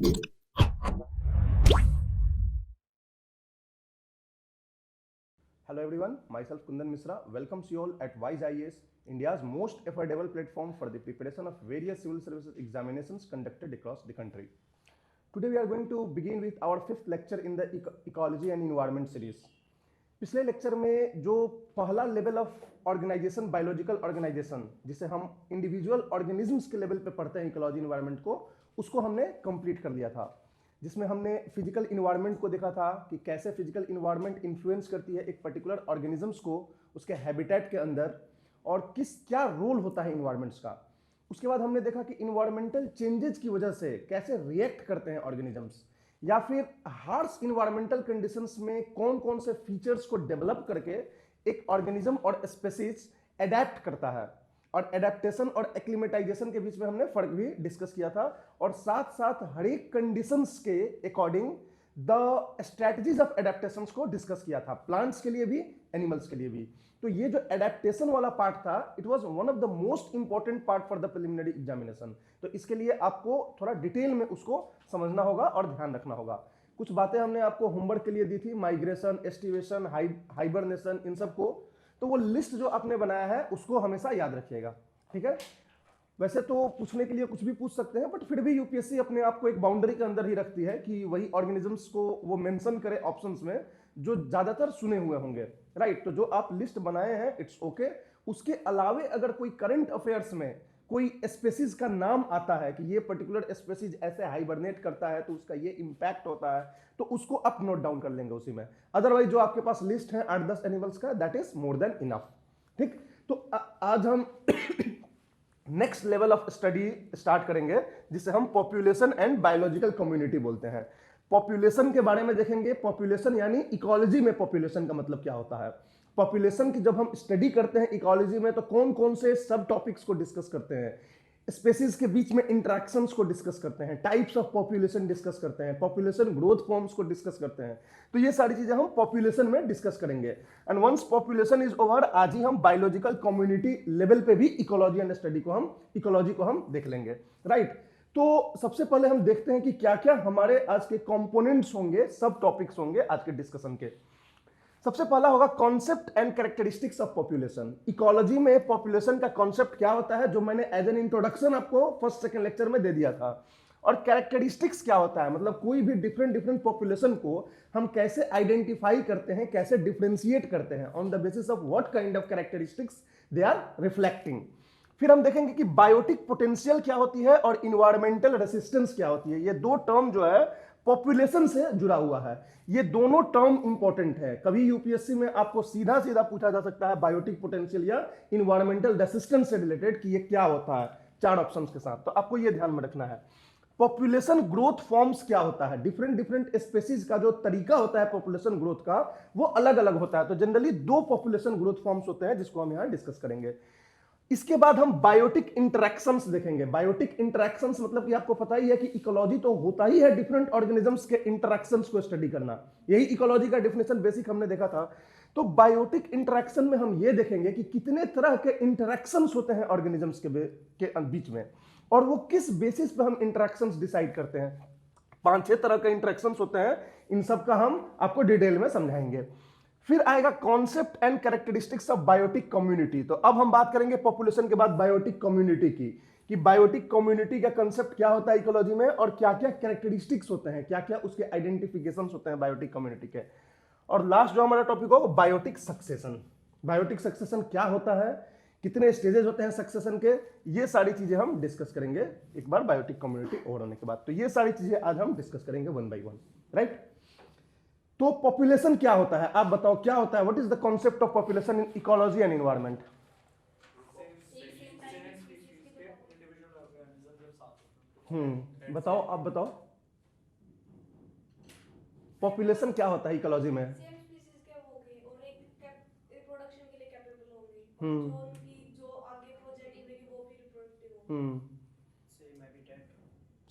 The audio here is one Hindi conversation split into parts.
Hello everyone, myself Kundan Misra welcomes you all at Wise IAS, India's most affordable platform for the preparation of various civil services examinations conducted across the country. Today we are going to begin with our fifth lecture in the Ecology and Environment series. पिछले लेक्चर में जो पहला level of organisation biological organisation जिसे हम इंडिविजुअल ऑर्गेनिजम्स के लेवल पे पढ़ते हैं इकोलॉजी इन्वायरमेंट को, उसको हमने कंप्लीट कर लिया था, जिसमें हमने फिजिकल इन्वायरमेंट को देखा था कि कैसे फिजिकल इन्वायरमेंट इन्फ्लुएंस करती है एक पर्टिकुलर ऑर्गेनिजम्स को उसके हैबिटेट के अंदर, और क्या रोल होता है इन्वायरमेंट्स का। उसके बाद हमने देखा कि इन्वायरमेंटल चेंजेस की वजह से कैसे रिएक्ट करते हैं ऑर्गेनिजम्स, या फिर हार्श इन्वायरमेंटल कंडीशंस में कौन कौन से फीचर्स को डेवलप करके एक ऑर्गेनिज्म और स्पेसीज एडेप्ट करता है, और एडेप्टेशन और एक्लिमेटाइजेशन के बीच में हमने फर्क भी डिस्कस किया था, और साथ साथ हर एक कंडीशंस के according the strategies of adaptations को डिस्कस किया था, प्लांट्स के लिए भी एनिमल्स के लिए भी। तो ये जो एडेप्टेशन वाला पार्ट था, it was one of the most important part for the preliminary examination. तो इसके लिए आपको थोड़ा डिटेल में उसको समझना होगा और ध्यान रखना होगा। कुछ बातें हमने आपको होमवर्क के लिए दी थी, माइग्रेशन, एस्टिवेशन, हाइबरनेशन, इन सब को, तो वो लिस्ट जो आपने बनाया है उसको हमेशा याद रखिएगा, ठीक है। वैसे तो पूछने के लिए कुछ भी पूछ सकते हैं, बट फिर भी यूपीएससी अपने आप को एक बाउंड्री के अंदर ही रखती है कि वही ऑर्गेनिजम्स को वो मेंशन करे ऑप्शंस में जो ज्यादातर सुने हुए होंगे, राइट। तो जो आप लिस्ट बनाए हैं इट्स ओके। उसके अलावे अगर कोई करंट अफेयर्स में कोई स्पेसीज का नाम आता है कि ये पर्टिकुलर स्पेसीज ऐसे हाइबरनेट करता है तो उसका ये इंपैक्ट होता है, तो उसको आप नोट डाउन कर लेंगे उसी में। अदरवाइज जो आपके पास लिस्ट है 8-10 एनिमल्स का, that is more than enough, ठीक। तो आज हम next level of study start करेंगे जिसे हम पॉपुलेशन एंड बायोलॉजिकल कम्युनिटी बोलते हैं। पॉपुलेशन के बारे में देखेंगे। पॉपुलेशन यानी इकोलॉजी में पॉपुलेशन का मतलब क्या होता है। पॉपुलेशन की जब हम स्टडी करते हैं इकोलॉजी में तो कौन कौन से सब टॉपिक्स को डिस्कस करते हैं, स्पेसीज के बीच में इंटरेक्शंस को डिस्कस करते हैं, टाइप्स ऑफ पॉपुलेशन डिस्कस करते हैं, पॉपुलेशन ग्रोथ फॉर्म्स को डिस्कस करते हैं। तो ये सारी चीजें हम पॉपुलेशन में डिस्कस करेंगे। And once population is over, आज ही हम बायोलॉजिकल कम्युनिटी लेवल पे भी इकोलॉजी एंड स्टडी को हम इकोलॉजी को हम देख लेंगे, राइट। तो सबसे पहले हम देखते हैं कि क्या क्या हमारे आज के कंपोनेंट्स होंगे, सब टॉपिक्स होंगे आज के डिस्कशन के। सबसे पहला होगा concept and characteristics of population. Ecology में पॉपुलेशन का कॉन्सेप्ट क्या होता है, जो मैंने एज एन इंट्रोडक्शन आपको फर्स्ट सेकंड लेक्चर में दे दिया था। और कैरेक्टरिस्टिक्स क्या होता है, मतलब कोई भी डिफरेंट पॉपुलेशन को हम कैसे आइडेंटिफाई करते हैं, कैसे डिफरेंशिएट करते हैं, on the basis of what kind of characteristics they are reflecting. फिर हम देखेंगे कि बायोटिक पोटेंशियल क्या होती है और इन्वायरमेंटल रेसिस्टेंस क्या होती है। ये दो टर्म जो है पॉपुलेशन से जुड़ा हुआ है, ये दोनों टर्म इंपॉर्टेंट है। कभी यूपीएससी में आपको सीधा सीधा पूछा जा सकता है बायोटिक पोटेंशियल या इन्वायरमेंटल रेसिस्टेंस से रिलेटेड कि ये क्या होता है, 4 ऑप्शंस के साथ। तो आपको ये ध्यान में रखना है। पॉपुलेशन ग्रोथ फॉर्म्स क्या होता है, डिफरेंट स्पेसीज का जो तरीका होता है पॉपुलेशन ग्रोथ का वो अलग अलग होता है। तो जनरली 2 पॉपुलेशन ग्रोथ फॉर्म्स होते हैं जिसको हम यहां डिस्कस करेंगे। इसके बाद हम बायोटिक इंटरेक्शंस देखेंगे। बायोटिक इंटरेक्शंस मतलब कि आपको पता ही है कि इकोलॉजी तो होता ही है डिफरेंट ऑर्गेनिजम्स के इंटरेक्शंस को स्टडी करना, यही इकोलॉजी का डेफिनेशन बेसिक हमने देखा था। तो बायोटिक इंटरेक्शन में हम ये देखेंगे कि कितने तरह के इंटरेक्शंस होते हैं ऑर्गेनिजम्स के बीच में, और वो किस बेसिस पे हम इंटरेक्शंस डिसाइड करते हैं। 5-6 तरह के इंटरेक्शंस होते हैं, इन सब का हम आपको डिटेल में समझाएंगे। फिर आएगा concept and characteristics of biotic community. तो अब हम बात करेंगे पॉपुलेशन के बाद बायोटिक कम्युनिटी की, कि बायोटिक कम्युनिटी का कंसेप्ट क्या होता है इकोलॉजी में, और क्या क्या कैरेक्टरिस्टिक्स होते हैं, क्या क्या उसके आइडेंटिफिकेशंस होते हैं बायोटिक कम्युनिटी के। और लास्ट जो हमारा टॉपिक हो बायोटिक सक्सेशन। बायोटिक सक्सेशन क्या होता है, कितने स्टेजेस होते हैं सक्सेशन के, ये सारी चीजें हम डिस्कस करेंगे एक बार बायोटिक कम्युनिटी ओवर होने के बाद। तो ये सारी चीजें आज हम डिस्कस करेंगे 1 by 1, राइट। तो पॉपुलेशन क्या होता है, आप बताओ क्या होता है, what is the concept of population in ecology and environment. बताओ, आप बताओ पॉपुलेशन क्या होता है इकोलॉजी में। सेम स्पीशीज के होंगे और एक रिप्रोडक्शन के लिए कैपेबल होंगे, हम्म जो उनकी जो आगे प्रोजेनिंग रहेगी वो भी रिप्रोडक्टिव होंगे।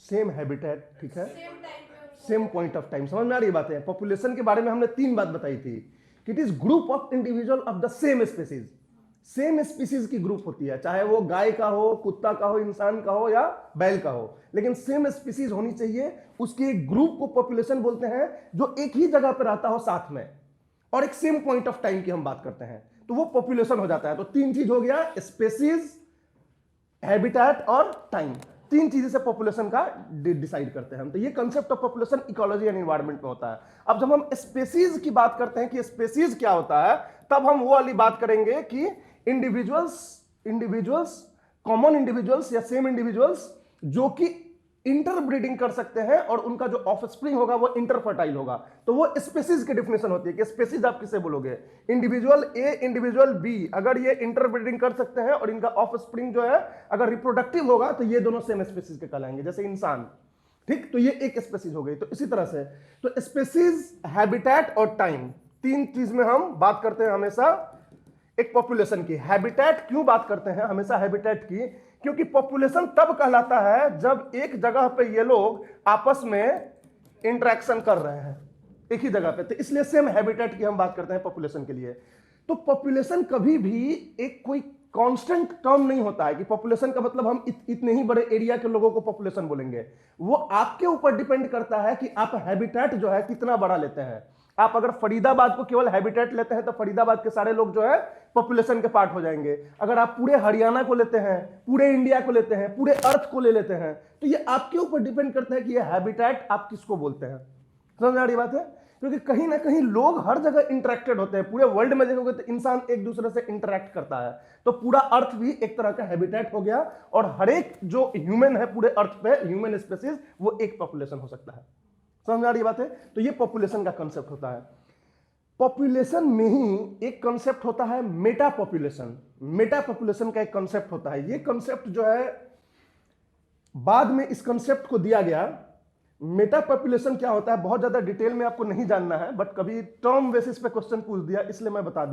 सेम हैबिटेट, ठीक है, सेम टाइम पे उनको सेम पॉइंट ऑफ टाइम। समझ में आ रही बात है। पॉपुलेशन के बारे में हमने 3 बात बताई थी कि it is group of individual of the same species. Same species की ग्रुप होती है, चाहे वो गाय का हो, कुत्ता का हो, इंसान का हो या बैल का हो, लेकिन सेम स्पीसीज होनी चाहिए। उसके एक ग्रुप को पॉपुलेशन बोलते हैं जो एक ही जगह पर रहता हो साथ में, और एक सेम पॉइंट ऑफ टाइम की हम बात करते हैं, तो वो पॉपुलेशन हो जाता है। तो तीन चीज हो गया, स्पेसीज, हैबिटेट और टाइम। तीन चीजें से पॉपुलेशन का डिसाइड करते हैं हम। तो ये concept of population ecology and environment में होता है। अब जब हम स्पेसीज की बात करते हैं कि स्पेसीज क्या होता है, तब हम वो वाली बात करेंगे कि इंडिविजुअल्स कॉमन इंडिविजुअल्स या सेम इंडिविजुअल्स जो कि इंटरब्रीडिंग कर सकते हैं और उनका जो ऑफस्प्रिंग होगा वो इंटरफर्टाइल होगा। तो वो स्पेसीज की डेफिनेशन होती है कि स्पेसीज आप किसे बोलोगे, इंडिविजुअल ए, इंडिविजुअल बी, अगर ये इंटरब्रीडिंग कर सकते हैं और इनका ऑफस्प्रिंग जो है अगर रिप्रोडक्टिव होगा तो ये दोनों सेम स्पेसीज के कहलाएंगे, जैसे इंसान। ठीक, तो ये एक स्पेसीज हो गई। तो इसी तरह से तो स्पेसीज, हैबिटेट और टाइम, तीन चीज में हम बात करते हैं हमेशा एक पॉपुलेशन की। हैबिटेट क्यों बात करते हैं हमेशा हैबिटेट की, क्योंकि पॉपुलेशन तब कहलाता है जब एक जगह पे ये लोग आपस में इंटरेक्शन कर रहे हैं एक ही जगह पे, तो इसलिए सेम हैबिटेट की हम बात करते हैं पॉपुलेशन के लिए। तो पॉपुलेशन कभी भी एक कोई कांस्टेंट टर्म नहीं होता है कि पॉपुलेशन का मतलब हम इतने ही बड़े एरिया के लोगों को पॉपुलेशन बोलेंगे। वो आपके ऊपर डिपेंड करता है कि आप हैबिटेट जो है कितना बड़ा लेते हैं। आप अगर फरीदाबाद को केवल हैबिटेट लेते हैं तो फरीदाबाद के सारे लोग जो है पॉपुलेशन के पार्ट हो जाएंगे। अगर आप पूरे हरियाणा को लेते हैं, पूरे इंडिया को लेते हैं, पूरे अर्थ को ले लेते हैं, तो ये आपके ऊपर डिपेंड करता है कि ये हैबिटेट आप किसको बोलते हैं। समझ आ रही बात है? क्योंकि कहीं ना कहीं लोग हर जगह इंटरेक्टेड होते हैं। पूरे वर्ल्ड में देखोगे तो इंसान एक दूसरे से इंटरेक्ट करता है, तो पूरा अर्थ भी एक तरह का हैबिटेट हो गया। और हर एक जो ह्यूमन है पूरे अर्थ पे, ह्यूमन स्पेसीज, वो एक पॉपुलेशन हो सकता है। समझ आ रही बात है? तो ये पॉपुलेशन का कंसेप्ट होता है। पॉपुलेशन में ही एक कंसेप्ट होता है मेटा पॉपुलेशन। मेटा पॉपुलेशन का एक कंसेप्ट होता है। ये कंसेप्ट जो है बाद में इस कंसेप्ट को दिया गया। मेटा पॉपुलेशन क्या होता है बहुत ज्यादा डिटेल में आपको नहीं जानना है, बट कभी टर्म बेसिस पे क्वेश्चन पूछ दिया इसलिए मैं बता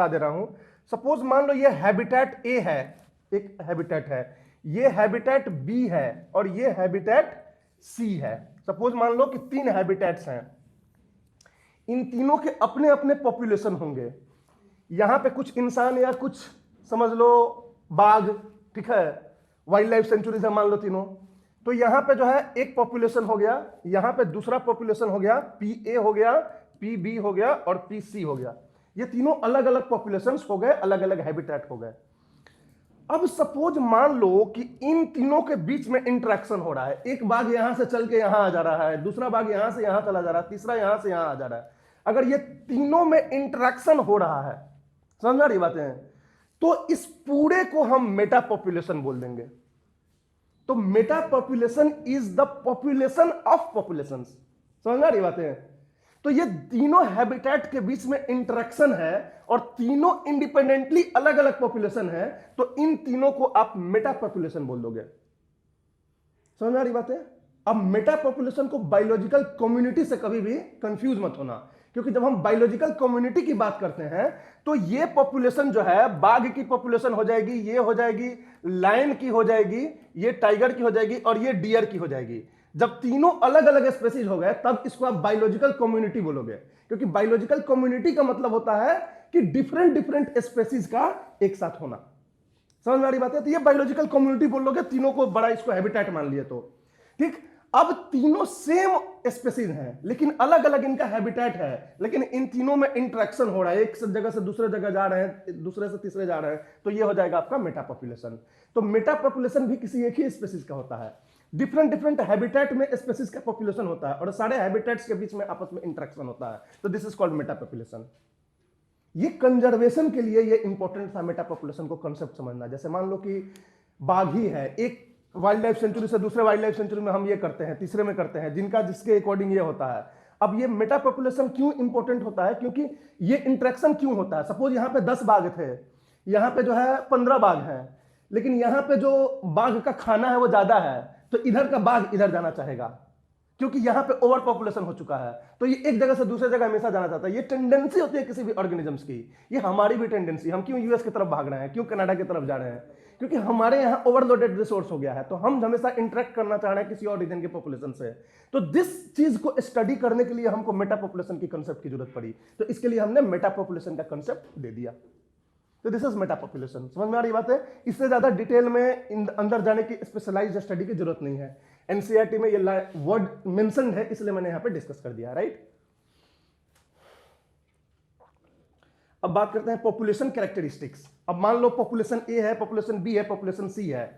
दे रहा हूं। सपोज मान लो ये हैबिटेट ए है, एक हैबिटेट है, ये हैबिटेट बी है और ये हैबिटेट सी है। सपोज मान लो कि तीन हैबिटेट्स हैं, इन तीनों के अपने अपने पॉपुलेशन होंगे। यहां पे कुछ इंसान या कुछ समझ लो बाघ, ठीक है, वाइल्ड लाइफ सेंचुरीज है मान लो तीनों। तो यहां पे जो है एक पॉपुलेशन हो गया, यहां पे दूसरा पॉपुलेशन हो गया, पी ए हो गया, पी बी हो गया और पी सी हो गया। ये तीनों अलग अलग पॉपुलेशंस हो गए, अलग अलग हैबिटेट हो गए। अब सपोज मान लो कि इन तीनों के बीच में इंटरेक्शन हो रहा है। एक बाघ यहां से चल के यहां आ जा रहा है, दूसरा बाघ यहां से यहां चला जा रहा है, तीसरा यहां से यहां आ जा रहा है। अगर ये तीनों में इंटरेक्शन हो रहा है, समझ आ रही बातें, तो इस पूरे को हम मेटा पॉपुलेशन बोल देंगे। तो Meta population is the population of populations. समझ आ रही बातें? तो ये तीनों हैबिटेट के बीच में इंटरेक्शन है और तीनों इंडिपेंडेंटली अलग अलग पॉपुलेशन है, तो इन तीनों को आप मेटा पॉपुलेशन बोल दोगे। समझ आ रही बात है? अब मेटा पॉपुलेशन को बायोलॉजिकल कम्युनिटी से कभी भी कंफ्यूज मत होना, क्योंकि जब हम बायोलॉजिकल कम्युनिटी की बात करते हैं तो ये पॉपुलेशन जो है बाघ की पॉपुलेशन हो जाएगी, ये हो जाएगी लायन की हो जाएगी, ये टाइगर की हो जाएगी और ये डियर की हो जाएगी। जब तीनों अलग अलग स्पेसीज हो गए तब इसको आप बायोलॉजिकल कम्युनिटी बोलोगे, क्योंकि बायोलॉजिकल कम्युनिटी का मतलब होता है कि डिफरेंट स्पेसीज का एक साथ होना। समझ में आ रही बात है? तो ये बायोलॉजिकल कम्युनिटी बोल लोगे, तीनों को बड़ा इसको हैबिटेट मान लिए तो ठीक। अब तीनों सेम स्पेसीज हैं लेकिन अलग अलग इनका हैबिटेट है, लेकिन इन तीनों में इंटरेक्शन हो रहा है, एक जगह से दूसरे जगह जा रहे हैं, दूसरे से तीसरे जा रहे हैं, तो ये हो जाएगा आपका मेटा पॉपुलेशन। तो मेटा पॉपुलेशन भी किसी एक ही स्पेसीज का होता है। डिफरेंट हैबिटेट में स्पेसीज का पॉपुलेशन होता है और सारे हैबिटेट्स के बीच में आपस में इंटरेक्शन होता है, तो this is called Meta population. ये कंजर्वेशन के लिए ये इंपॉर्टेंट था मेटा पॉपुलेशन को कंसेप्ट समझना। जैसे मान लो कि बाघ ही है, एक वाइल्ड लाइफ सेंचुरी से दूसरे वाइल्ड लाइफ सेंचुरी में हम ये करते हैं, तीसरे में करते हैं, जिनका जिसके अकॉर्डिंग ये होता है। अब ये मेटा पॉपुलेशन क्यों इंपॉर्टेंट होता है? क्योंकि ये इंटरेक्शन क्यों होता है। सपोज यहां पे 10 बाघ थे, यहां पे जो है 15 बाघ हैं, लेकिन यहां पे जो बाघ का खाना है वो ज्यादा है, तो इधर का बाघ इधर जाना चाहेगा, क्योंकि यहां पे ओवर पॉपुलेशन हो चुका है। तो ये एक जगह से दूसरे जगह हमेशा जाना चाहता है। ये टेंडेंसी होती है किसी भी ऑर्गेनिजम्स की, ये हमारी भी टेंडेंसी। हम क्यों यूएस की तरफ भाग रहे हैं, क्यों कनाडा की तरफ जा रहे हैं? क्योंकि हमारे यहाँ ओवरलोडेड रिसोर्स हो गया है, तो हम हमेशा इंटरेक्ट करना चाह रहे हैं किसी और रीजन के पॉपुलेशन से। तो दिस चीज को स्टडी करने के लिए हमको मेटा पॉपुलेशन की कंसेप्ट की जरूरत पड़ी, तो इसके लिए हमने मेटा पॉपुलेशन का कंसेप्ट दे दिया। तो दिस इज मेटा पॉपुलेशन। समझ में आ रही बात है? इससे ज्यादा डिटेल में अंदर जाने की स्पेशलाइज्ड स्टडी की जरूरत नहीं है। एनसीईआरटी में ये वर्ड मेंशन्ड है, इसलिए मैंने यहां पे डिस्कस कर दिया, राइट। अब बात करते हैं पॉपुलेशन कैरेक्टरिस्टिक्स। अब मान लो पॉपुलेशन ए है, पॉपुलेशन बी है, पॉपुलेशन सी है।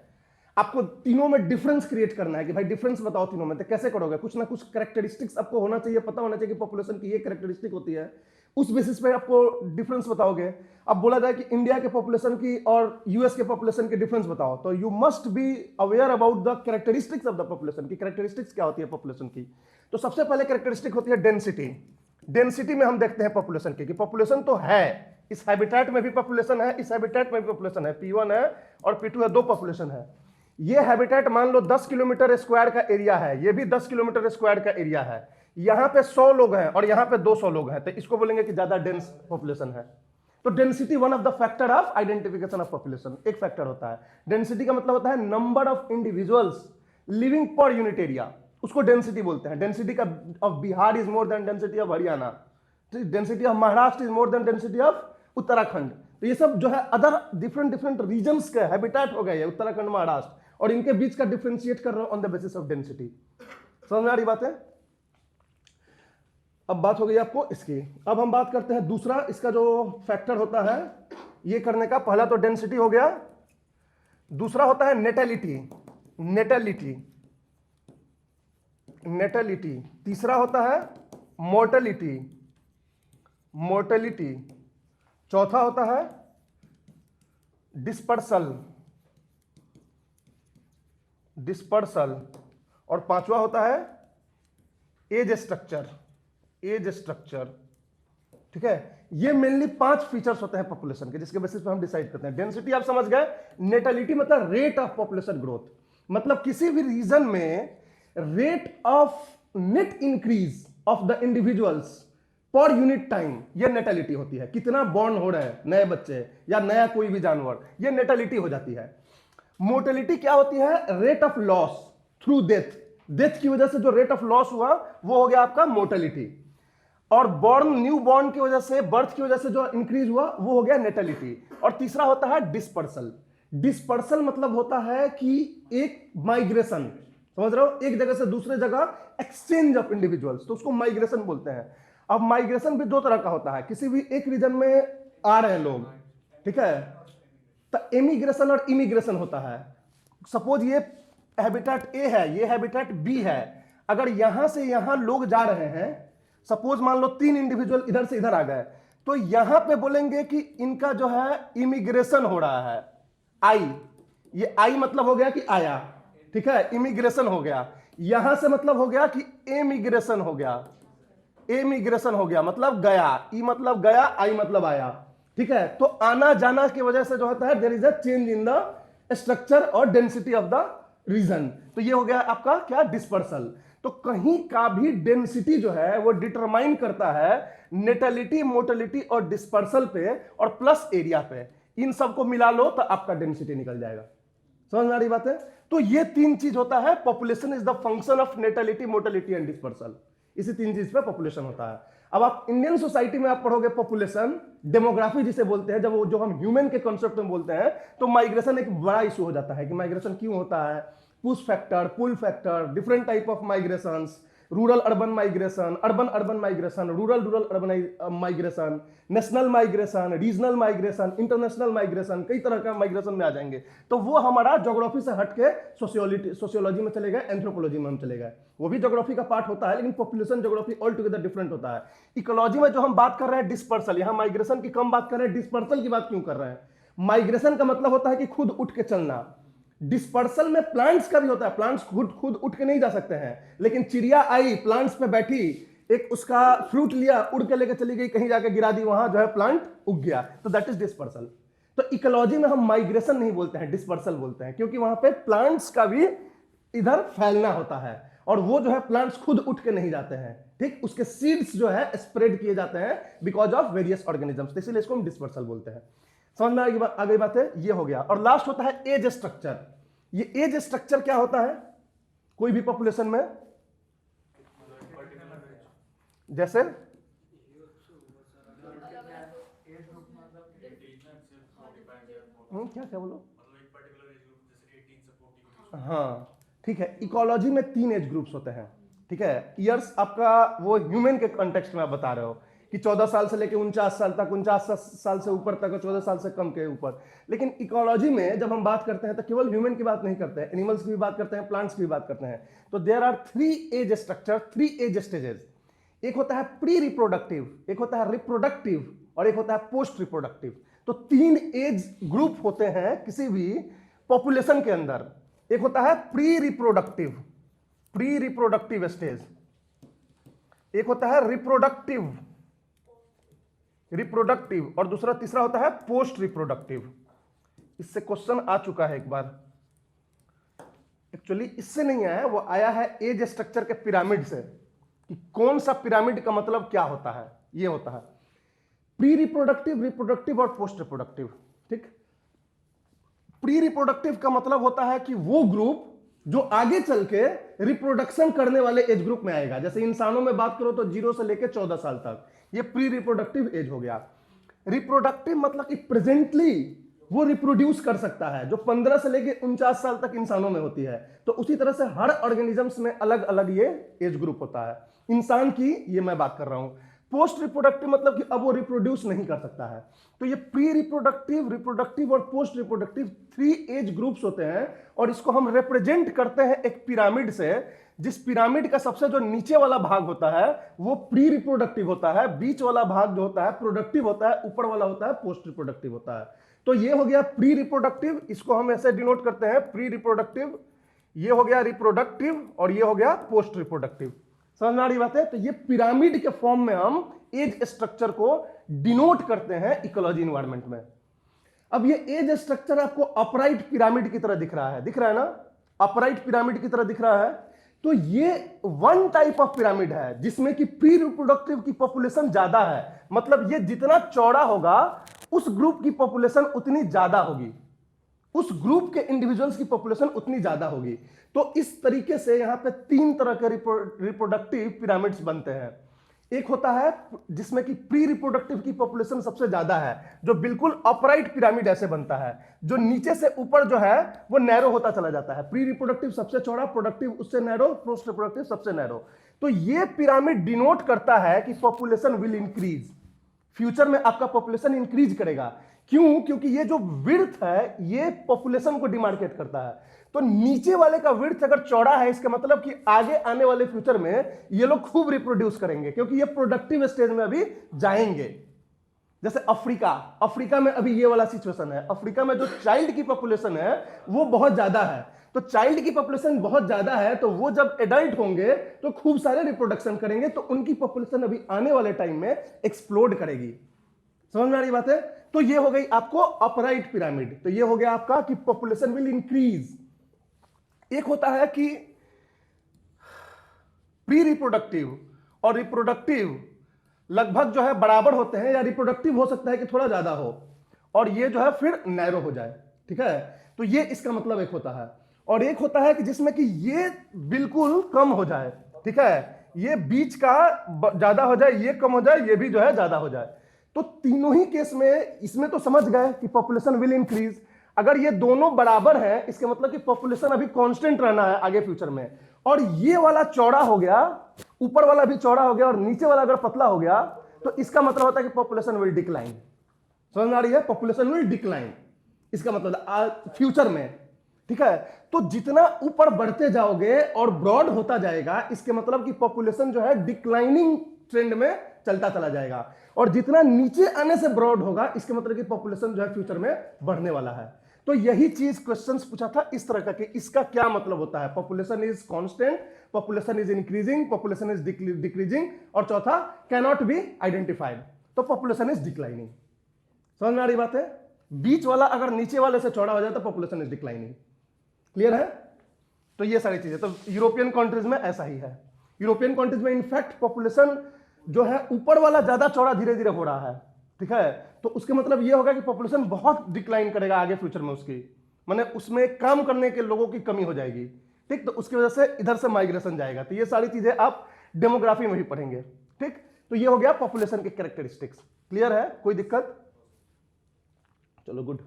आपको तीनों में डिफरेंस क्रिएट करना है कि भाई डिफरेंस बताओ तीनों में। तो कैसे करोगे? कुछ ना कुछ कैरेक्टरिस्टिक्स आपको होना चाहिए, पता होना चाहिए कि पॉपुलेशन की ये कैरेक्टरिस्टिक होती है, उस बेसिस पे आपको डिफरेंस बताओगे। अब बोला जाए कि इंडिया के पॉपुलेशन की और यूएस के पॉपुलेशन की डिफरेंस बताओ, तो you must be aware about the characteristics of the population की। कैरेक्टरिस्टिक्स क्या होती है पॉपुलेशन की? तो सबसे पहले कैरेक्टरिस्टिक होती है डेंसिटी। डेंसिटी में हम देखते हैं पॉपुलेशन की कि पॉपुलेशन तो है, इस हैबिटेट में भी पॉपुलेशन है, इस हैबिटेट में भी पॉपुलेशन है, P1 है और P2 है, दो पॉपुलेशन है। ये हैबिटेट मान लो 10 किलोमीटर स्क्वायर का एरिया है, ये भी 10 किलोमीटर स्क्वायर का एरिया है। यहां पे 100 लोग हैं और यहां पे 200 लोग हैं, तो इसको बोलेंगे कि ज्यादा डेंस पॉपुलेशन है। तो density one of the factor of identification of population, एक फैक्टर होता है। डेंसिटी का मतलब होता है number of individuals living per unit area, उसको डेंसिटी बोलते हैं। डेंसिटी का of Bihar is more than density of Haryana, density of Maharashtra is more than density of Uttarakhand. तो ये सब जो है अदर डिफरेंट डिफरेंट रीजन्स के हैबिटेट हो गए, उत्तराखंड महाराष्ट्र, और इनके बीच का डिफरेंशिएट कर रहे हो on the basis of density. समझ में आ रही बात है? अब बात हो गई आपको इसकी। अब हम बात करते हैं दूसरा, इसका जो फैक्टर होता है ये करने का। पहला तो डेंसिटी हो गया, दूसरा होता है नेटेलिटी। नेटेलिटी नेटेलिटी तीसरा होता है मोर्टेलिटी। मोर्टेलिटी चौथा होता है डिस्पर्सल। डिस्पर्सल और पांचवा होता है एज स्ट्रक्चर। एज स्ट्रक्चर, ठीक है। ये मेनली 5 फीचर्स होते हैं पॉपुलेशन के, जिसके बेसिस पे हम डिसाइड करते हैं। डेंसिटी आप समझ गए। नेटेलिटी मतलब रेट ऑफ पॉपुलेशन ग्रोथ, मतलब किसी भी रीजन में rate of net increase of the individuals per unit time, ये नेटेलिटी होती है। कितना बॉर्न हो रहे हैं नए बच्चे या नया कोई भी जानवर, ये नेटेलिटी हो जाती है। मोर्टेलिटी क्या होती है? Rate of loss through death. Death की वजह से जो रेट ऑफ लॉस हुआ वो हो गया आपका मोर्टेलिटी। और बॉर्न, न्यू बॉर्न की वजह से, बर्थ की वजह से जो इंक्रीज हुआ वो हो गया नेटेलिटी। और तीसरा होता है डिस्पर्सल। डिस्पर्सल मतलब होता है कि एक माइग्रेशन, समझ रहे हो, एक जगह से दूसरे जगह एक्सचेंज ऑफ इंडिविजुअल्स, तो उसको माइग्रेशन बोलते हैं। अब माइग्रेशन भी दो तरह का होता है, किसी भी एक रीजन में आ रहे हैं लोग, ठीक है, तो एमिग्रेशन और इमिग्रेशन होता है। सपोज ये हैबिटेट ए है, ये हैबिटेट बी है, अगर यहां से यहां लोग जा रहे हैं, सपोज मान लो 3 इंडिविजुअल इधर से इधर आ गए, तो यहां पे बोलेंगे कि इनका जो है इमिग्रेशन हो रहा है। आई, ये आई मतलब हो गया कि आया, ठीक है, इमिग्रेशन हो गया। यहां से मतलब हो गया कि एमिग्रेशन हो गया। एमिग्रेशन हो गया मतलब गया, ई मतलब गया, आई मतलब आया, ठीक है। तो आना जाना की वजह से जो होता है there is a change in the structure और डेंसिटी ऑफ द रीजन। तो ये हो गया आपका क्या? डिस्पर्सल। तो कहीं का भी डेंसिटी जो है वो डिटरमाइन करता है नेटेलिटी, मोर्टेलिटी और डिस्पर्सल पे और प्लस एरिया पे। इन सबको मिला लो तो आपका डेंसिटी निकल जाएगा। समझ में आ रही बात है? तो ये 3 चीज होता है। Population is the function of natality, mortality and dispersal. इसी 3 चीज पे पॉपुलेशन होता है। अब आप इंडियन सोसाइटी में आप पढ़ोगे पॉपुलेशन, डेमोग्राफी जिसे बोलते हैं, जब जो हम ह्यूमन के कॉन्सेप्ट में बोलते हैं, तो माइग्रेशन एक बड़ा इशू हो जाता है कि माइग्रेशन क्यों होता है, push factor, pull factor, different type of migrations, rural urban migration, urban urban migration, rural rural urban migration, national migration, regional migration, international migration, कई तरह का माइग्रेशन में आ जाएंगे। तो वो हमारा ज्योग्राफी से हटके सोशियोलॉजी में चले गए, एंथ्रोपोलॉजी में हम चले गए। वो भी ज्योग्राफी का पार्ट होता है, लेकिन population geography all together different होता है। इकोलॉजी में जो हम बात कर रहे हैं डिस्पर्सल, यहां माइग्रेशन की कम बात कर रहे हैं, डिस्पर्सल की बात क्यों कर रहे हैं? माइग्रेशन का मतलब होता है कि खुद उठ के चलना। डिस्पर्सल में प्लांट्स का भी होता है, प्लांट्स खुद उठ के नहीं जा सकते हैं, लेकिन चिड़िया आई, प्लांट्स पे बैठी, एक उसका फ्रूट लिया, उड़ के लेके चली गई, कहीं जाके गिरा दी, वहां जो है प्लांट उग गया, तो दैट इज डिस्पर्सल। तो इकोलॉजी में हम माइग्रेशन नहीं बोलते हैं, डिस्पर्सल बोलते हैं, क्योंकि वहां पे प्लांट्स का भी इधर फैलना होता है, और वो जो है प्लांट्स खुद उठ के नहीं जाते हैं, ठीक, उसके सीड्स जो है स्प्रेड किए जाते हैं बिकॉज ऑफ वेरियस ऑर्गेनिजम्स, इसलिए इसको हम डिस्पर्सल बोलते हैं। समझ में आ गई बात है? ये हो गया। और लास्ट होता है एज स्ट्रक्चर। ये एज स्ट्रक्चर क्या होता है कोई भी पॉपुलेशन में? जैसे क्या क्या बोलो? मतलब एक पर्टिकुलर एज ग्रुप जैसे 18 से 40 को हाँ ठीक है, इकोलॉजी में 3 एज ग्रुप्स होते हैं, ठीक है। ईयर्स आपका वो ह्यूमन के कॉन्टेक्स्ट में आप बता रहे हो कि 14 साल से लेकर 49 साल तक, 49 साल से ऊपर तक और 14 साल से कम के ऊपर। लेकिन इकोलॉजी में जब हम बात करते हैं तो केवल ह्यूमन की बात नहीं करते हैं, एनिमल्स की भी बात करते हैं, प्लांट्स की भी बात करते हैं। तो there are 3 age structure, 3 age stages. एक होता है प्री रिप्रोडक्टिव, एक होता है रिप्रोडक्टिव और एक होता है पोस्ट रिप्रोडक्टिव। तो 3 एज ग्रुप होते हैं किसी भी पॉपुलेशन के अंदर। एक होता है pre reproductive, pre reproductive stage, एक होता है रिप्रोडक्टिव, रिप्रोडक्टिव और दूसरा तीसरा होता है पोस्ट रिप्रोडक्टिव। इससे क्वेश्चन आ चुका है एक बार, एक्चुअली इससे नहीं आया, वो आया है एज स्ट्रक्चर के पिरामिड से कि कौन सा पिरामिड का मतलब क्या होता है। ये होता है प्री रिप्रोडक्टिव, रिप्रोडक्टिव और पोस्ट रिप्रोडक्टिव, ठीक। प्री रिप्रोडक्टिव का मतलब होता है कि वो ग्रुप जो आगे चल के रिप्रोडक्शन करने वाले एज ग्रुप में आएगा। जैसे इंसानों में बात करो तो 0 से लेकर 14 साल तक, ये प्री रिप्रोडक्टिव एज हो गया। रिप्रोडक्टिव मतलब कि प्रेजेंटली वो रिप्रोड्यूस कर सकता है, जो 15 से लेकर 49 साल तक इंसानों में होती है। तो उसी तरह से हर ऑर्गेनिजम्स में अलग अलग ये एज ग्रुप होता है। इंसान की ये मैं बात कर रहा हूं। पोस्ट रिप्रोडक्टिव मतलब कि अब वो रिप्रोड्यूस नहीं कर सकता है। तो ये प्री रिप्रोडक्टिव, रिप्रोडक्टिव और पोस्ट रिप्रोडक्टिव 3 एज ग्रुप्स होते हैं और इसको हम रिप्रेजेंट करते हैं एक पिरामिड से, जिस पिरामिड का सबसे जो नीचे वाला भाग होता है वो प्री रिप्रोडक्टिव होता है, बीच वाला भाग जो होता है प्रोडक्टिव होता है, ऊपर वाला होता है पोस्ट रिप्रोडक्टिव होता है। तो ये हो गया प्री रिप्रोडक्टिव, इसको हम ऐसे डिनोट करते हैं प्री रिप्रोडक्टिव, ये हो गया रिप्रोडक्टिव और ये हो गया पोस्ट रिप्रोडक्टिव। समझ में आ रही बात है? तो ये पिरामिड के फॉर्म में हम एज स्ट्रक्चर को डिनोट करते हैं इकोलॉजी एनवायरनमेंट में। अब ये एज स्ट्रक्चर आपको अपराइट पिरामिड की तरह दिख रहा है, दिख रहा है ना? अपराइट पिरामिड की तरह दिख रहा है। तो ये वन टाइप ऑफ पिरामिड है जिसमें कि प्री रिप्रोडक्टिव की पॉपुलेशन ज्यादा है। मतलब ये जितना चौड़ा होगा उस ग्रुप की पॉपुलेशन उतनी ज्यादा होगी, उस ग्रुप के इंडिविजुअल्स की पॉपुलेशन उतनी ज्यादा होगी। तो इस तरीके से यहां पे 3 तरह के रिप्रोडक्टिव पिरामिड्स बनते हैं। एक होता है जिसमें कि प्री रिप्रोडक्टिव की पॉपुलेशन सबसे ज्यादा है, जो बिल्कुल अपराइट पिरामिड ऐसे बनता है, जो नीचे से ऊपर जो है वो नैरो होता चला जाता है। प्री रिप्रोडक्टिव सबसे चौड़ा, प्रोडक्टिव उससे नैरो, पोस्ट रिप्रोडक्टिव सबसे नैरो। तो ये पिरामिड डिनोट करता है कि पॉपुलेशन विल इंक्रीज, फ्यूचर में आपका पॉपुलेशन इंक्रीज करेगा। क्यों? क्योंकि ये जो विड्थ है ये पॉपुलेशन को डिमार्केट करता है। तो नीचे वाले का विड्थ अगर चौड़ा है, इसका मतलब कि आगे आने वाले फ्यूचर में ये लोग खूब रिप्रोड्यूस करेंगे, क्योंकि ये प्रोडक्टिव स्टेज में अभी जाएंगे। जैसे अफ्रीका में अभी ये वाला सिचुएशन है। अफ्रीका में जो चाइल्ड की पॉपुलेशन है वो बहुत ज्यादा है। तो चाइल्ड की पॉपुलेशन बहुत ज्यादा है, तो वो जब एडल्ट होंगे तो खूब सारे रिप्रोडक्शन करेंगे, तो उनकी पॉपुलेशन अभी आने वाले टाइम में एक्सप्लोड करेगी। समझ में आ रही बात है? तो ये हो गई आपको अपराइट पिरामिड। तो ये हो गया आपका कि पॉपुलेशन विल इंक्रीज। एक होता है कि प्री रिप्रोडक्टिव और रिप्रोडक्टिव लगभग जो है बराबर होते हैं, या रिप्रोडक्टिव हो सकता है कि थोड़ा ज्यादा हो और ये जो है फिर नैरो हो जाए, ठीक है। तो ये इसका मतलब एक होता है। और एक होता है कि जिसमें कि ये बिल्कुल कम हो जाए, ठीक है, ये बीच का ज्यादा हो जाए, ये कम हो जाए, ये भी जो है ज्यादा हो जाए। तो तीनों ही केस में इसमें तो समझ गए कि पॉपुलेशन विल इंक्रीज। अगर ये दोनों बराबर है इसका मतलब कि पॉपुलेशन अभी कांस्टेंट रहना है आगे फ्यूचर में। और ये वाला चौड़ा हो गया, ऊपर वाला भी चौड़ा हो गया और नीचे वाला अगर पतला हो गया, तो इसका मतलब होता है कि पॉपुलेशन विल डिक्लाइन। समझ में आ रही है? पॉपुलेशन विल डिक्लाइन, इसका मतलब फ्यूचर में, ठीक है। तो जितना ऊपर बढ़ते जाओगे और ब्रॉड होता जाएगा, इसके मतलब कि पॉपुलेशन जो है डिक्लाइनिंग ट्रेंड में चलता चला जाएगा। और जितना नीचे आने से ब्रॉड होगा, इसके मतलब कि पॉपुलेशन जो है फ्यूचर में बढ़ने वाला है। तो यही चीज क्वेश्चंस पूछा था इस तरह का कि इसका क्या मतलब होता है। Population is constant, population is increasing, population is decreasing, और चौथा कैन नॉट बी आइडेंटिफाइड, तो पॉपुलेशन इज डिक्लाइनिंग। समझ में आ रही बात है? बीच वाला अगर नीचे वाले से चौड़ा हो जाए तो पॉपुलेशन इज डिक्लाइनिंग। क्लियर है? तो ये सारी चीजें तो यूरोपियन कंट्रीज में ऐसा ही है। यूरोपियन कंट्रीज में इनफैक्ट पॉपुलेशन जो है ऊपर वाला ज्यादा चौड़ा धीरे धीरे हो रहा है, ठीक है। तो उसके मतलब ये होगा कि पॉपुलेशन बहुत डिक्लाइन करेगा आगे फ्यूचर में, उसकी माने उसमें काम करने के लोगों की कमी हो जाएगी, ठीक। तो उसकी वजह से इधर से माइग्रेशन जाएगा। तो ये सारी चीजें आप डेमोग्राफी में भी पढ़ेंगे, ठीक। तो ये हो गया पॉपुलेशन के कैरेक्टरिस्टिक्स। क्लियर है? कोई दिक्कत? चलो गुड।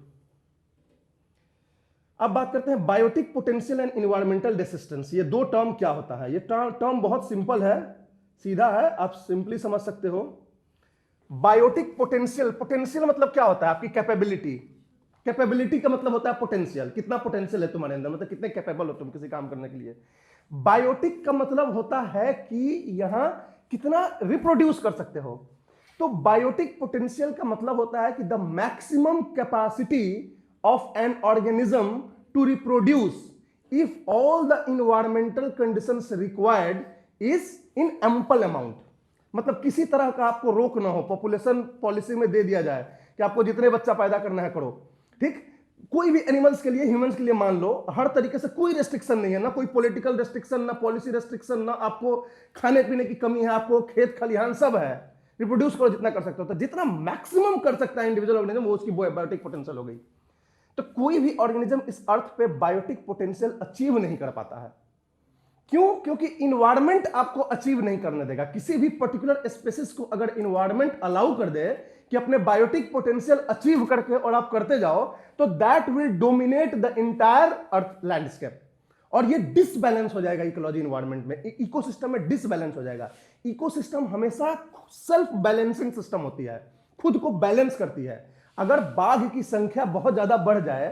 अब बात करते हैं biotic potential and environmental resistance. ये दो टर्म क्या होता है? ये टर्म बहुत सिंपल है, सीधा है, आप सिंपली समझ सकते हो। बायोटिक पोटेंशियल, पोटेंशियल मतलब क्या होता है? आपकी कैपेबिलिटी। कैपेबिलिटी का मतलब होता है पोटेंशियल, कितना पोटेंशियल है तुम्हारे अंदर, मतलब कितने कैपेबल हो तुम किसी काम करने के लिए। बायोटिक का मतलब होता है कि यहां कितना रिप्रोड्यूस कर सकते हो। तो बायोटिक पोटेंशियल का मतलब होता है कि the maximum capacity of an organism to reproduce if all the environmental conditions required is in ample amount. मतलब किसी तरह का आपको रोक ना हो, पॉपुलेशन पॉलिसी में दे दिया जाए कि आपको जितने बच्चा पैदा करना है करो, ठीक। कोई भी एनिमल्स के लिए, ह्यूमंस के लिए मान लो, हर तरीके से कोई रेस्ट्रिक्शन नहीं है, ना कोई पॉलिटिकल रेस्ट्रिक्शन, ना पॉलिसी रेस्ट्रिक्शन, ना आपको खाने पीने की कमी है, आपको खेत खलिहान सब है, रिप्रोड्यूस करो जितना कर सकते हो। तो जितना मैक्सिमम कर सकता है इंडिविजुअल ऑर्गेनिज्म वो उसकी बायोटिक पोटेंशियल हो गई। तो कोई भी ऑर्गेनिज्म इस अर्थ पे बायोटिक पोटेंशियल अचीव नहीं कर पाता है। क्यों? क्योंकि इन्वायरमेंट आपको अचीव नहीं करने देगा। किसी भी पर्टिकुलर स्पेसिस को अगर इन्वायरमेंट अलाउ कर दे कि अपने बायोटिक पोटेंशियल अचीव करके और आप करते जाओ, तो that will dominate the entire earth landscape, और ये डिसबैलेंस हो जाएगा इकोलॉजी इन्वायरमेंट में, इकोसिस्टम में डिसबैलेंस हो जाएगा। इकोसिस्टम हमेशा सेल्फ बैलेंसिंग सिस्टम होती है, खुद को बैलेंस करती है। अगर बाघ की संख्या बहुत ज्यादा बढ़ जाए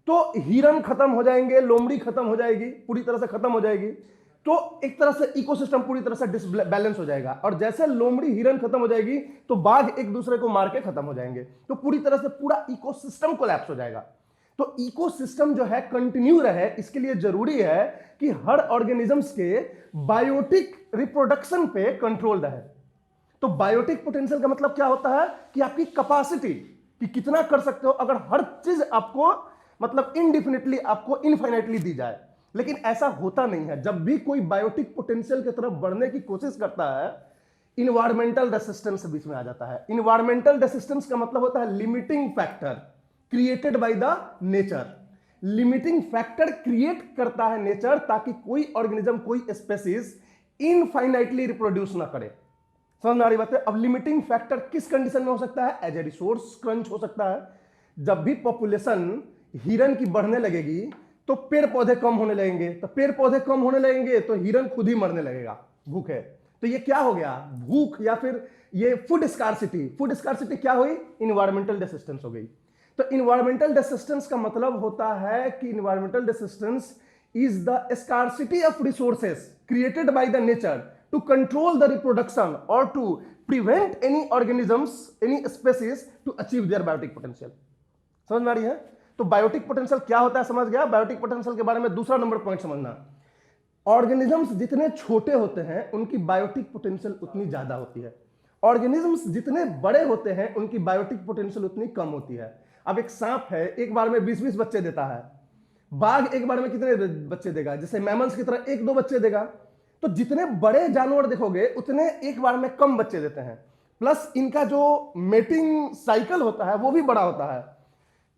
तो हिरन खत्म हो जाएंगे, लोमड़ी खत्म हो जाएगी, पूरी तरह से खत्म हो जाएगी, तो एक तरह से इकोसिस्टम पूरी तरह से डिसबैलेंस हो जाएगा। और जैसे लोमड़ी हिरन खत्म हो जाएगी तो बाघ एक दूसरे को मार के खत्म हो जाएंगे, तो पूरी तरह से पूरा इकोसिस्टम कोलैप्स हो जाएगा। तो इकोसिस्टम जो है कंटिन्यू रहे, इसके लिए जरूरी है कि हर ऑर्गेनिजम्स के बायोटिक रिप्रोडक्शन पे कंट्रोल रहे। तो बायोटिक पोटेंशियल का मतलब क्या होता है कि आपकी कैपेसिटी, कि कितना कर सकते हो। अगर हर चीज आपको मतलब इनडिफिनिटली, आपको इनफाइनाइटली दी जाए, लेकिन ऐसा होता नहीं है। जब भी कोई बायोटिक पोटेंशियल की तरफ बढ़ने की कोशिश करता है, इन्वायरमेंटल रेसिस्टेंस बीच में आ जाता है। इन्वायरमेंटल रेसिस्टेंस का मतलब होता है limiting factor created by the nature. Limiting factor create करता है नेचर, ताकि कोई ऑर्गेनिज्म, कोई स्पेसीज इनफाइनाइटली रिप्रोड्यूस ना करे। समझ में आ रही बात है? अब लिमिटिंग फैक्टर किस कंडीशन में हो सकता है? एज ए रिसोर्स क्रंच हो सकता है। जब भी पॉपुलेशन हिरन की बढ़ने लगेगी तो पेड़ पौधे कम होने लगेंगे, तो पेड़ पौधे कम होने लगेंगे तो हिरन खुद ही मरने लगेगा भूखे। तो ये क्या हो गया? भूख, या फिर ये फूड स्कार्सिटी। फूड स्कार्सिटी क्या हुई? इन्वायरमेंटल रेसिस्टेंस हो गई। तो इन्वायरमेंटल रेसिस्टेंस का मतलब होता है कि environmental resistance is the scarcity of resources created by the nature to control the reproduction और to prevent any organisms, any species to achieve their biotic potential. समझ में आ रही है? तो बायोटिक पोटेंशियल क्या होता है समझ गया। बायोटिक पोटेंशियल के बारे में दूसरा नंबर पॉइंट समझना, ऑर्गेनिजम्स जितने छोटे होते हैं उनकी बायोटिक पोटेंशियल उतनी ज्यादा होती है। ऑर्गेनिजम्स जितने बड़े होते हैं उनकी बायोटिक पोटेंशियल उतनी कम होती है। अब एक सांप है, एक बार में 20-20 बच्चे देता है। बाघ एक बार में कितने बच्चे देगा? जैसे मैमल्स की तरह 1-2 बच्चे देगा। तो जितने बड़े जानवर देखोगे उतने एक बार में कम बच्चे देते हैं। प्लस इनका जो मेटिंग साइकिल होता है वो भी बड़ा होता है।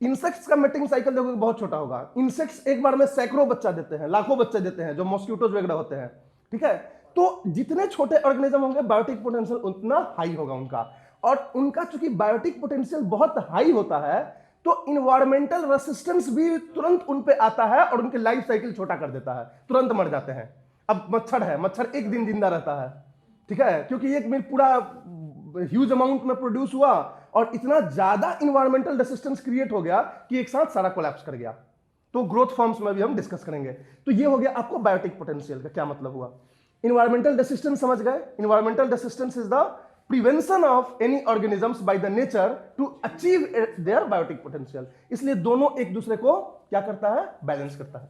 इंसेक्ट्स का मेटिंग साइकिल देखोगे बहुत छोटा होगा। इंसेक्ट्स एक बार में सैकड़ों बच्चा देते हैं, लाखों बच्चे देते हैं, जो मॉस्किटोज वगैरह होते हैं, ठीक है। तो जितने छोटे ऑर्गेनिज्म होंगे बायोटिक पोटेंशियल उतना हाई होगा उनका। और उनका चूंकि बायोटिक पोटेंशियल बहुत हाई होता है तो इन्वायरमेंटल रेसिस्टेंस भी तुरंत उन पे आता है और उनके लाइफ साइकिल छोटा कर देता है, तुरंत मर जाते हैं। अब मच्छर है, मच्छर एक दिन जिंदा रहता है, ठीक है, क्योंकि एक मिनट पूरा ह्यूज अमाउंट में प्रोड्यूस हुआ और इतना ज्यादा इन्वायरमेंटल रेसिस्टेंस क्रिएट हो गया कि एक साथ सारा कोलैप्स कर गया। तो ग्रोथ फॉर्म्स में भी हम डिस्कस करेंगे। तो ये हो गया आपको बायोटिक पोटेंशियल का क्या मतलब हुआ। इन्वायरमेंटल रेसिस्टेंस समझ गए। Environmental resistance is the prevention of any organisms by the nature to achieve their biotic potential. इसलिए दोनों एक दूसरे को क्या करता है? बैलेंस करता है।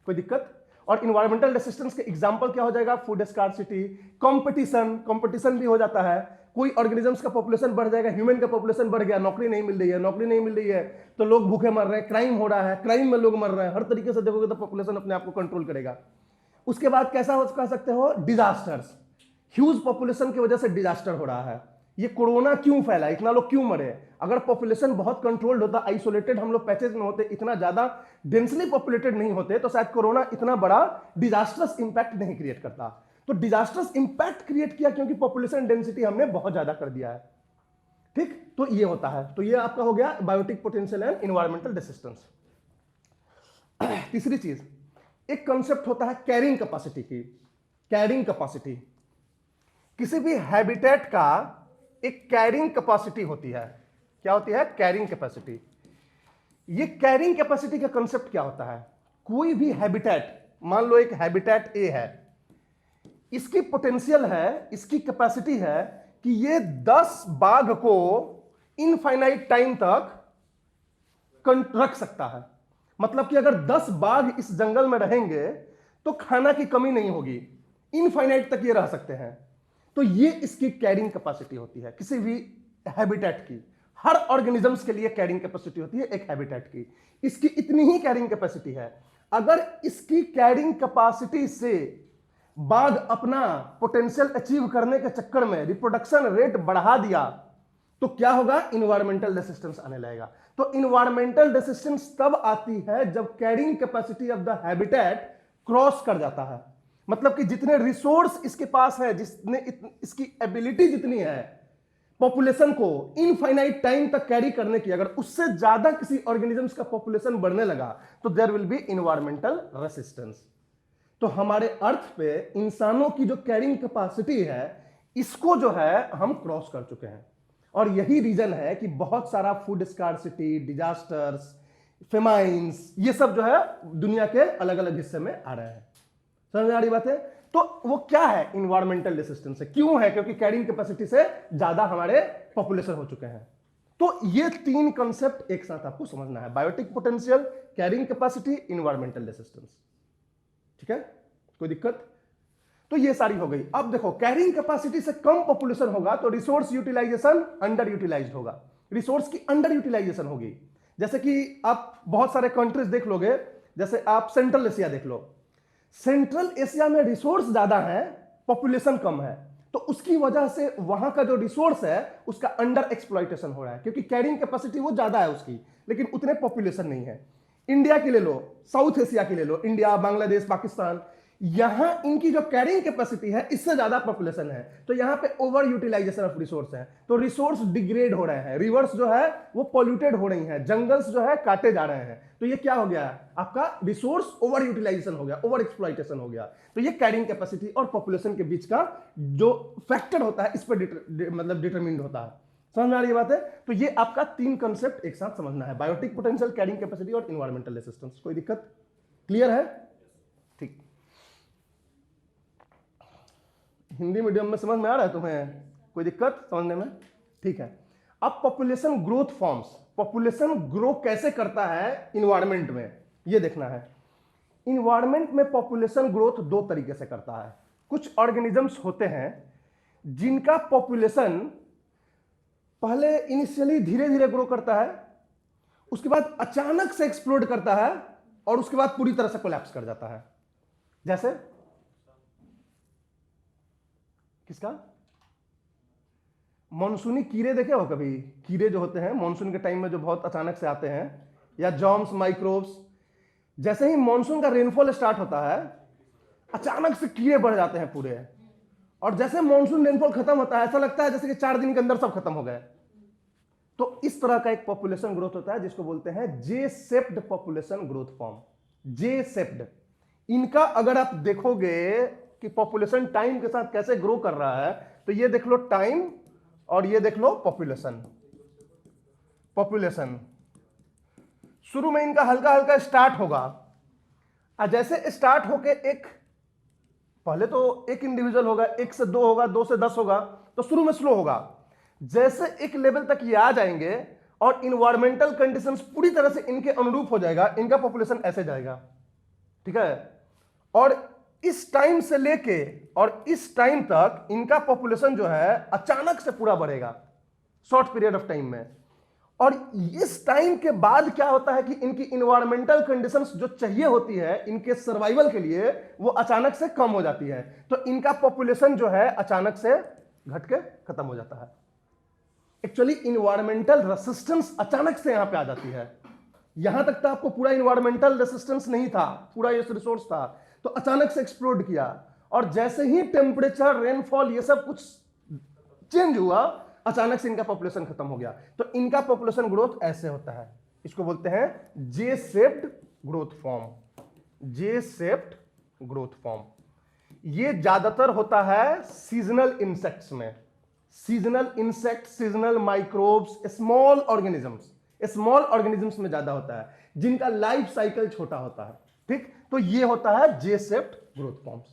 कोई दिक्कत? और इन्वायरमेंटल रेसिस्टेंस के एग्जांपल क्या हो जाएगा? फूड स्कार्सिटी, कंपटीशन, कंपटीशन भी हो जाता है। कोई ऑर्गेनिजम्स का पॉपुलेशन बढ़ जाएगा, ह्यूमन का पॉपुलेशन बढ़ गया, नौकरी नहीं मिल रही है, नौकरी नहीं मिल रही है तो लोग भूखे मर रहे हैं, क्राइम हो रहा है, क्राइम में लोग मर रहे हैं। हर तरीके से देखोगे तो पॉपुलेशन अपने आप को कंट्रोल करेगा। उसके बाद कैसा हो कह सकते हो? डिजास्टर्स। ह्यूज पॉपुलेशन की वजह से डिजास्टर हो रहा है। ये कोरोना क्यों फैला, इतना लोग क्यों मरे? अगर पॉपुलेशन बहुत कंट्रोल्ड होता, आइसोलेटेड हम लोग पैचेज में होते, इतना ज्यादा डेंसली पॉपुलेटेड नहीं होते, तो शायद कोरोना इतना बड़ा डिजास्टर्स इंपैक्ट नहीं क्रिएट करता। तो डिजास्टर्स इंपैक्ट क्रिएट किया क्योंकि पॉपुलेशन डेंसिटी हमने बहुत ज्यादा कर दिया है, ठीक। तो ये होता है। तो ये आपका हो गया biotic potential and environmental resistance. तीसरी चीज, एक कंसेप्ट होता है कैरिंग कैपेसिटी की। कैरिंग कैपेसिटी, किसी भी हैबिटेट का एक कैरिंग कैपेसिटी होती है। क्या होती है? Carrying capacity. ये कैरिंग कैपेसिटी का कंसेप्ट क्या होता है? कोई भी हैबिटेट, मान लो एक हैबिटेट ए है, इसकी पोटेंशियल है, इसकी कैपेसिटी है कि ये 10 बाघ को इनफाइनाइट टाइम तक रख सकता है। मतलब कि अगर 10 बाघ इस जंगल में रहेंगे तो खाना की कमी नहीं होगी, इनफाइनाइट तक ये रह सकते हैं। तो ये इसकी कैरिंग कैपेसिटी होती है किसी भी हैबिटेट की। हर ऑर्गेनिजम्स के लिए कैरिंग कैपेसिटी होती है एक हैबिटेट की। इसकी इतनी ही कैरिंग कैपेसिटी है। अगर इसकी कैरिंग कैपेसिटी से बाघ अपना पोटेंशियल अचीव करने के चक्कर में रिप्रोडक्शन रेट बढ़ा दिया तो क्या होगा? इन्वायरमेंटल रेसिस्टेंस आने लगेगा। तो इन्वायरमेंटल रेसिस्टेंस तब आती है जब carrying capacity of the habitat cross कर जाता है। मतलब कि जितने रिसोर्स इसके पास है, जितने इसकी एबिलिटी जितनी है पॉपुलेशन को इनफाइनाइट टाइम तक कैरी करने की, अगर उससे ज्यादा किसी ऑर्गेनिजम्स का पॉपुलेशन बढ़ने लगा तो there will be environmental resistance. तो हमारे अर्थ पे इंसानों की जो कैरिंग कैपेसिटी है, इसको जो है हम क्रॉस कर चुके हैं। और यही रीजन है कि बहुत सारा फूड स्कार्सिटी, डिजास्टर्स, फेमाइंस, ये सब जो है दुनिया के अलग अलग हिस्से में आ रहे हैं। समझ में आ रही बात है? तो वो क्या है? इन्वायरमेंटल रेसिस्टेंस है। क्यों है? क्योंकि कैरिंग कैपेसिटी से ज्यादा हमारे पॉपुलेशन हो चुके हैं। तो ये तीन कंसेप्ट एक साथ आपको समझना है: biotic potential, carrying capacity, environmental resistance. ठीक है? कोई दिक्कत? तो ये सारी हो गई। अब देखो, कैरिंग कैपेसिटी से कम पॉपुलेशन होगा तो रिसोर्स यूटिलाइजेशन अंडर यूटिलाइज्ड होगा, रिसोर्स की अंडर यूटिलाइजेशन होगी। जैसे कि आप बहुत सारे कंट्रीज देख लोगे, जैसे आप सेंट्रल एशिया देख लो। सेंट्रल एशिया में रिसोर्स ज्यादा है, पॉपुलेशन कम है, तो उसकी वजह से वहां का जो रिसोर्स है उसका अंडर एक्सप्लॉइटेशन हो रहा है, क्योंकि कैरिंग कैपेसिटी वो ज्यादा है उसकी, लेकिन उतने पॉपुलेशन नहीं है। इंडिया के ले लो, साउथ एशिया के ले लो, इंडिया, बांग्लादेश, पाकिस्तान, यहां इनकी जो कैरिंग कैपेसिटी है इससे ज्यादा पॉपुलेशन है, तो यहां पे ओवर यूटिलाइजेशन ऑफ रिसोर्स है, तो रिसोर्स डिग्रेड हो रहे हैं, रिवर्स जो है वो पॉल्यूटेड हो रही हैं, जंगल्स जो है काटे जा रहे हैं। तो ये क्या हो गया? आपका रिसोर्स ओवर यूटिलाइजेशन हो गया, ओवर एक्सप्लॉइटेशन हो गया। तो ये कैरिंग कैपेसिटी और पॉपुलेशन के बीच का जो फैक्टर होता है इस पर मतलब डिटरमिन्ड होता है। समझ में आ रही बात है? तो ये आपका तीन कंसेप्ट एक साथ समझना है: बायोटिक पोटेंशियल, कैरिंग कैपेसिटी और इन्वायरमेंटल रेसिस्टेंस। कोई दिक्कत? क्लियर है? ठीक। हिंदी मीडियम में समझ में आ रहा है तुम्हें? कोई दिक्कत समझने में? ठीक है। अब population growth forms, population grow कैसे करता है इन्वायरमेंट में, ये देखना है। इन्वायरमेंट में पॉपुलेशन ग्रोथ दो तरीके से करता है। कुछ ऑर्गेनिजम्स होते हैं जिनका पॉपुलेशन पहले इनिशियली धीरे धीरे ग्रो करता है, उसके बाद अचानक से एक्सप्लोड करता है और उसके बाद पूरी तरह से कोलैप्स कर जाता है। जैसे किसका? मॉनसूनी कीड़े देखे हो कभी? कीड़े जो होते हैं मॉनसून के टाइम में जो बहुत अचानक से आते हैं, या जॉर्म्स, माइक्रोब्स। जैसे ही मॉनसून का रेनफॉल स्टार्ट होता है अचानक से कीड़े बढ़ जाते हैं पूरे, और जैसे मॉनसून रेनफॉल खत्म होता है ऐसा लगता है जैसे कि 4 दिन के अंदर सब खत्म हो गए। तो इस तरह का एक पॉपुलेशन ग्रोथ होता है जिसको बोलते हैं जे शेप्ड पॉपुलेशन ग्रोथ फॉर्म। जे शेप्ड। इनका अगर आप देखोगे कि पॉपुलेशन टाइम के साथ कैसे ग्रो कर रहा है, तो ये देख लो टाइम और ये देख लो पॉपुलेशन। पॉपुलेशन शुरू में इनका हल्का हल्का स्टार्ट होगा, और जैसे स्टार्ट होके एक पहले तो एक इंडिविजुअल होगा, 1 से 2 होगा, 2 से 10 होगा, तो शुरू में स्लो होगा। जैसे एक लेवल तक ये आ जाएंगे और इन्वायरमेंटल कंडीशंस पूरी तरह से इनके अनुरूप हो जाएगा, इनका पॉपुलेशन ऐसे जाएगा। ठीक है? और इस टाइम से लेके और इस टाइम तक इनका पॉपुलेशन जो है अचानक से पूरा बढ़ेगा शॉर्ट पीरियड ऑफ टाइम में। और इस टाइम के बाद क्या होता है कि इनकी इन्वायरमेंटल कंडीशंस जो चाहिए होती है इनके सर्वाइवल के लिए, वो अचानक से कम हो जाती है, तो इनका पॉपुलेशन जो है अचानक से घट के खत्म हो जाता है। एक्चुअली इन्वायरमेंटल रेसिस्टेंस अचानक से यहां पे आ जाती है। यहां तक तो आपको पूरा इन्वायरमेंटल रेसिस्टेंस नहीं था, पूरा ये रिसोर्स था, तो अचानक से एक्सप्लोड किया, और जैसे ही टेम्परेचर, रेनफॉल, ये सब कुछ चेंज हुआ, अचानक से इनका पॉपुलेशन खत्म हो गया। तो इनका पॉपुलेशन ग्रोथ ऐसे होता है, इसको बोलते हैं जे शेप्ड ग्रोथ फॉर्म, जे शेप्ड ग्रोथ फॉर्म। ये ज्यादातर होता है सीजनल इंसेक्ट्स में, seasonal insect, seasonal microbes, small organisms में ज्यादा होता है, जिनका लाइफ साइकिल छोटा होता है। ठीक, तो ये होता है जे शेप्ड ग्रोथ फॉर्म्स।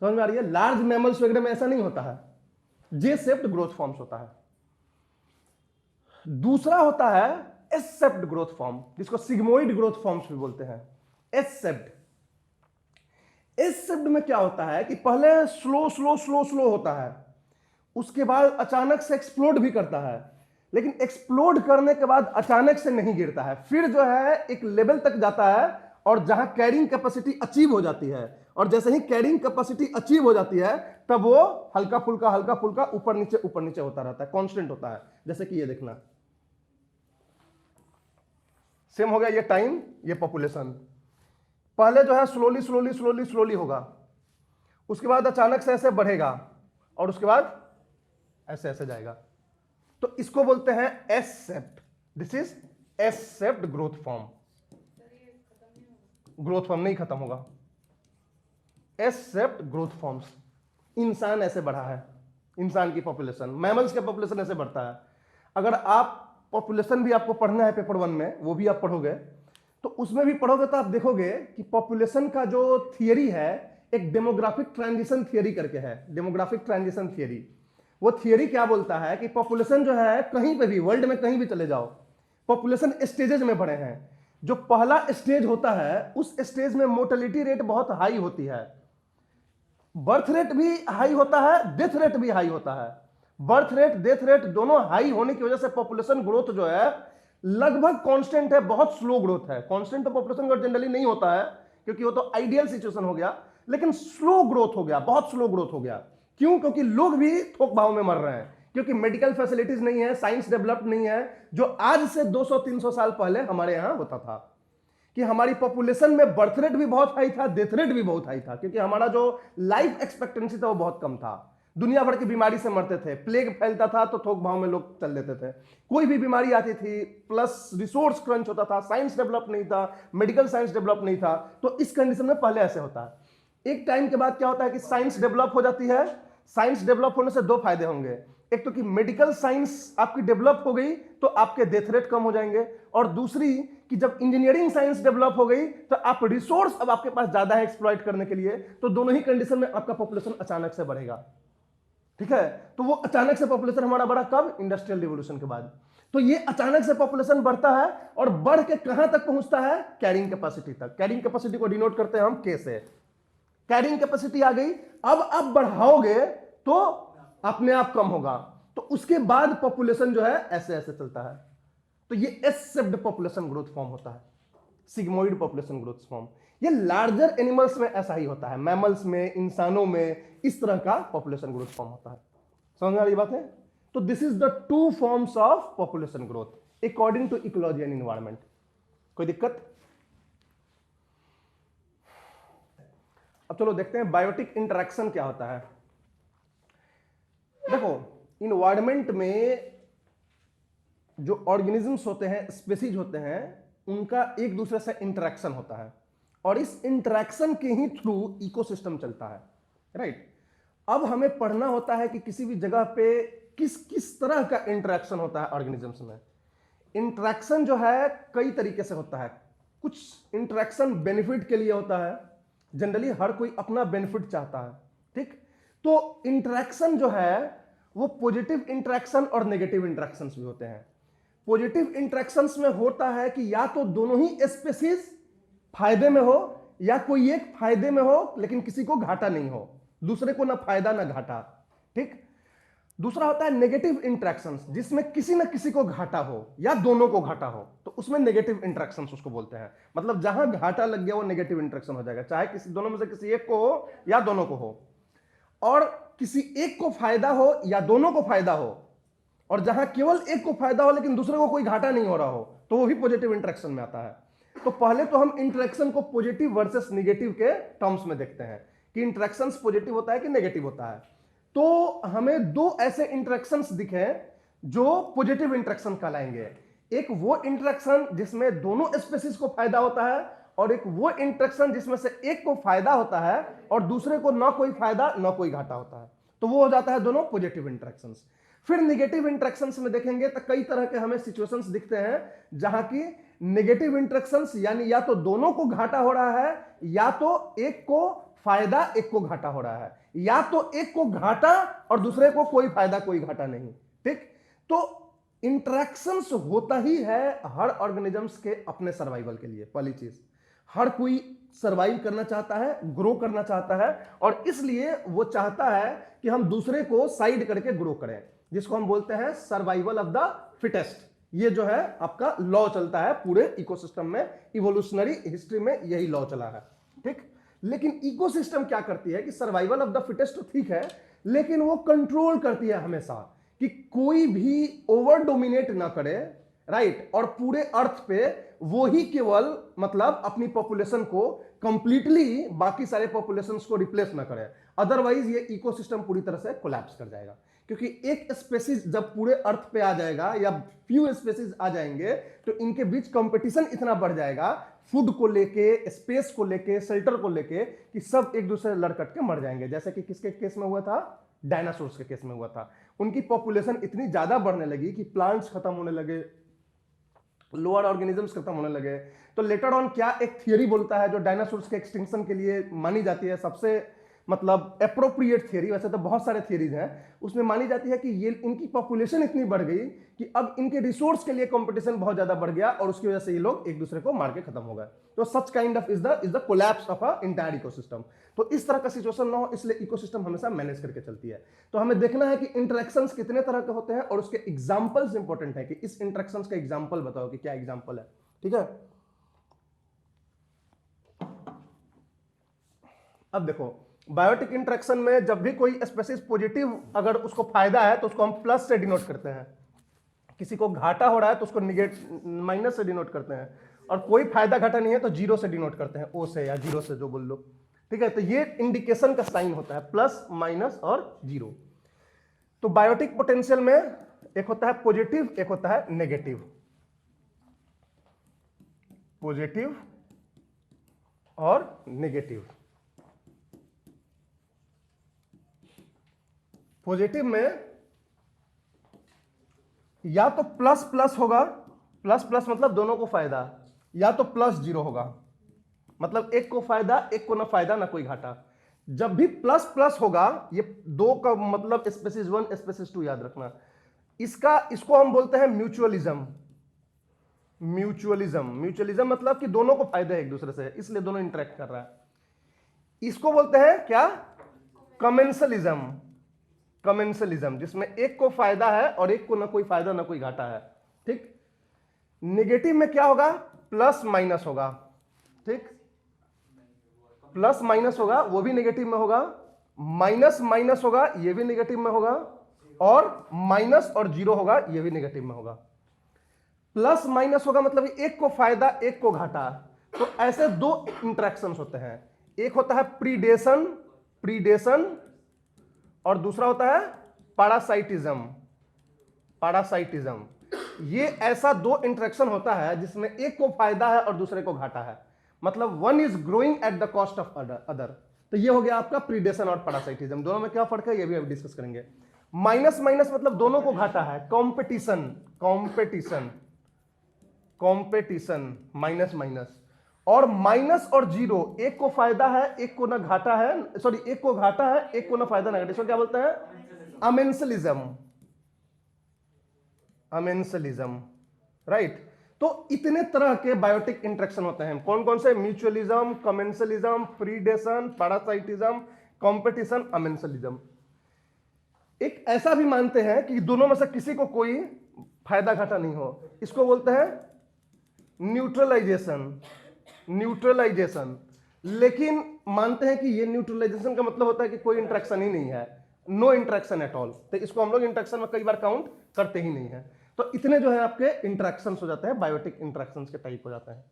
समझ में आ रही है? लार्ज मैमल्स वगैरह में ऐसा नहीं होता है, जे शेप्ड ग्रोथ फॉर्म्स होता है। दूसरा होता है एस शेप्ड ग्रोथ फॉर्म, जिसको सिग्मोइड ग्रोथ फॉर्म्स भी बोलते हैं। एस शेप्ड, एस शेप्ड में क्या होता है कि पहले स्लो स्लो स्लो स्लो होता है, उसके बाद अचानक से एक्सप्लोड भी करता है, लेकिन एक्सप्लोड करने के बाद अचानक से नहीं गिरता है, फिर जो है एक लेवल तक जाता है और जहां कैरिंग कैपेसिटी अचीव हो जाती है, और जैसे ही कैरिंग कैपेसिटी अचीव हो जाती है तब वो हल्का फुल्का ऊपर नीचे होता रहता है, कांस्टेंट होता है। जैसे कि ये देखना, सेम हो गया, ये टाइम, ये पॉपुलेशन। पहले जो है स्लोली होगा, उसके बाद अचानक से ऐसे बढ़ेगा और उसके बाद ऐसे ऐसे जाएगा। तो इसको बोलते हैं S shaped. This is S shaped growth form. Growth form नहीं खत्म होगा, एस शेप्ड ग्रोथ फॉर्म्स। इंसान ऐसे बढ़ा है, इंसान की पॉपुलेशन, मैमल्स का पॉपुलेशन ऐसे बढ़ता है। अगर आप पॉपुलेशन भी आपको पढ़ना है पेपर 1 में, वो भी आप पढ़ोगे, तो उसमें भी पढ़ोगे तो आप देखोगे कि पॉपुलेशन का जो थियरी है एक डेमोग्राफिक ट्रांजिशन थियरी करके है। डेमोग्राफिक ट्रांजिशन थियरी, वो थियरी क्या बोलता है कि पॉपुलेशन जो है कहीं पे भी वर्ल्ड में कहीं भी चले जाओ, पॉपुलेशन स्टेजेस में बढ़े हैं। जो पहला स्टेज होता है उस स्टेज में मोर्टेलिटी रेट बहुत हाई होती है, बर्थ रेट भी हाई होता है, डेथ रेट भी हाई होता है। बर्थ रेट डेथ रेट दोनों हाई होने की वजह से पॉपुलेशन ग्रोथ जो है लगभग कांस्टेंट है, बहुत स्लो ग्रोथ है। कांस्टेंट तो पॉपुलेशन ग्रोथ जनरली नहीं होता है, क्योंकि वो तो आइडियल सिचुएशन हो गया, लेकिन स्लो ग्रोथ हो गया, बहुत स्लो ग्रोथ हो गया। क्यों? क्योंकि लोग भी थोक भाव में मर रहे हैं, क्योंकि मेडिकल फैसिलिटीज नहीं है, साइंस डेवलप्ड नहीं है, जो आज से 200-300 साल पहले हमारे यहां होता था। कि हमारी पॉपुलेशन में बर्थ रेट भी बहुत हाई था, डेथ रेट भी बहुत हाई था, क्योंकि हमारा जो लाइफ एक्सपेक्टेंसी था वो बहुत कम था। दुनिया भर की बीमारी से मरते थे, प्लेग फैलता था तो थोक भाव में लोग चल देते थे, कोई भी बीमारी आती थी, प्लस रिसोर्स क्रंच होता था, साइंस डेवलप नहीं था, मेडिकल साइंस डेवलप नहीं था। तो इस कंडीशन में पहले ऐसे होता है। एक टाइम के बाद क्या होता है कि साइंस डेवलप हो जाती है। साइंस डेवलप होने से दो फायदे होंगे, एक तो कि मेडिकल साइंस आपकी डेवलप हो गई तो आपके डेथ रेट कम हो जाएंगे, और दूसरी कि जब इंजीनियरिंग साइंस डेवलप हो गई तो आप रिसोर्स अब आपके पास ज्यादा है एक्सप्लॉइट करने के लिए, तो दोनों ही कंडीशन में आपका पॉपुलेशन अचानक से बढ़ेगा। ठीक है, तो वो अचानक से पॉपुलेशन हमारा बढ़ा कब? इंडस्ट्रियल रिवोल्यूशन के बाद। तो ये अचानक से पॉपुलेशन बढ़ता है और बढ़ के कहां तक पहुंचता है? कैरिंग कैपेसिटी तक। कैरिंग कैपेसिटी को डिनोट करते हैं हम के से। कैरिंग कैपेसिटी आ गई, अब आप बढ़ाओगे तो अपने आप कम होगा, तो उसके बाद पॉपुलेशन जो है ऐसे ऐसे चलता है। तो ये S shaped population growth form होता है, सिग्मोइड पॉपुलेशन ग्रोथ फॉर्म। ये लार्जर एनिमल्स में ऐसा ही होता है, मैमल्स में, इंसानों में इस तरह का पॉपुलेशन ग्रोथ फॉर्म होता है। समझ में आ रही बात है? तो this is the two forms of population growth according to ecology and environment. कोई दिक्कत? अब चलो देखते हैं बायोटिक इंटरेक्शन क्या होता है। देखो, इन्वायरमेंट में जो ऑर्गेनिजम्स होते हैं, स्पीसीज होते हैं, उनका एक दूसरे से इंटरेक्शन होता है, और इस इंटरेक्शन के ही थ्रू इकोसिस्टम चलता है। राइट? अब हमें पढ़ना होता है कि किसी भी जगह पे किस किस तरह का इंटरेक्शन होता है ऑर्गेनिजम्स में। इंटरेक्शन जो है कई तरीके से होता है। कुछ इंटरेक्शन बेनिफिट के लिए होता है, जनरली हर कोई अपना बेनिफिट चाहता है। ठीक? तो इंटरेक्शन जो है वो पॉजिटिव इंटरेक्शन और नेगेटिव इंटरेक्शंस भी होते हैं। पॉजिटिव इंटरेक्शंस में होता है कि या तो दोनों ही स्पीसीज फायदे में हो, या कोई एक फायदे में हो लेकिन किसी को घाटा नहीं हो, दूसरे को ना फायदा ना घाटा। ठीक? दूसरा होता है नेगेटिव इंटरेक्शंस, जिसमें किसी ना किसी को घाटा हो या दोनों को घाटा हो, तो उसमें नेगेटिव इंटरेक्शंस उसको बोलते हैं। मतलब जहां घाटा लग गया वो नेगेटिव इंटरेक्शन हो जाएगा, चाहे किसी दोनों में से किसी एक को हो या दोनों को हो। और किसी एक को फायदा हो या दोनों को फायदा हो, और जहां केवल एक को फायदा हो लेकिन दूसरे को कोई घाटा नहीं हो रहा हो, तो वो भी पॉजिटिव इंटरेक्शन में आता है। तो पहले तो हम इंटरेक्शन को पॉजिटिव वर्सेस नेगेटिव के टर्म्स में देखते हैं कि इंटरेक्शंस पॉजिटिव होता है कि नेगेटिव होता है। तो हमें दो ऐसे इंटरेक्शंस दिखे जो पॉजिटिव इंटरेक्शन कहलाएंगे। एक वो इंटरेक्शन जिसमें दोनों स्पेसीज को फायदा होता है, और एक वो इंटरेक्शन जिसमें से एक को फायदा होता है और दूसरे को ना कोई फायदा ना कोई घाटा होता है, तो वो हो जाता है दोनों पॉजिटिव इंटरेक्शंस। फिर नेगेटिव इंटरेक्शंस में देखेंगे तो कई तरह के हमें सिचुएशंस दिखते हैं जहां की नेगेटिव इंटरेक्शंस यानी या तो दोनों को घाटा हो रहा है, या तो एक को फायदा एक को घाटा हो रहा है, या तो एक को घाटा और दूसरे को कोई फायदा कोई घाटा नहीं। ठीक, तो इंटरेक्शंस होता ही है हर ऑर्गेनिजम्स के अपने सर्वाइवल के लिए। पहली चीज, हर कोई सर्वाइव करना चाहता है, ग्रो करना चाहता है, और इसलिए वो चाहता है कि हम दूसरे को साइड करके ग्रो करें, जिसको हम बोलते हैं सर्वाइवल ऑफ द फिटेस्ट। ये जो है आपका लॉ चलता है पूरे इकोसिस्टम में, इवोल्यूशनरी हिस्ट्री में यही लॉ चला है। ठीक, लेकिन इकोसिस्टम क्या करती है कि सर्वाइवल ऑफ द फिटेस्ट तो ठीक है, लेकिन वो कंट्रोल करती है हमेशा कि कोई भी ओवर डोमिनेट ना करे, राइट, और पूरे अर्थ पे वो ही केवल मतलब अपनी पॉपुलेशन को कंप्लीटली बाकी सारे पॉपुलेशंस को रिप्लेस ना करे, अदरवाइज ये इकोसिस्टम पूरी तरह से कोलैप्स कर जाएगा। क्योंकि एक स्पेसीज जब पूरे अर्थ पे आ जाएगा या फ्यू स्पेसीज आ जाएंगे तो इनके बीच कंपटीशन इतना बढ़ जाएगा, फूड को लेके, स्पेस को लेके, शेल्टर को लेके, कि सब एक दूसरे लड़ कट के मर जाएंगे। जैसे कि किसके केस में हुआ था, डायनासोर्स के केस में हुआ था। उनकी पॉपुलेशन इतनी ज्यादा बढ़ने लगी कि प्लांट्स खत्म होने लगे, लोअर ऑर्गेनिजम्स खत्म होने लगे। तो लेटर ऑन क्या एक थियरी बोलता है जो डायनासोर्स के एक्सटिंक्शन के लिए मानी जाती है, सबसे मतलब एप्रोप्रिएट थियरी, वैसे तो बहुत सारे थियरीज हैं, उसमें मानी जाती है कि ये इनकी पॉपुलेशन इतनी बढ़ गई कि अब इनके रिसोर्स के लिए कंपटीशन बहुत ज्यादा बढ़ गया, और उसकी वजह से ये लोग एक दूसरे को मार के खत्म हो गए। तो such kind of is the collapse of a entire ecosystem. तो इस तरह का सिचुएशन ना हो, इसलिए इकोसिस्टम हमेशा मैनेज करके चलती है। तो हमें देखना है कि इंटरेक्शंस कितने तरह के होते हैं और उसके एग्जांपल्स इंपॉर्टेंट है कि इस इंटरेक्शंस का एग्जांपल बताओ कि क्या एग्जांपल है। ठीक है, अब देखो बायोटिक इंटरेक्शन में जब भी कोई स्पेसीज पॉजिटिव अगर उसको फायदा है तो उसको हम प्लस से डिनोट करते हैं, किसी को घाटा हो रहा है तो उसको माइनस से डिनोट करते हैं, और कोई फायदा घाटा नहीं है तो जीरो से डिनोट करते हैं, ओ से या जीरो से जो बोल लो। ठीक है, तो ये इंडिकेशन का साइन होता है, प्लस माइनस और जीरो। तो बायोटिक पोटेंशियल में एक होता है पॉजिटिव, एक होता है नेगेटिव। पॉजिटिव और नेगेटिव। पॉजिटिव में या तो प्लस प्लस होगा, प्लस प्लस मतलब दोनों को फायदा, या तो प्लस जीरो होगा, मतलब एक को फायदा एक को ना फायदा ना कोई घाटा। जब भी प्लस प्लस होगा, ये दो का मतलब स्पेसीज वन स्पेसीज टू याद रखना, इसको हम बोलते हैं म्यूचुअलिज्म। म्यूचुअलिज्म मतलब कि दोनों को फायदा है एक दूसरे से, इसलिए दोनों इंटरेक्ट कर रहा है। इसको बोलते हैं क्या, कमेंसलिज्म। कमेंसलिज्म जिसमें एक को फायदा है और एक को ना कोई फायदा ना कोई घाटा है। ठीक, नेगेटिव में क्या होगा, प्लस माइनस होगा। ठीक, प्लस माइनस होगा वो भी नेगेटिव में होगा, माइनस माइनस होगा ये भी नेगेटिव में होगा, और माइनस और जीरो होगा ये भी नेगेटिव में होगा। प्लस माइनस होगा मतलब एक को फायदा एक को घाटा। तो ऐसे दो इंटरेक्शंस होते हैं, एक होता है प्रीडेशन और दूसरा होता है पैरासाइटिज्म। ये ऐसा दो इंटरेक्शन होता है जिसमें एक को फायदा है और दूसरे को घाटा है, मतलब one is growing at the cost of other. तो ये हो गया आपका प्रीडेशन और पैरासाइटिज्म। दोनों में क्या फर्क है ये भी अब डिस्कस करेंगे। माइनस माइनस मतलब दोनों को घाटा है, कॉम्पिटिशन माइनस माइनस। और माइनस और जीरो, एक को फायदा है एक को ना घाटा है, सॉरी एक को घाटा है एक को ना फायदा ना घाटा, इसको क्या बोलते हैं, अमेंसलिज्म। राइट, तो इतने तरह के बायोटिक इंटरेक्शन होते हैं। कौन कौन से, mutualism, commensalism, predation, parasitism, competition, amensalism. एक ऐसा भी मानते हैं कि दोनों में से किसी को कोई फायदा घाटा नहीं हो, इसको बोलते हैं न्यूट्रलाइजेशन। लेकिन मानते हैं कि ये न्यूट्रलाइजेशन का मतलब होता है कि कोई इंटरेक्शन ही नहीं है, नो इंटरेक्शन एट ऑल। तो इसको हम लोग इंटरेक्शन में कई बार काउंट करते ही नहीं है। तो इतने जो है आपके इंटरेक्शंस हो जाते हैं, बायोटिक इंटरेक्शंस के टाइप हो जाते हैं।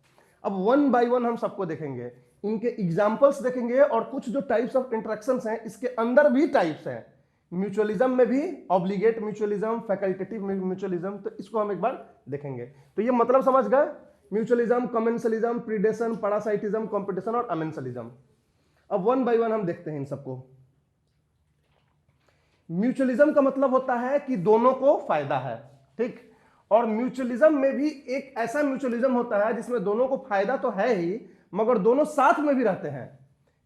अब वन बाय वन हम सबको देखेंगे, इनके एग्जांपल्स देखेंगे, और कुछ जो टाइप्स ऑफ इंटरेक्शंस हैं इसके अंदर भी टाइप्स हैं म्यूचुअलिज्म में भी ऑब्लिगेट म्यूचुअलिज्म, फैकल्टेटिव म्यूचुअलिज्म, तो इसको हम एक बार देखेंगे। तो ये मतलब समझ गए, mutualism, commensalism, predation, parasitism, competition और अमेंसलिज्म। अब वन बाय वन हम देखते हैं इन सबको। म्यूचुअलिज्म का मतलब होता है कि दोनों को फायदा है, ठीक। और म्यूचुअलिज्म में भी एक ऐसा म्यूचुअलिज्म होता है जिसमें दोनों को फायदा तो है ही, मगर दोनों साथ में भी रहते हैं।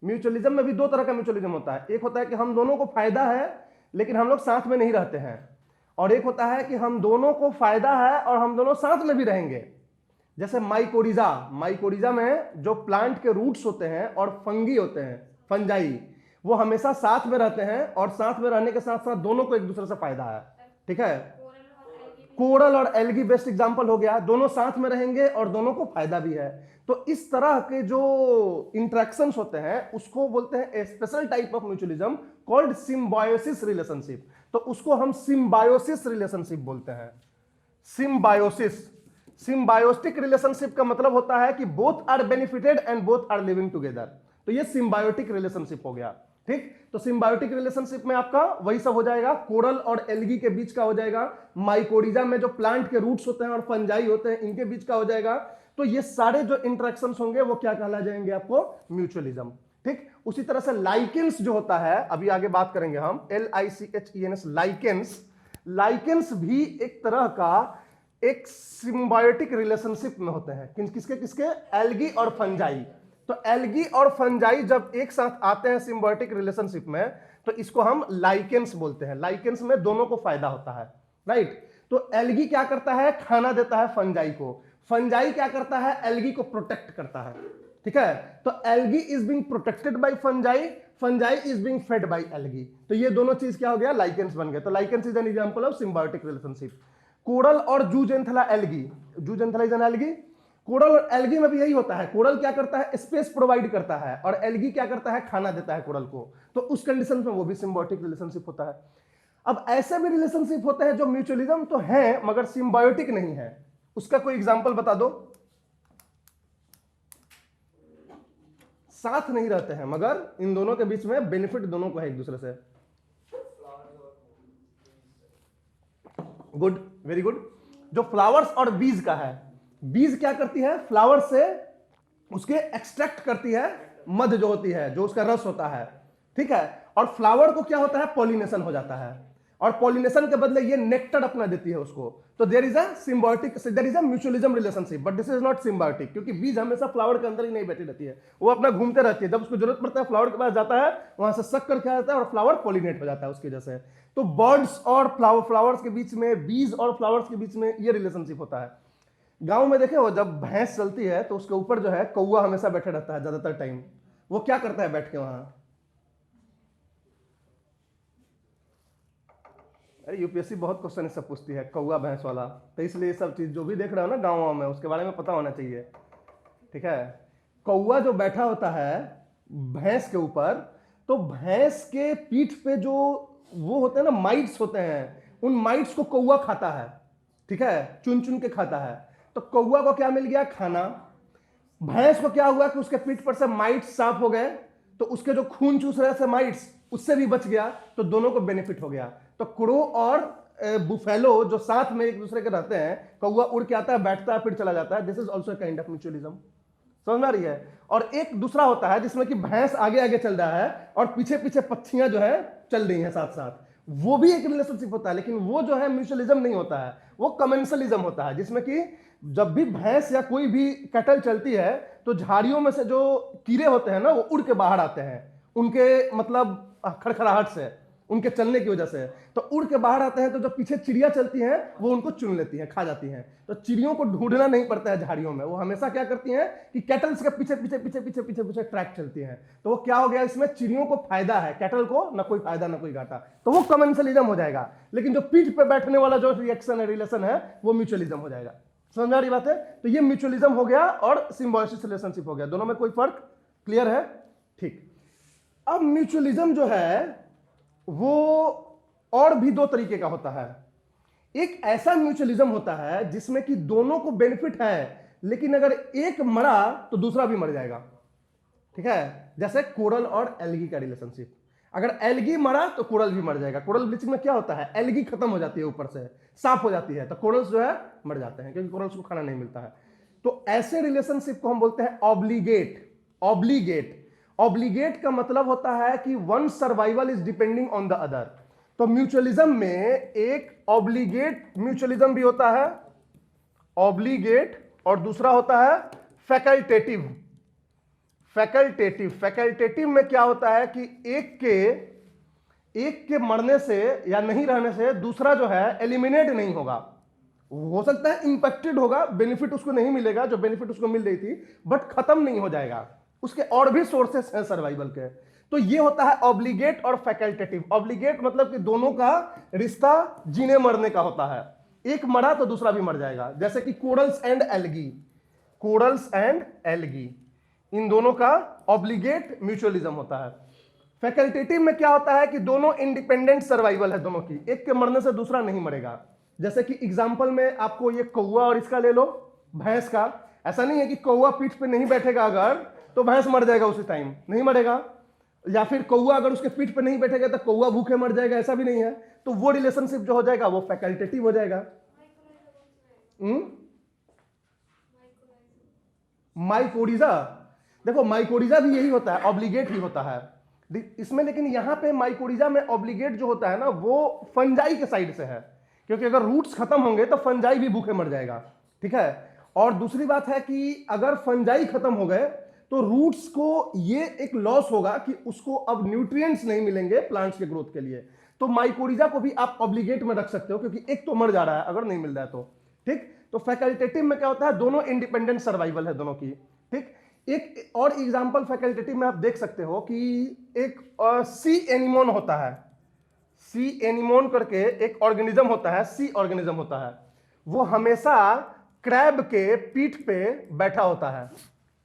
म्यूचुअलिज्म में भी दो तरह का म्यूचुअलिज्म होता है, एक होता है कि हम दोनों को फायदा है लेकिन हम लोग साथ में नहीं रहते हैं, और एक होता है कि हम दोनों को फायदा है और हम दोनों साथ में भी रहेंगे। जैसे माइकोरिजा में जो प्लांट के रूट्स होते हैं और फंगी होते हैं, फंजाई, वो हमेशा साथ में रहते हैं और साथ में रहने के साथ साथ दोनों को एक दूसरे से फायदा है, ठीक है। कोरल और एल्गी बेस्ट एग्जांपल हो गया, दोनों साथ में रहेंगे और दोनों को फायदा भी है। तो इस तरह के जो इंटरेक्शंस होते हैं उसको बोलते हैं a special type of mutualism called symbiosis relationship. तो उसको हम सिम्बायोसिस रिलेशनशिप बोलते हैं। सिम्बायोटिक रिलेशनशिप का मतलब होता है कि both are benefited and both are living together. तो ये सिम्बायोटिक रिलेशनशिप हो गया, ठीक। तो सिम्बायोटिक रिलेशनशिप में आपका वही सब हो जाएगा, कोरल और एल्गी के बीच का हो जाएगा, माइकोरिजा में जो प्लांट के रूट्स होते हैं और फंजाई होते हैं इनके बीच का हो जाएगा। तो ये सारे जो इंटरेक्शंस होंगे वो क्या कहला जाएंगे आपको, म्यूचुअलिज्म, ठीक। उसी तरह से लाइकेंस जो होता है, अभी आगे बात करेंगे हम, LICHENS, लाइकेंस भी एक तरह का एक सिम्बायोटिक रिलेशनशिप में होते हैं। किसके? एल्गी और फंजाई। तो एल्गी और फंजाई जब एक साथ आते हैं सिम्बायोटिक रिलेशनशिप में तो इसको हम लाइकेंस बोलते हैं। लाइकेंस में दोनों को फायदा होता है, राइट। तो एल्गी क्या करता है, खाना देता है फंजाई को, फंजाई क्या करता है, एल्गी को प्रोटेक्ट करता है, ठीक है। तो algae is being protected by fungi, fungi is being fed by algae. तो ये दोनों चीज क्या हो गया, लाइकेंस बन गए। तो lichens is an example of symbiotic relationship. Coral और zooxanthellae algae, zooxanthellae is an algae. Coral और एल्गी में भी यही होता है, कोरल क्या करता है, स्पेस प्रोवाइड करता है, और एल्गी क्या करता है, खाना देता है कोरल को। तो उस कंडीशन में वो भी सिम्बायोटिक रिलेशनशिप होता है। अब ऐसे भी रिलेशनशिप होते हैं जो म्यूचुअलिज्म तो है मगर सिम्बायोटिक नहीं है। उसका कोई एग्जांपल बता दो। साथ नहीं रहते हैं मगर इन दोनों के बीच में बेनिफिट दोनों को है एक दूसरे से। Good, very good. जो फ्लावर्स और बीज का है, बीज क्या करती है, फ्लावर से उसके एक्सट्रैक्ट करती है मध जो होती है, जो उसका रस होता है, ठीक है। और फ्लावर को क्या होता है, पॉलिनेशन हो जाता है, और पॉलिनेशन के बदले ये नेक्टर अपना देती है उसको। तो there is a symbiotic, there is a mutualism relationship, but this is not symbiotic, क्योंकि बीज हमेशा फ्लावर के अंदर ही नहीं बैठी रहती है, वो अपना घूमते रहती है। जब उसको जरूरत पड़ता है फ्लावर के पास जाता है, वहां से सक करके आ जाता है और फ्लावर पॉलिनेट हो जाता है उसकी वजह से। तो बर्ड्स और फ्लावर्स के बीच में, बीज और फ्लावर्स के बीच में ये रिलेशनशिप होता है। गांव में देखे हो, जब भैंस चलती है तो उसके ऊपर जो है कौवा हमेशा बैठे रहता है ज्यादातर टाइम। वो क्या करता है बैठ के वहां, अरे यूपीएससी बहुत क्वेश्चन सब पूछती है कौवा भैंस वाला, तो इसलिए ये सब चीज जो भी देख रहे हो ना गाँव में, उसके बारे में पता होना चाहिए, ठीक है। कौवा जो बैठा होता है भैंस के ऊपर, तो भैंस के पीठ पे जो वो होते हैं ना माइट्स होते हैं, उन माइट्स को कौवा खाता है, ठीक है, चुन चुन के खाता है। तो कौवा को क्या मिल गया, खाना। भैंस को क्या हुआ कि उसके पीठ पर से माइट्स साफ हो गए, तो उसके जो खून चूस रहे थे माइट्स उससे भी बच गया, तो दोनों को बेनिफिट हो गया। तो क्रो और बुफेलो जो साथ में एक दूसरे के रहते हैं, कौवा उड़ के आता है, बैठता है, फिर चला जाता है, this is also kind of mutualism. समझ में आ रही है। और एक दूसरा होता है जिसमें कि भैंस आगे आगे चल रहा है और पीछे पीछे पक्षियां जो है चल रही हैं साथ साथ, वो भी एक रिलेशनशिप होता है, लेकिन वो जो है म्यूचुअलिज्म नहीं होता है, वो कमेंसलिज्म होता है, जिसमें कि जब भी भैंस या कोई भी कैटल चलती है तो झाड़ियों में से जो कीड़े होते हैं ना वो उड़ के बाहर आते हैं, उनके मतलब खड़खड़ाहट से, उनके चलने की वजह से, तो उड़ के बाहर आते हैं। तो जो पीछे चिड़िया चलती हैं वो उनको चुन लेती हैं, खा जाती हैं। तो चिड़ियों को ढूंढना नहीं पड़ता है झाड़ियों में, वो हमेशा क्या करती हैं कि कैटल्स के पीछे पीछे पीछे पीछे पीछे पीछे ट्रैक चलती हैं। तो वो क्या हो गया, इसमें चिड़ियों को फायदा है, कैटल को ना कोई फायदा ना कोई घाटा, तो वो कमेंसलिज्म हो जाएगा। लेकिन जो पीठ पे बैठने वाला जो रिएक्शन है, रिलेशन है, वो म्यूचुअलिज्म हो जाएगा। समझ आ रही बात है। तो ये म्यूचुअलिज्म हो गया और सिम्बायोसिस रिलेशनशिप हो गया, दोनों में कोई फर्क क्लियर है, ठीक। अब म्यूचुअलिज्म जो है वो और भी दो तरीके का होता है। एक ऐसा म्यूचुअलिज्म होता है जिसमें कि दोनों को बेनिफिट है, लेकिन अगर एक मरा तो दूसरा भी मर जाएगा, ठीक है। जैसे कोरल और एल्गी का रिलेशनशिप। अगर एल्गी मरा तो कोरल भी मर जाएगा। कोरल ब्लीचिंग में क्या होता है, एल्गी खत्म हो जाती है, ऊपर से साफ हो जाती है, तो कोरल्स जो है मर जाते हैं क्योंकि कोरल्स को खाना नहीं मिलता है। तो ऐसे रिलेशनशिप को हम बोलते हैं ऑब्लिगेट। ऑब्लिगेट ऑब्लिगेट का मतलब होता है कि one survival is depending on the other. तो म्यूचुअलिज्म में एक ऑब्लिगेट म्यूचुअलिज्म भी होता है, ऑब्लिगेट, और दूसरा होता है फैकल्टेटिव। फैकल्टेटिव में क्या होता है कि एक के मरने से या नहीं रहने से दूसरा जो है एलिमिनेट नहीं होगा। हो सकता है इंपैक्टेड होगा, बेनिफिट उसको नहीं मिलेगा जो बेनिफिट उसको मिल रही थी, बट खत्म नहीं हो जाएगा, उसके और भी सोर्सेस हैं सर्वाइवल के। तो ये होता है ऑब्लिगेट और फैकल्टेटिव। ऑब्लिगेट मतलब कि दोनों का रिश्ता जीने मरने का होता है, एक मरा तो दूसरा भी मर जाएगा, जैसे कि corals and algae. Corals and algae, इन दोनों का ऑब्लिगेट म्यूचुअलिज्म होता है। फैकल्टेटिव में क्या होता है कि दोनों इंडिपेंडेंट सर्वाइवल है दोनों की, एक के मरने से दूसरा नहीं मरेगा। जैसे कि एग्जांपल में आपको ये कौवा और इसका ले लो, भैंस का। ऐसा नहीं है कि कौवा पीठ पे नहीं बैठेगा अगर तो भैंस मर जाएगा उसी टाइम, नहीं मरेगा। या फिर कौवा अगर उसके पीठ पे नहीं बैठेगा तो कौवा भूखे मर जाएगा, ऐसा भी नहीं है। तो वो रिलेशनशिप जो हो जाएगा वो फैकल्टेटिव हो जाएगा। माइकोरिजा, देखो माइकोरिजा भी यही होता है, ऑब्लिगेट ही होता है इसमें। लेकिन यहां पे माइकोरिजा में ऑब्लिगेट जो होता है ना वो फंजाई के साइड से है, क्योंकि अगर रूट्स खत्म होंगे तो फंजाई भी भूखे मर जाएगा, ठीक है। और दूसरी बात है कि अगर फंजाई खत्म हो गए तो रूट्स को ये एक लॉस होगा कि उसको अब न्यूट्रिएंट्स नहीं मिलेंगे प्लांट्स के ग्रोथ के लिए। तो माइकोरिजा को भी आप ऑब्लिगेट में रख सकते हो क्योंकि एक तो मर जा रहा है अगर नहीं मिल रहा है तो, ठीक। तो फैकल्टेटिव में क्या होता है, दोनों इंडिपेंडेंट सर्वाइवल है दोनों की, ठीक। एक और एग्जांपल फैकल्टेटिव में आप देख सकते हो कि एक सी एनिमोन होता है, सी एनिमोन करके एक ऑर्गेनिज्म होता है, सी ऑर्गेनिज्म होता है। वो हमेशा क्रैब के पीठ पे बैठा होता है,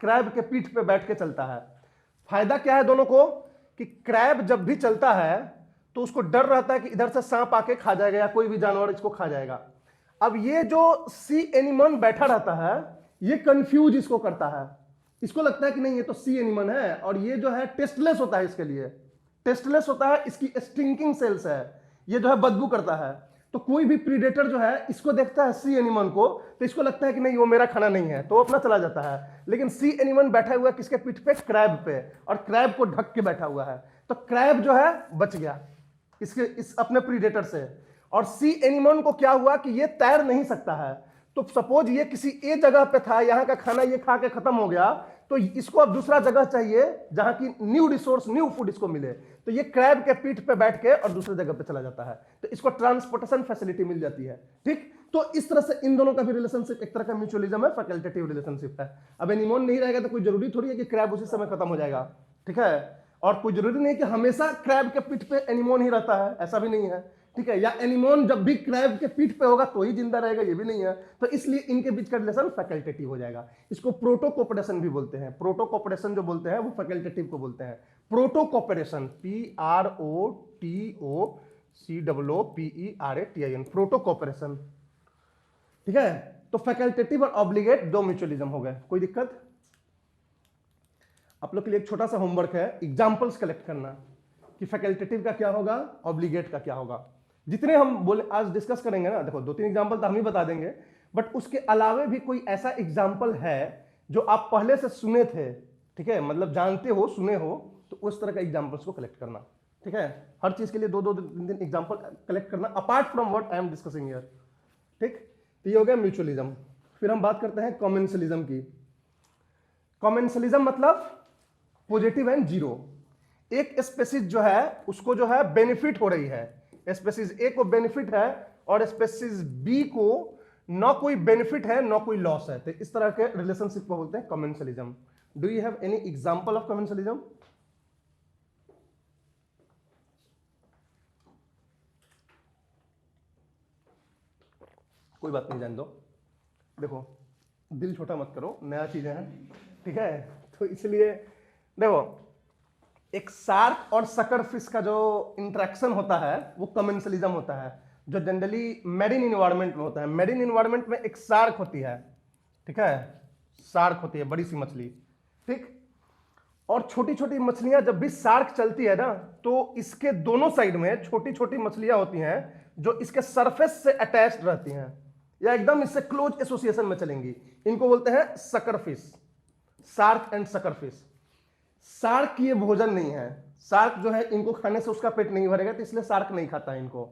क्रैब के पीठ पे बैठ के चलता है। फायदा क्या है दोनों को कि क्रैब जब भी चलता है तो उसको डर रहता है कि इधर से सांप आके खा जाएगा या कोई भी जानवर इसको खा जाएगा। अब ये जो सी एनिमन बैठा रहता है ये कंफ्यूज इसको करता है, इसको लगता है कि नहीं ये तो सी एनिमन है, और ये जो है टेस्टलेस होता है, इसके लिए टेस्टलेस होता है, इसकी स्टिंकिंग सेल्स है, ये जो है बदबू करता है। तो कोई भी प्रीडेटर जो है इसको देखता है सी एनिमन को, तो इसको लगता है कि नहीं वो मेरा खाना नहीं है, तो वो अपना चला जाता है। लेकिन सी एनिमन बैठा हुआ है किसके पीठ पे, क्रैब पे, और क्रैब को ढक के बैठा हुआ है, तो क्रैब जो है बच गया इस अपने प्रीडेटर से। और सी एनिमन को क्या हुआ कि ये तैर नहीं सकता है, तो सपोज ये किसी एक जगह पे था, यहाँ का खाना ये खा के खत्म हो गया, तो इसको अब दूसरा जगह चाहिए जहां की न्यू रिसोर्स न्यू फूड इसको मिले, तो ये क्रैब के पीठ पे बैठ के और दूसरी जगह पे चला जाता है, तो इसको ट्रांसपोर्टेशन फैसिलिटी मिल जाती है, ठीक। तो इस तरह से इन दोनों का भी रिलेशनशिप एक तरह का म्यूचुअलिज्म है, फैकल्टेटिव रिलेशनशिप है। अब एनिमोन नहीं रहेगा तो कोई जरूरी थोड़ी है कि क्रैब उसी समय खत्म हो जाएगा, ठीक है। और कोई जरूरी नहीं कि हमेशा क्रैब के पीठ पे एनिमोन ही रहता है, ऐसा भी नहीं है, ठीक है। या एनिमोन जब भी क्रैब के पीठ पे होगा तो ही जिंदा रहेगा, ये भी नहीं है। तो इसलिए इनके बीच का रिलेशन फैकल्टेटिव हो जाएगा। इसको प्रोटोकोपरेशन भी बोलते हैं, प्रोटोकोपरेशन जो बोलते हैं वो फैकल्टेटिव को बोलते हैं। प्रोटोकोपरेशन, PROTOCOPERATIN, प्रोटोकोपरेशन, ठीक है। तो फैकल्टेटिव और ऑब्लिगेट दो म्यूचुअलिज्म हो गए, कोई दिक्कत? आप लोग के लिए एक छोटा सा होमवर्क है, एग्जाम्पल्स कलेक्ट करना कि फैकल्टेटिव का क्या होगा, ऑब्लिगेट का क्या होगा। जितने हम बोले आज डिस्कस करेंगे ना, देखो 2-3 एग्जाम्पल तो हम ही बता देंगे, बट उसके अलावे भी कोई ऐसा एग्जाम्पल है जो आप पहले से सुने थे, ठीक है, मतलब जानते हो, सुने हो, तो उस तरह का एग्जाम्पल्स को कलेक्ट करना, ठीक है। हर चीज के लिए 2-2-3 एग्जाम्पल कलेक्ट करना apart from what I am discussing here, ठीक। तो ये हो गया म्यूचुअलिज्म। फिर हम बात करते हैं कॉमेंसलिज्म की। कॉमेंसलिज्म मतलब पॉजिटिव एंड जीरो। एक स्पेसीज जो है उसको जो है बेनिफिट हो रही है, स्पेसीज ए को बेनिफिट है और स्पेसीज बी को ना कोई बेनिफिट है ना कोई लॉस है, तो इस तरह के रिलेशनशिप को बोलते हैं commensalism. Do you have any example of commensalism? कोई बात नहीं, जान दो, देखो दिल छोटा मत करो, नया चीजें हैं, ठीक है। तो इसलिए देखो एक शार्क और सकर फिश का जो इंटरेक्शन होता है वो कमेंसलिज्म होता है, जो जनरली मैरीन इन्वायरमेंट में होता है। मैरीन इन्वायरमेंट में एक शार्क होती है, ठीक है, शार्क होती है बड़ी सी मछली, ठीक। और छोटी छोटी मछलियां जब भी शार्क चलती है ना, तो इसके दोनों साइड में छोटी छोटी मछलियां होती हैं जो इसके सरफेस से अटैच्ड रहती हैं या एकदम इससे क्लोज एसोसिएशन में चलेंगी। इनको बोलते हैं sucker fish, shark and sucker fish. Shark ये भोजन नहीं है, शार्क जो है इनको खाने से उसका पेट नहीं भरेगा, तो इसलिए शार्क नहीं खाता है इनको।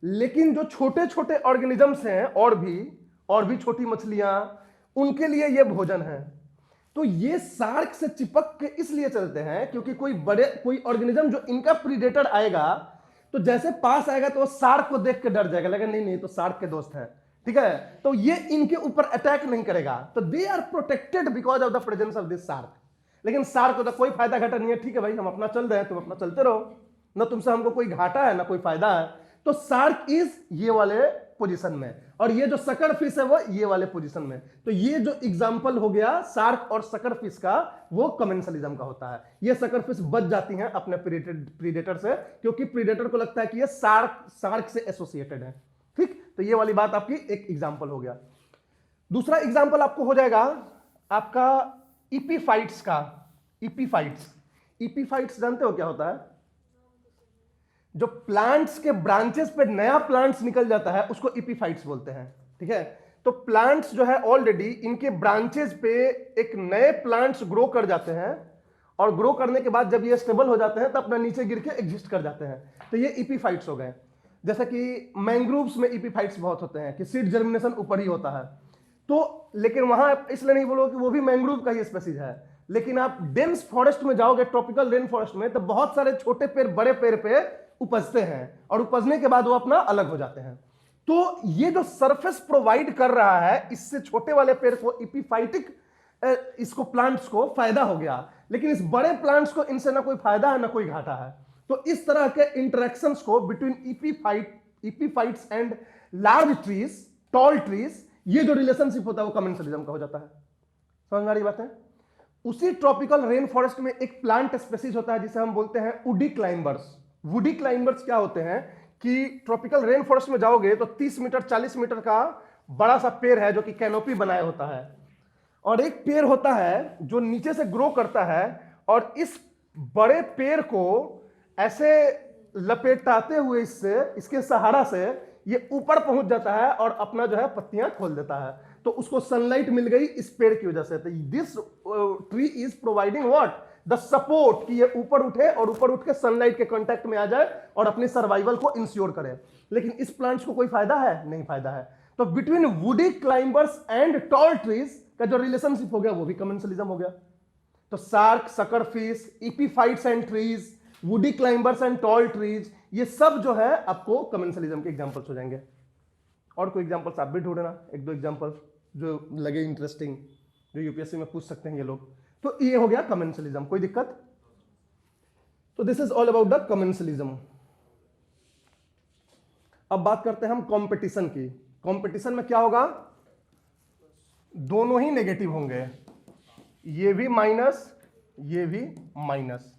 लेकिन जो छोटे छोटे ऑर्गेनिजम्स हैं और भी छोटी मछलियां, उनके लिए ये भोजन है। तो ये शार्क से चिपक के इसलिए चलते हैं क्योंकि कोई ऑर्गेनिज्म जो इनका प्रीडेटर आएगा, तो जैसे पास आएगा तो वो शार्क को देख के डर जाएगा, लगेगा नहीं तो शार्क के दोस्त हैं, ठीक है, तो ये इनके ऊपर अटैक नहीं करेगा। तो they are protected because of the presence of this shark. लेकिन शार्क को तो कोई फायदा घाटा नहीं है, ठीक है भाई हम अपना चल रहे हैं, तुम अपना चलते रहो, ना तुमसे हमको कोई घाटा है ना कोई फायदा है। तो शार्क इज ये वाले पोजीशन में, और ये जो सकर फिश है वो ये वाले पोजीशन में। तो ये जो एग्जांपल हो गया शार्क और सकर फिश का, वो कमेंसलिज्म का होता है। ये सकर फिश बच जाती हैं अपने प्रीडेटर से, क्योंकि प्रीडेटर को लगता है कि ये शार्क से एसोसिएटेड है। ठीक, तो ये वाली बात आपकी एक एग्जांपल हो गया। दूसरा एग्जांपल आपको हो जाएगा आपका इपीफाइट्स का। इपीफाइट्स जानते हो क्या होता है? जो प्लांट्स के ब्रांचेस पे नया प्लांट्स निकल जाता है उसको इपीफाइट्स बोलते हैं। ठीक है, तो प्लांट्स जो है ऑलरेडी इनके ब्रांचेस पे एक नए प्लांट्स ग्रो कर जाते हैं, और ग्रो करने के बाद जब ये स्टेबल हो जाते हैं तो अपना नीचे गिर के एग्जिस्ट कर जाते हैं। तो ये इपीफाइट्स हो गए। जैसे कि मैंग्रोव्स में इपीफाइट्स बहुत होते हैं कि सीड जर्मिनेशन ऊपर ही होता है, तो लेकिन वहां इसलिए नहीं बोलो कि वो भी मैंग्रोव का ही स्पीसीज है। लेकिन आप डेंस फॉरेस्ट में जाओगे, ट्रॉपिकल रेन फॉरेस्ट में, तो बहुत सारे छोटे पेड़ बड़े पेड़ पे उपजते हैं, और उपजने के बाद वो अपना अलग हो जाते हैं। तो ये जो सरफेस प्रोवाइड कर रहा है, इससे छोटे वाले पेड़ को इपीफाइटिक इसको प्लांट्स को फायदा हो गया, लेकिन इस बड़े प्लांट्स को इनसे ना कोई फायदा है ना कोई घाटा है। तो इस तरह के इंटरेक्शंस को between epiphytes and large trees, tall trees, ये जो रिलेशनशिप होता है वो कमेंसलिज्म का हो जाता है। समझ में आ रही बात है? उसी ट्रॉपिकल रेन फॉरेस्ट में एक प्लांट स्पेसीज होता है जिसे हम बोलते हैं वुडी क्लाइंबर्स। वुडी क्लाइंबर्स क्या होते हैं कि ट्रॉपिकल रेन फॉरेस्ट में जाओगे तो 30 मीटर 40 मीटर का बड़ा सा पेड़ है जो कि कैनोपी बनाया होता है, और एक पेड़ होता है जो नीचे से ग्रो करता है, और इस बड़े पेड़ को ऐसे लपेटाते हुए इसके सहारा से ये ऊपर पहुंच जाता है और अपना जो है पत्तियां खोल देता है। तो उसको सनलाइट मिल गई इस पेड़ की वजह से। तो this tree is providing what, the support, कि ये ऊपर उठे और ऊपर उठ के सनलाइट के कांटेक्ट में आ जाए और अपनी सर्वाइवल को इंश्योर करे। लेकिन इस प्लांट्स को कोई फायदा है? नहीं फायदा है। तो between woody climbers and tall trees का जो रिलेशनशिप हो गया वो भी कमेंसलिज्म हो गया। तो shark, sucker fish, epiphytes and trees, woody climbers and tall trees, ये सब जो है आपको कमेंसलिज्म के एग्जांपल्स हो जाएंगे। और कोई एग्जांपल्स आप भी ढूंढना, एक दो एग्जांपल जो लगे इंटरेस्टिंग, जो यूपीएससी में पूछ सकते हैं ये लोग। तो ये हो गया कमेंसलिज्म। कोई दिक्कत? तो this is all about the commensalism. अब बात करते हैं हम कंपटीशन की। कंपटीशन में क्या होगा? दोनों ही नेगेटिव होंगे, ये भी माइनस ये भी माइनस।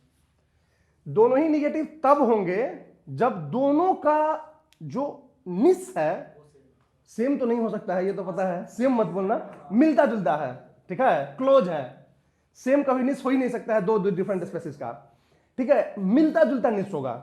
दोनों ही नेगेटिव तब होंगे जब दोनों का जो निस है, सेम तो नहीं हो सकता है, ये तो पता है, सेम मत बोलना, मिलता जुलता है, ठीक है, क्लोज है। सेम कभी निस हो ही नहीं सकता है दो डिफरेंट स्पेसीज का, ठीक है, मिलता जुलता निस होगा।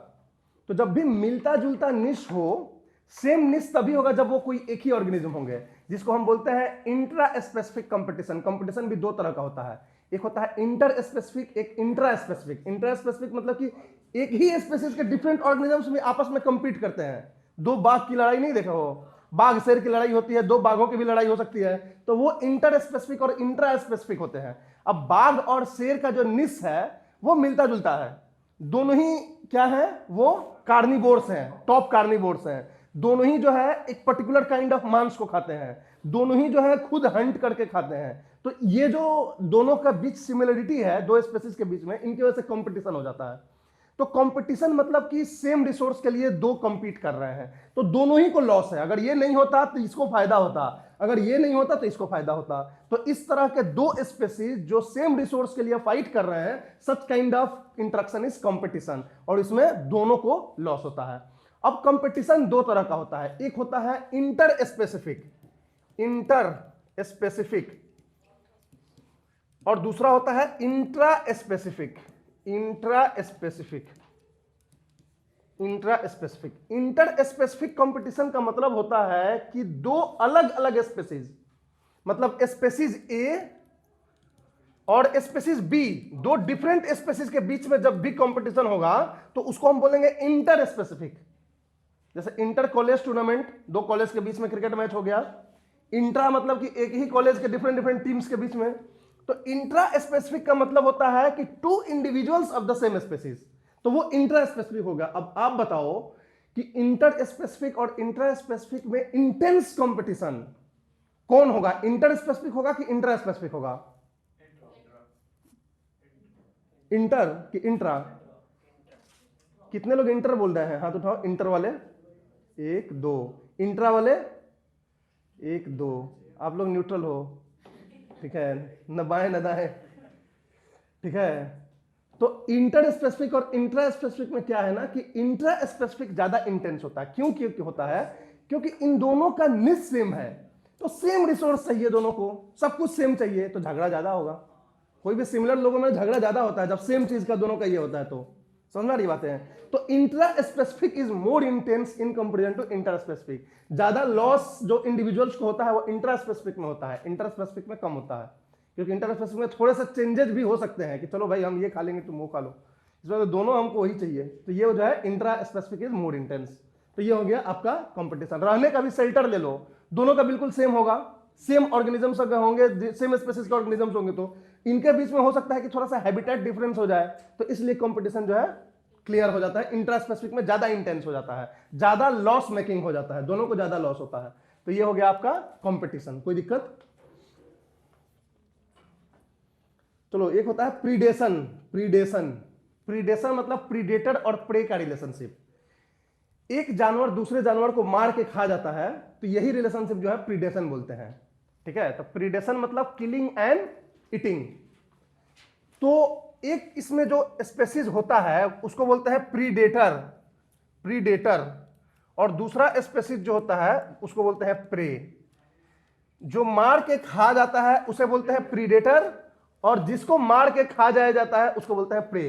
तो जब भी मिलता जुलता निस हो, सेम निस तभी होगा जब वो कोई एक ही ऑर्गेनिज्म होंगे, जिसको हम बोलते हैं इंट्रा स्पेसिफिक कंपटीशन। कंपटीशन भी दो तरह का होता है, एक होता है इंटर स्पेसिफिक, एक इंट्रा स्पेसिफिक। इंट्रा स्पेसिफिक मतलब कि एक ही स्पेसीज के डिफरेंट ऑर्गेनिजम्स में आपस में कंपीट करते हैं। दो बाघ की लड़ाई नहीं देखा हो, बाघ शेर की लड़ाई होती है, दो बाघों की भी लड़ाई हो सकती है, तो वो इंटर स्पेसिफिक और इंट्रा स्पेसिफिक होते हैं। अब बाघ और शेर का जो निस है वो मिलता जुलता है, दोनों ही क्या है, वो कार्निवोर्स हैं, टॉप कार्निवोर्स हैं। दोनों ही जो है एक पर्टिकुलर काइंड ऑफ मांस को खाते हैं, दोनों ही जो है खुद हंट करके खाते हैं। तो ये जो दोनों का बीच सिमिलरिटी है दो स्पेसीज के बीच में, इनकी वजह से कंपटीशन हो जाता है। तो कंपटीशन मतलब कि सेम रिसोर्स के लिए दो कंपीट कर रहे हैं, तो दोनों ही को लॉस है। अगर ये नहीं होता तो इसको फायदा होता, अगर ये नहीं होता तो इसको फायदा होता। तो इस तरह के दो स्पेसीज जो सेम रिसोर्स के लिए फाइट कर रहे हैं, such kind of interaction is competition, और इसमें दोनों को लॉस होता है। अब कंपटीशन दो तरह का होता है, एक होता है इंटर स्पेसिफिक, और दूसरा होता है intra specific. Inter specific competition का मतलब होता है कि दो अलग अलग स्पेसीज, मतलब स्पेसीज ए और स्पेसीज बी, दो डिफरेंट स्पेसीज के बीच में जब भी कंपटीशन होगा तो उसको हम बोलेंगे इंटर स्पेसिफिक। जैसे इंटर कॉलेज टूर्नामेंट, दो कॉलेज के बीच में क्रिकेट मैच हो गया। इंट्रा मतलब कि एक ही कॉलेज के डिफरेंट डिफरेंट टीम्स के बीच में। तो इंट्रा स्पेसिफिक का मतलब होता है कि two individuals of the same species, तो वो इंट्रा स्पेसिफिक होगा। अब आप बताओ कि इंटर स्पेसिफिक और इंट्रा स्पेसिफिक में इंटेंस कंपटीशन कौन होगा, इंटर स्पेसिफिक होगा कि इंट्रा स्पेसिफिक होगा? इंटर कि इंट्रा? कितने लोग इंटर बोल रहे हैं, हाथ उठाओ। इंटर वाले 1 2, इंट्रा वाले 1 2। आप लोग न्यूट्रल हो, ठीक है, न बाएं न दाएं, ठीक है। तो इंटर स्पेसिफिक और इंट्रा स्पेसिफिक में क्या है ना कि इंट्रा स्पेसिफिक ज्यादा इंटेंस होता है। क्यों होता है? क्योंकि इन दोनों का निश सेम है, तो सेम रिसोर्स चाहिए दोनों को, सब कुछ सेम चाहिए, तो झगड़ा ज्यादा होगा। कोई भी सिमिलर लोगों में झगड़ा ज्यादा होता है जब सेम चीज का दोनों का ये होता है, तो समझ रही बातें हैं। तो intra specific is more intense in comparison to inter specific. ज्यादा लॉस जो इंडिविजुअल्स को होता है वो इंट्रा स्पेसिफिक में होता है, इंटर स्पेसिफिक में कम होता है। क्योंकि इंटर स्पेसिफिक में थोड़े से चेंजेस भी हो सकते हैं कि चलो भाई हम ये खा लेंगे तुम वो खा लो, इसमें तो दोनों हमको वही चाहिए। तो ये जो है intra specific is more intense. तो ये हो गया आपका कंपटीशन। रहने का भी शेल्टर ले लो, दोनों का बिल्कुल सेम होगा, सेम ऑर्गेनिजम्स अगर होंगे, सेम स्पेसीज के ऑर्गेनिजम्स होंगे, तो इनके बीच में हो सकता है कि थोड़ा सा हैबिटेट डिफरेंस हो जाए, तो इसलिए कंपटीशन जो है क्लियर हो जाता है। इंट्रा स्पेसिफिक में ज्यादा इंटेंस हो जाता है, ज्यादा लॉस मेकिंग हो जाता है, दोनों को ज्यादा लॉस होता है। तो ये हो गया आपका कंपटीशन। कोई दिक्कत? चलो, एक होता है प्रीडेशन। प्रीडेशन मतलब प्रीडेटर और प्रे का रिलेशनशिप। एक जानवर दूसरे जानवर को मार के खा जाता है, तो यही रिलेशनशिप जो है प्रीडेशन बोलते हैं, ठीक है। तो प्रीडेशन मतलब किलिंग एंड ईटिंग। तो एक इसमें जो स्पेसीज होता है उसको बोलते हैं प्रीडेटर, और दूसरा स्पेसीज जो होता है उसको बोलते हैं प्रे। जो मार के खा जाता है उसे बोलते हैं प्रीडेटर, और जिसको मार के खा जाया जाता है उसको बोलते हैं प्रे,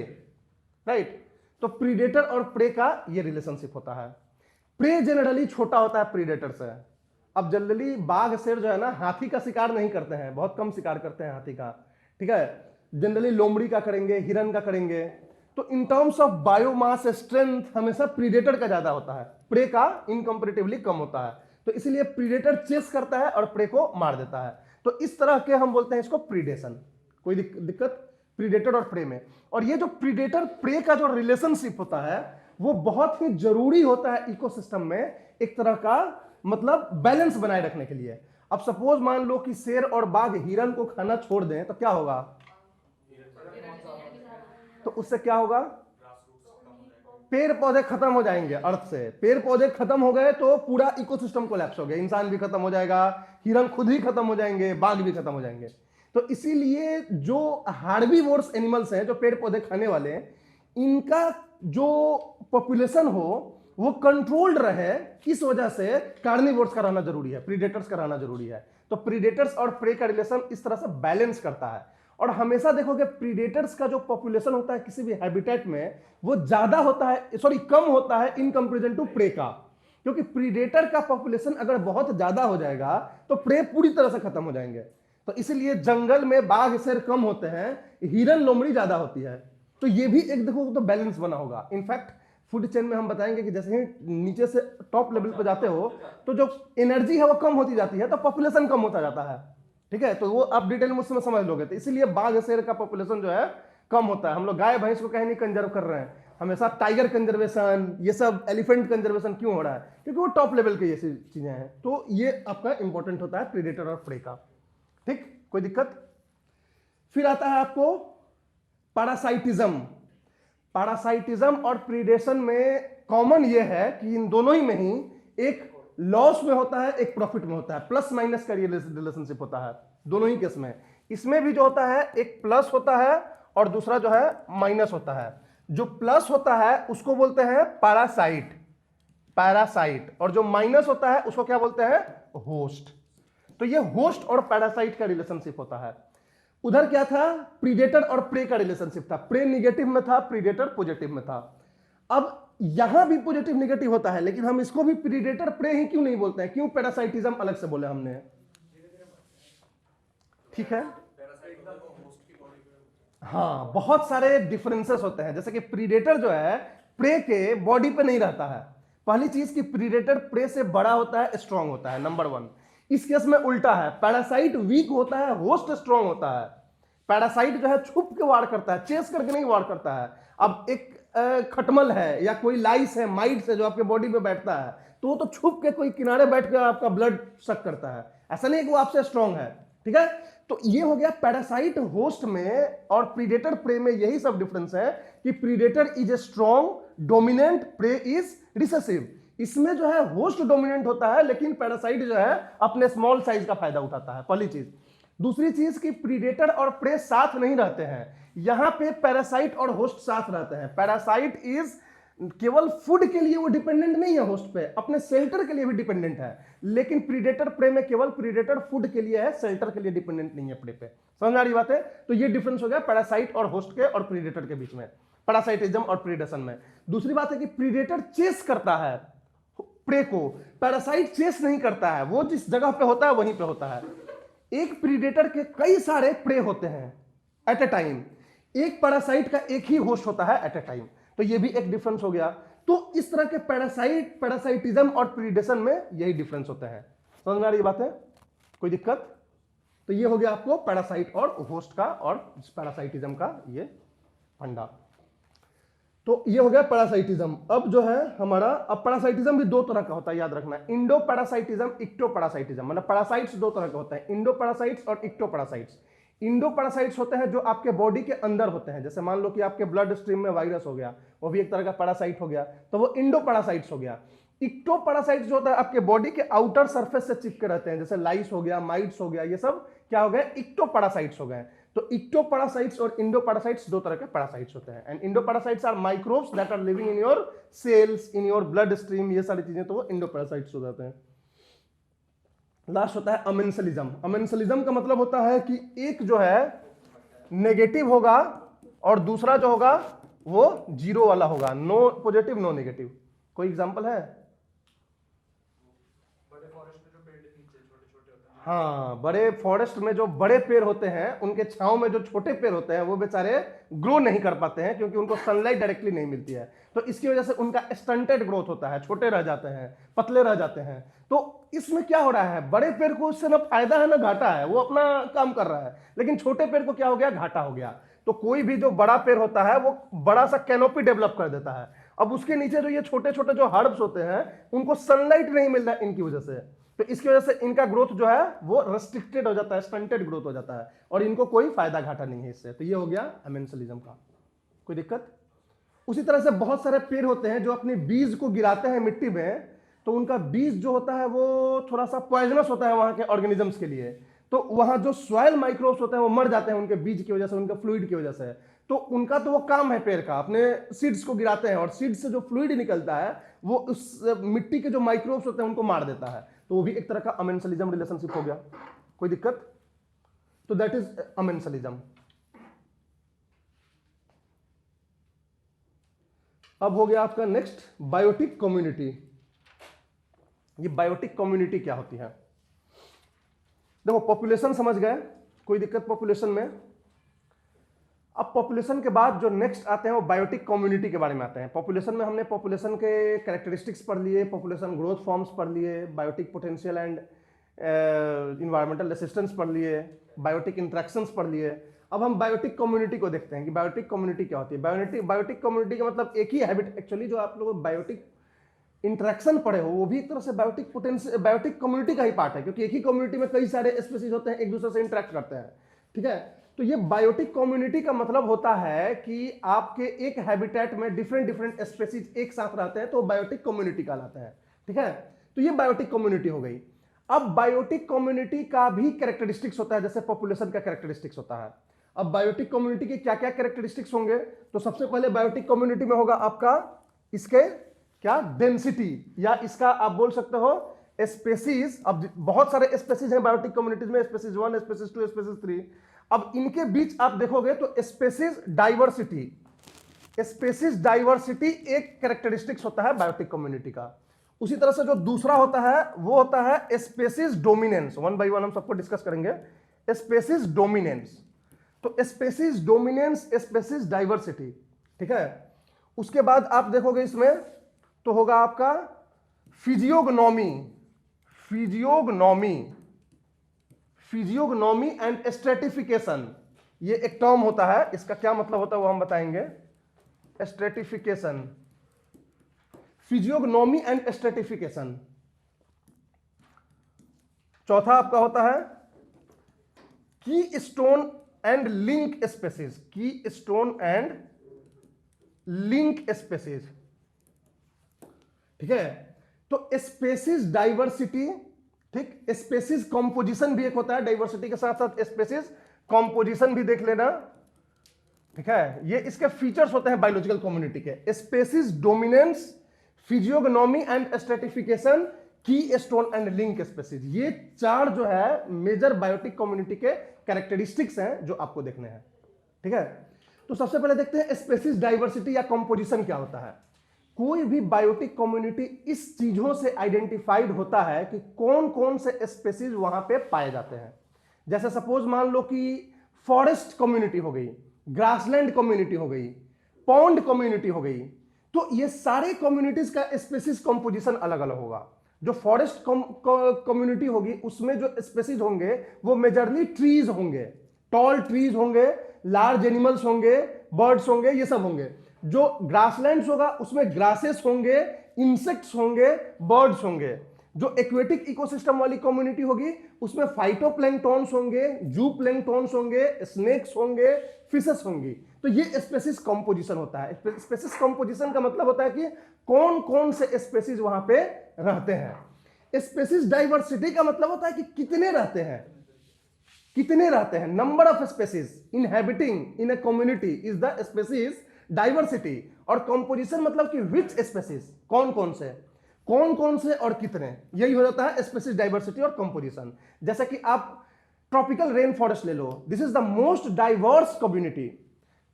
राइट। तो प्रीडेटर और प्रे का ये रिलेशनशिप होता है। प्रे जनरली छोटा होता है प्रीडेटर से। अब जनरली बाघ शेर जो है ना हाथी का शिकार नहीं करते हैं, बहुत कम शिकार करते हैं हाथी का, ठीक है। जनरली लोमड़ी का करेंगे, हिरन का करेंगे। तो in terms of biomass strength हमेशा प्रीडेटर का ज्यादा होता है, प्रे का इनकंपैरेटिवली कम होता है। तो इसलिए प्रीडेटर चेस करता है और प्रे को मार देता है। तो इस तरह के हम बोलते हैं इसको प्रीडेशन। कोई दिक्कत प्रीडेटर और प्रे में? और ये जो प्रीडेटर प्रे का जो रिलेशनशिप होता है वो बहुत ही जरूरी होता है इकोसिस्टम में, एक तरह का मतलब बैलेंस बनाए रखने के लिए। अब सपोज मान लो कि शेर और बाघ हिरन को खाना छोड़ दें, तो क्या होगा? तो उससे क्या होगा? पेड़ पौधे खत्म हो जाएंगे अर्थ से। पेड़ पौधे खत्म हो गए तो पूरा इकोसिस्टम कोलैप्स हो गया, इंसान भी खत्म हो जाएगा, हिरन खुद ही खत्म हो जाएंगे, बाघ भी खत्म हो जाएंगे। तो इसीलिए जो हार्बीवोर्स एनिमल्स हैं, जो पेड़ पौधे खाने वाले हैं, इनका जो पॉपुलेशन हो वो कंट्रोल्ड रहे, इस वजह से कार्निवोर्स का रहना जरूरी है, प्रीडेटर्स का रहना जरूरी है। तो प्रीडेटर्स और प्रे का रिलेशन इस तरह से बैलेंस करता है। और हमेशा देखोगे प्रीडेटर्स का जो पॉपुलेशन होता है किसी भी हैबिटेट में वो ज्यादा होता है, कम होता है इन कंपैरिजन टू प्रे का। क्योंकि प्रीडेटर का पॉपुलेशन अगर बहुत ज्यादा हो जाएगा तो प्रे पूरी तरह से खत्म हो जाएंगे। तो इसलिए जंगल में बाघ शेर कम होते हैं, हिरन लोमड़ी ज्यादा होती है। तो ये भी एक देखो तो बैलेंस बना होगा। इनफैक्ट फूड चेन में हम बताएंगे कि जैसे ही नीचे से टॉप लेवल पर जाते हो तो जो एनर्जी है वो कम होती जाती है, तो पॉपुलेशन कम होता जाता है, ठीक है। तो वो आप डिटेल मुझसे समझ लोगे। तो इसीलिए बाघ शेर का पॉपुलेशन जो है कम होता है। हम लोग गाय भैंस को कहीं नहीं कंजर्व कर रहे हैं, हमेशा टाइगर कंजर्वेशन, ये सब एलिफेंट कंजर्वेशन क्यों हो रहा है? क्योंकि वो टॉप लेवल की ये चीजें हैं। तो ये आपका इंपॉर्टेंट होता है प्रीडेटर और प्रे का, ठीक। कोई दिक्कत? फिर आता है आपको पैरासाइटिज्म। पैरासाइटिज्म और प्रीडेशन में कॉमन ये है कि इन दोनों ही में ही एक लॉस में होता है, एक प्रॉफिट में होता है, प्लस माइनस का रिलेशनशिप होता है दोनों ही केस में। इसमें भी जो होता है एक प्लस होता है और दूसरा जो है माइनस होता है। जो प्लस होता है उसको बोलते हैं पैरासाइट, और जो माइनस होता है उसको क्या बोलते हैं? होस्ट। तो ये होस्ट और पैरासाइट का रिलेशनशिप होता है। उधर क्या था, प्रीडेटर और प्रे का रिलेशनशिप था, प्रे निगेटिव में था, प्रीडेटर पॉजिटिव में था। अब यहां भी पॉजिटिव निगेटिव होता है, लेकिन हम इसको भी प्रीडेटर प्रे ही क्यों नहीं बोलते हैं, क्यों पैरासाइटिज्म अलग से बोले हमने? ठीक है, हाँ, बहुत सारे डिफरेंसेस होते हैं। जैसे कि प्रीडेटर जो है प्रे के बॉडी पे नहीं रहता है। पहली चीज कि प्रीडेटर प्रे से बड़ा होता है, स्ट्रांग होता है, नंबर 1। इस केस में उल्टा है, पैरासाइट वीक होता है, होस्ट स्ट्रांग होता है। पैरासाइट जो है छुप के वार करता है, चेस करके नहीं वार करता है। अब एक खटमल है या कोई लाइस है, माइट्स है जो आपके बॉडी पे बैठता है, तो वो तो छुप के कोई किनारे बैठ कर आपका ब्लड सक करता है, ऐसा नहीं कि वो आपसे स्ट्रांग है। ठीक है, तो ये हो गया पैरासाइट होस्ट में और प्रीडेटर प्रे में। यही सब डिफरेंस है कि predator is a strong dominant, prey is recessive. इसमें जो है होस्ट डोमिनेंट होता है, लेकिन पैरासाइट जो है अपने स्मॉल साइज का फायदा उठाता है, पहली चीज। दूसरी चीज कि प्रीडेटर और प्रे साथ नहीं रहते हैं, यहां पे पैरासाइट और होस्ट साथ रहते हैं। पैरासाइट इज केवल फूड के लिए वो डिपेंडेंट नहीं है होस्ट पे, अपने शेल्टर के लिए भी डिपेंडेंट है। लेकिन प्रीडेटर प्रे में केवल प्रीडेटर फूड के लिए है, शेल्टर के लिए डिपेंडेंट नहीं है प्रे पे। समझ आ रही बात है? तो ये डिफरेंस हो गया पैरासाइट और होस्ट के और प्रीडेटर के बीच में, पैरासाइटिज्म और प्रीडेशन में। दूसरी बात है कि प्रीडेटर चेस करता है प्रे को, पैरासाइट चेस नहीं करता है, वो जिस जगह पे होता है वहीं पे होता है। एक प्रीडेटर के कई सारे प्रे होते हैं एट ए टाइम, एक पैरासाइट का एक ही होस्ट होता है एट ए टाइम। तो ये भी एक डिफरेंस हो गया। तो इस तरह के पैरासाइटिज्म और प्रीडेशन में यही डिफरेंस होते हैं। समझ में आ रही बात है? कोई दिक्कत? तो ये हो गया आपको पैरासाइट और होस्ट का और पैरासाइटिज्म का ये फंडा। तो ये हो गया पैरासाइटिज्म। अब जो है हमारा, अब पैरासाइटिज्म भी दो तरह का होता है, याद रखना। इंडो पैरासाइटिज्म, इक्टो पैरासाइटिज्म, मतलब पैरासाइट्स दो तरह के होते हैं, इंडो पैरासाइट्स और इक्टो पैरासाइट्स। इंडो पैरासाइट्स होते हैं जो आपके बॉडी के अंदर होते हैं, जैसे मान लो कि आपके ब्लड स्ट्रीम में वायरस हो गया, वो भी एक तरह का पैरासाइट हो गया, तो वो इंडो पैरासाइट्स हो गया। इक्टो पैरासाइट्स जो होता है आपके बॉडी के आउटर सरफेस से चिपके रहते हैं, जैसे लाइस हो गया, माइट्स हो गया, ये सब क्या हो गए, इक्टो पैरासाइट्स हो गए। तो इक्टो पैरासाइट्स और इंडो पैरासाइट्स दो तरह के पैरासाइट्स होते हैं। And endo parasites are microbes that are living in your cells, in your blood stream, ये सारी चीजें तो वो इंडो पैरासाइट्स हो जाते हैं। लास्ट होता है अमेंसलिज्म। अमेंसलिज्म का मतलब होता है कि एक जो है नेगेटिव होगा और दूसरा जो होगा वो जीरो वाला होगा, नो पॉजिटिव नो नेगेटिव। कोई एग्जांपल है? बड़े फॉरेस्ट में जो पेड़ नीचे छोटे छोटे होते हैं, हाँ, बड़े फॉरेस्ट में जो बड़े पेड़ होते हैं उनके छांव में जो छोटे पेड़ होते हैं वो बेचारे ग्रो नहीं कर पाते हैं, क्योंकि उनको सनलाइट डायरेक्टली नहीं मिलती है। तो इसकी वजह से उनका स्टंटेड ग्रोथ होता है, छोटे रह जाते हैं, पतले रह जाते हैं। तो इसमें क्या हो रहा है, बड़े पेड़ को उससे ना फायदा है ना घाटा है, वो अपना काम कर रहा है, लेकिन छोटे पेड़ को क्या हो गया, घाटा हो गया। तो कोई भी जो बड़ा पेड़ होता है वो बड़ा सा कैनोपी डेवलप कर देता है। अब उसके नीचे जो ये छोटे छोटे जो हर्ब्स होते हैं उनको सनलाइट नहीं मिल रहा है इनकी वजह से, तो इसकी वजह से इनका ग्रोथ जो है वो रेस्ट्रिक्टेड हो जाता है, स्टंटेड ग्रोथ हो जाता है, और इनको कोई फायदा घाटा नहीं है इससे। तो ये हो गया अमेंसलिज्म का। कोई दिक्कत? उसी तरह से बहुत सारे पेड़ होते हैं जो अपने बीज को गिराते हैं मिट्टी में, तो उनका बीज जो होता है वो थोड़ा सा पॉइजनस होता है वहां के ऑर्गेनिजम्स के लिए, तो वहां जो सॉइल माइक्रोब्स होते हैं वो मर जाते हैं उनके बीज की वजह से, उनके फ्लूइड की वजह से। तो उनका तो वो काम है पेड़ का, अपने सीड्स को गिराते हैं और सीड्स से जो फ्लूइड निकलता है वो उस मिट्टी के जो माइक्रोब्स होते हैं उनको मार देता है। तो वो भी एक तरह का अमेंसलिज्म रिलेशनशिप हो गया। कोई दिक्कत? तो दैट इज अमेंसलिज्म। अब हो गया आपका नेक्स्ट बायोटिक कम्युनिटी। ये बायोटिक कम्युनिटी क्या होती है? देखो, पॉपुलेशन समझ गए, कोई दिक्कत पॉपुलेशन में? अब पॉपुलेशन के बाद जो नेक्स्ट आते हैं वो बायोटिक कम्युनिटी के बारे में आते हैं। पॉपुलेशन में हमने पॉपुलेशन के कैरेक्टरिस्टिक्स पढ़ लिए, पॉपुलेशन ग्रोथ फॉर्म्स पढ़ लिए, biotic potential and environmental resistance पढ़ लिए, बायोटिक इंटरेक्शंस पढ़ लिए। अब हम बायोटिक कम्युनिटी को देखते हैं कि बायोटिक कम्युनिटी क्या होती है। बायोटिक कम्युनिटी का मतलब एक ही हैबिट, एक्चुअली जो आप लोग बायोटिक इंटरेक्शन पढ़े हो वो भी एक तरह से बायोटिक कम्युनिटी का ही पार्ट है, क्योंकि एक ही कम्युनिटी में कई सारे स्पीसीज होते हैं, एक दूसरे से इंटरेक्ट करते हैं। ठीक है, तो ये बायोटिक कम्युनिटी का मतलब होता है कि आपके एक हैबिटेट में डिफरेंट स्पीसीज एक साथ रहते हैं, तो बायोटिक कम्युनिटी कहलाते हैं। ठीक है, तो ये बायोटिक कम्युनिटी हो गई। अब बायोटिक कम्युनिटी का भी कैरेक्टरिस्टिक्स होता है जैसे पॉपुलेशन का कैरेक्टरिस्टिक्स होता है। अब बायोटिक कम्युनिटी के क्या क्या कैरेक्टरिस्टिक्स होंगे? तो सबसे पहले बायोटिक कम्युनिटी में होगा आपका इसके क्या, डेंसिटी, या इसका आप बोल सकते हो स्पेसीज। अब बहुत सारे स्पेसीज हैं बायोटिक कम्युनिटीज में, स्पेसीज 1, स्पेसीज 2, स्पेसीज 3। अब इनके बीच आप देखोगे तो स्पेसीज डाइवर्सिटी, स्पेसीज डाइवर्सिटी एक कैरेक्टरिस्टिक्स होता है बायोटिक कम्युनिटी का। उसी तरह से जो दूसरा होता है वो होता है species dominance. One by one हम सबको डिस्कस करेंगे। स्पेसीज डोमिनेंस, तो स्पेसीज डोमिनेंस, स्पेसीज डाइवर्सिटी, ठीक है। उसके बाद आप देखोगे इसमें तो होगा आपका फिजियोग्नोमी, फिजियोग्नोमी, फिजियोग्नोमी एंड स्ट्रेटिफिकेशन, ये एक टर्म होता है, इसका क्या मतलब होता है वो हम बताएंगे। Stratification, physiognomy and stratification. चौथा आपका होता है keystone and link species, keystone and link species, ठीक है। तो स्पेसीज डाइवर्सिटी, ठीक, स्पेसीज कंपोजिशन भी एक होता है, डाइवर्सिटी के साथ साथ स्पेसीज कंपोजिशन भी देख लेना, ठीक है। ये इसके फीचर्स होते हैं बायोलॉजिकल कम्युनिटी के, स्पेसीज डोमिनेंस, फिजियोग्नोमी एंड स्ट्रेटिफिकेशन, की स्टोन एंड लिंक स्पेसीज। ये चार जो है मेजर बायोटिक कम्युनिटी के कैरेक्टरिस्टिक्स हैं जो आपको देखने हैं, ठीक है। तो सबसे पहले देखते हैं स्पेसीज डाइवर्सिटी या कंपोजिशन क्या होता है। कोई भी बायोटिक कम्युनिटी इस चीजों से आइडेंटिफाइड होता है कि कौन कौन से स्पेसीज वहां पे पाए जाते हैं। जैसे सपोज मान लो कि फॉरेस्ट कम्युनिटी हो गई, ग्रासलैंड कम्युनिटी हो गई, पॉन्ड कम्युनिटी हो गई, तो ये सारे कम्युनिटीज का स्पेसीज कंपोजिशन अलग अलग होगा। जो फॉरेस्ट कम्युनिटी होगी उसमें जो स्पेसीज होंगे वो मेजरली ट्रीज होंगे, टॉल ट्रीज होंगे, लार्ज एनिमल्स होंगे, बर्ड्स होंगे, ये सब होंगे। जो ग्रासलैंड्स होगा उसमें ग्रासेस होंगे, इंसेक्ट्स होंगे, बर्ड्स होंगे। जो एक्वेटिक इकोसिस्टम वाली कम्युनिटी होगी उसमें फाइटोप्लैंक्टॉन्स होंगे, जूप्लैंक्टॉन्स होंगे, स्नेक्स होंगे, फिशेस होंगी। तो ये स्पेसीज कंपोजिशन होता है। स्पेसीज कंपोजिशन का मतलब होता है कि कौन कौन से स्पेसीज वहां पे रहते हैं। स्पेसीज डाइवर्सिटी का मतलब होता है कि कितने रहते हैं, कितने रहते हैं, number of species inhabiting in a community is the species diversity. और कंपोजिशन मतलब कि विच स्पेसीज, कौन कौन से और कितने, यही हो जाता है स्पेसीज डाइवर्सिटी और कंपोजिशन। जैसे कि आप ट्रॉपिकल रेन फॉरेस्ट ले लो, this is the most diverse community.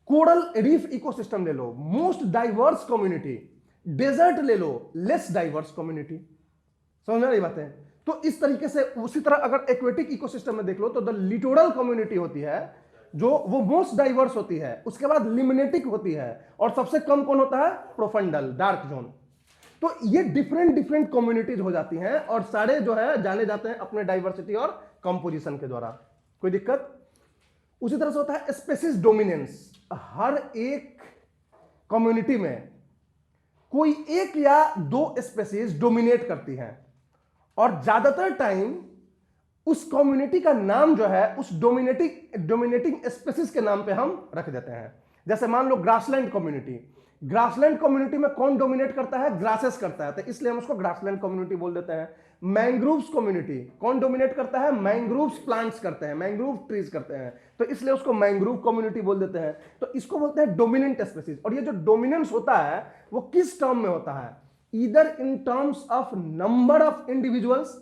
Coral reef ecosystem ले लो, मोस्ट डाइवर्स कम्युनिटी। डेजर्ट ले लो, लेस डाइवर्स कम्युनिटी। समझ में आ रही बात है। तो इस तरीके से उसी तरह अगर एक्वेटिक इकोसिस्टम में देख लो तो द लिटोरल कम्युनिटी होती है जो वो मोस्ट डाइवर्स होती है, उसके बाद लिमिनेटिक होती है, और सबसे कम कौन होता है, प्रोफंडल, डार्क जोन। तो ये डिफरेंट कम्युनिटीज हो जाती हैं और सारे जो है जाने जाते हैं अपने डाइवर्सिटी और कंपोजिशन के द्वारा। कोई दिक्कत। उसी तरह से होता है स्पेसीज डोमिनेंस। हर एक कम्युनिटी में कोई एक या दो स्पेसीज डोमिनेट करती हैं और ज्यादातर टाइम उस कम्युनिटी का नाम जो है उस डोमिनेटिंग स्पेसीज के नाम पे हम रख देते हैं। जैसे मान लो ग्रासलैंड कम्युनिटी, ग्रासलैंड कम्युनिटी में कौन डोमिनेट करता है, ग्रासेस करता है, तो इसलिए हम उसको ग्रासलैंड कम्युनिटी बोल देते हैं। मैंग्रोव्स कम्युनिटी कौन डोमिनेट करता है, मैंग्रोव्स प्लांट्स करते हैं, मैंग्रोव ट्रीज करते हैं, तो इसलिए उसको मैंग्रोव कम्युनिटी बोल देते हैं। तो इसको बोलते हैं डोमिनेंट स्पेसीज। और ये जो डोमिनेंस होता है वो किस टर्म में होता है, either in terms of number of individuals,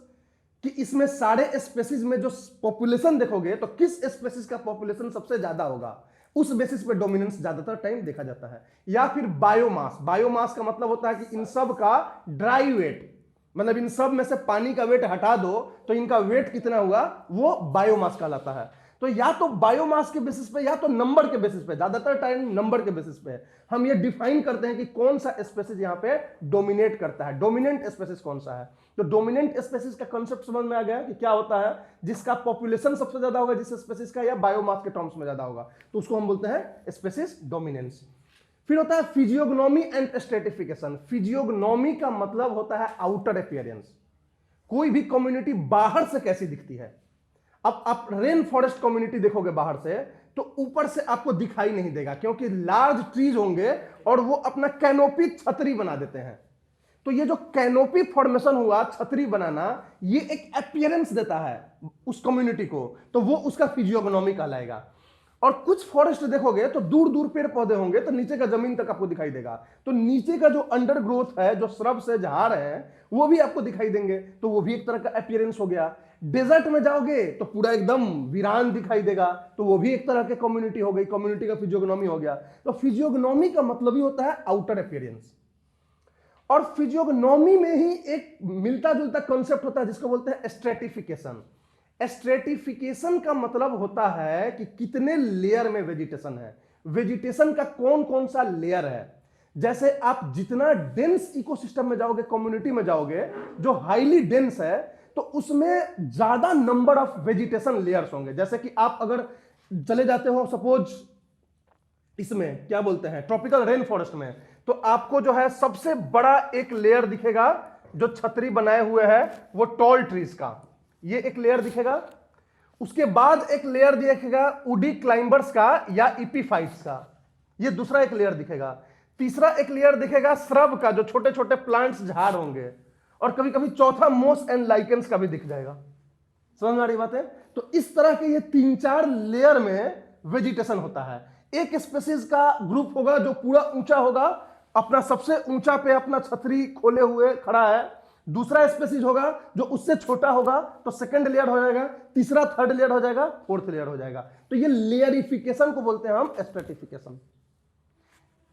कि इसमें सारे स्पेसीज में जो पॉपुलेशन देखोगे तो किस स्पेसीज का पॉपुलेशन सबसे ज्यादा होगा, उस बेसिस पे डोमिनेंस ज्यादातर टाइम देखा जाता है। या फिर बायोमास, बायोमास का मतलब होता है कि इन सब का ड्राई वेट, मतलब इन सब में से पानी का वेट हटा दो तो इनका वेट कितना हुआ, वो बायोमास कहलाता है। तो या तो बायोमास के बेसिस पे या तो नंबर के बेसिस पे, ज्यादातर टाइम नंबर के बेसिस पे हम ये डिफाइन करते हैं कि कौन सा स्पेसीज यहां पे डोमिनेट करता है, डोमिनेंट स्पेसीज कौन सा है। तो डोमिनेंट स्पेसीज का कांसेप्ट समझ में आ गया कि क्या होता है, जिसका पॉपुलेशन सबसे ज्यादा होगा जिस स्पेसीज का, या बायोमास के टर्म्स में ज्यादा होगा, तो उसको हम बोलते हैं स्पेसीज डोमिनेंस। फिर होता है फिजियोग्नोमी एंड स्ट्रेटिफिकेशन। फिजियोग्नोमी का मतलब होता है आउटर अपीयरेंस, कोई भी कम्युनिटी बाहर से कैसी दिखती है। अब आप रेन फॉरेस्ट कम्युनिटी देखोगे बाहर से तो ऊपर से आपको दिखाई नहीं देगा क्योंकि लार्ज ट्रीज होंगे और वो अपना कैनोपी छतरी बना देते हैं। तो ये जो कैनोपी फॉर्मेशन हुआ, छतरी बनाना, ये एक अपीयरेंस देता है उस कम्युनिटी को, तो वो उसका फिजियोग्नोमी कहलाएगा। और कुछ फॉरेस्ट देखोगे तो दूर दूर पेड़ पौधे होंगे, तो नीचे का जमीन तक आपको दिखाई देगा। तो नीचे का जो अंडर ग्रोथ है, जो श्रब्स है, झाड़ है, वो भी आपको दिखाई देंगे। तो वो भी एक तरह का अपीयरेंस हो गया। डेजर्ट में जाओगे तो पूरा एकदम वीरान दिखाई देगा, तो वो भी एक तरह के कम्युनिटी हो गई, कम्युनिटी का फिजियोग्नोमी हो गया। तो फिजियोग्नोमी का मतलब ही होता है आउटर अपीयरेंस। और फिजियोग्नोमी में ही एक मिलता जुलता कॉन्सेप्ट होता है जिसको बोलते हैं स्ट्रेटिफिकेशन। स्ट्रेटिफिकेशन का मतलब होता है कि कितने लेयर में वेजिटेशन है, वेजिटेशन का कौन कौन सा लेयर है। जैसे आप जितना डेंस इकोसिस्टम में जाओगे, कम्युनिटी में जाओगे, जो हाईली डेंस है, तो उसमें ज्यादा नंबर ऑफ वेजिटेशन लेयर्स होंगे। जैसे कि आप अगर चले जाते हो सपोज इसमें क्या बोलते हैं ट्रॉपिकल रेन फॉरेस्ट में, तो आपको जो है सबसे बड़ा एक लेयर दिखेगा जो छतरी बनाए हुए है वो टॉल ट्रीज का, ये एक लेयर दिखेगा। उसके बाद एक लेयर दिखेगा वुडी क्लाइंबर्स का या इपीफाइट्स का, ये दूसरा एक लेयर दिखेगा। तीसरा एक लेयर दिखेगा श्रब का, जो छोटे छोटे प्लांट्स झाड़ होंगे। और कभी कभी चौथा मोस एंड लाइकेंस का भी दिख जाएगा। समझ में आ रही बात है? तो इस तरह के ये 3-4 लेयर में वेजिटेशन होता है। एक स्पेसीज का ग्रुप होगा जो पूरा ऊंचा होगा, अपना सबसे ऊंचा पे अपना छतरी खोले हुए खड़ा है। दूसरा स्पेसीज होगा जो उससे छोटा होगा, तो सेकंड लेयर हो जाएगा, तीसरा थर्ड लेयर हो जाएगा, फोर्थ लेयर हो जाएगा। तो ये लेयरिफिकेशन को बोलते हैं हम स्ट्रेटिफिकेशन।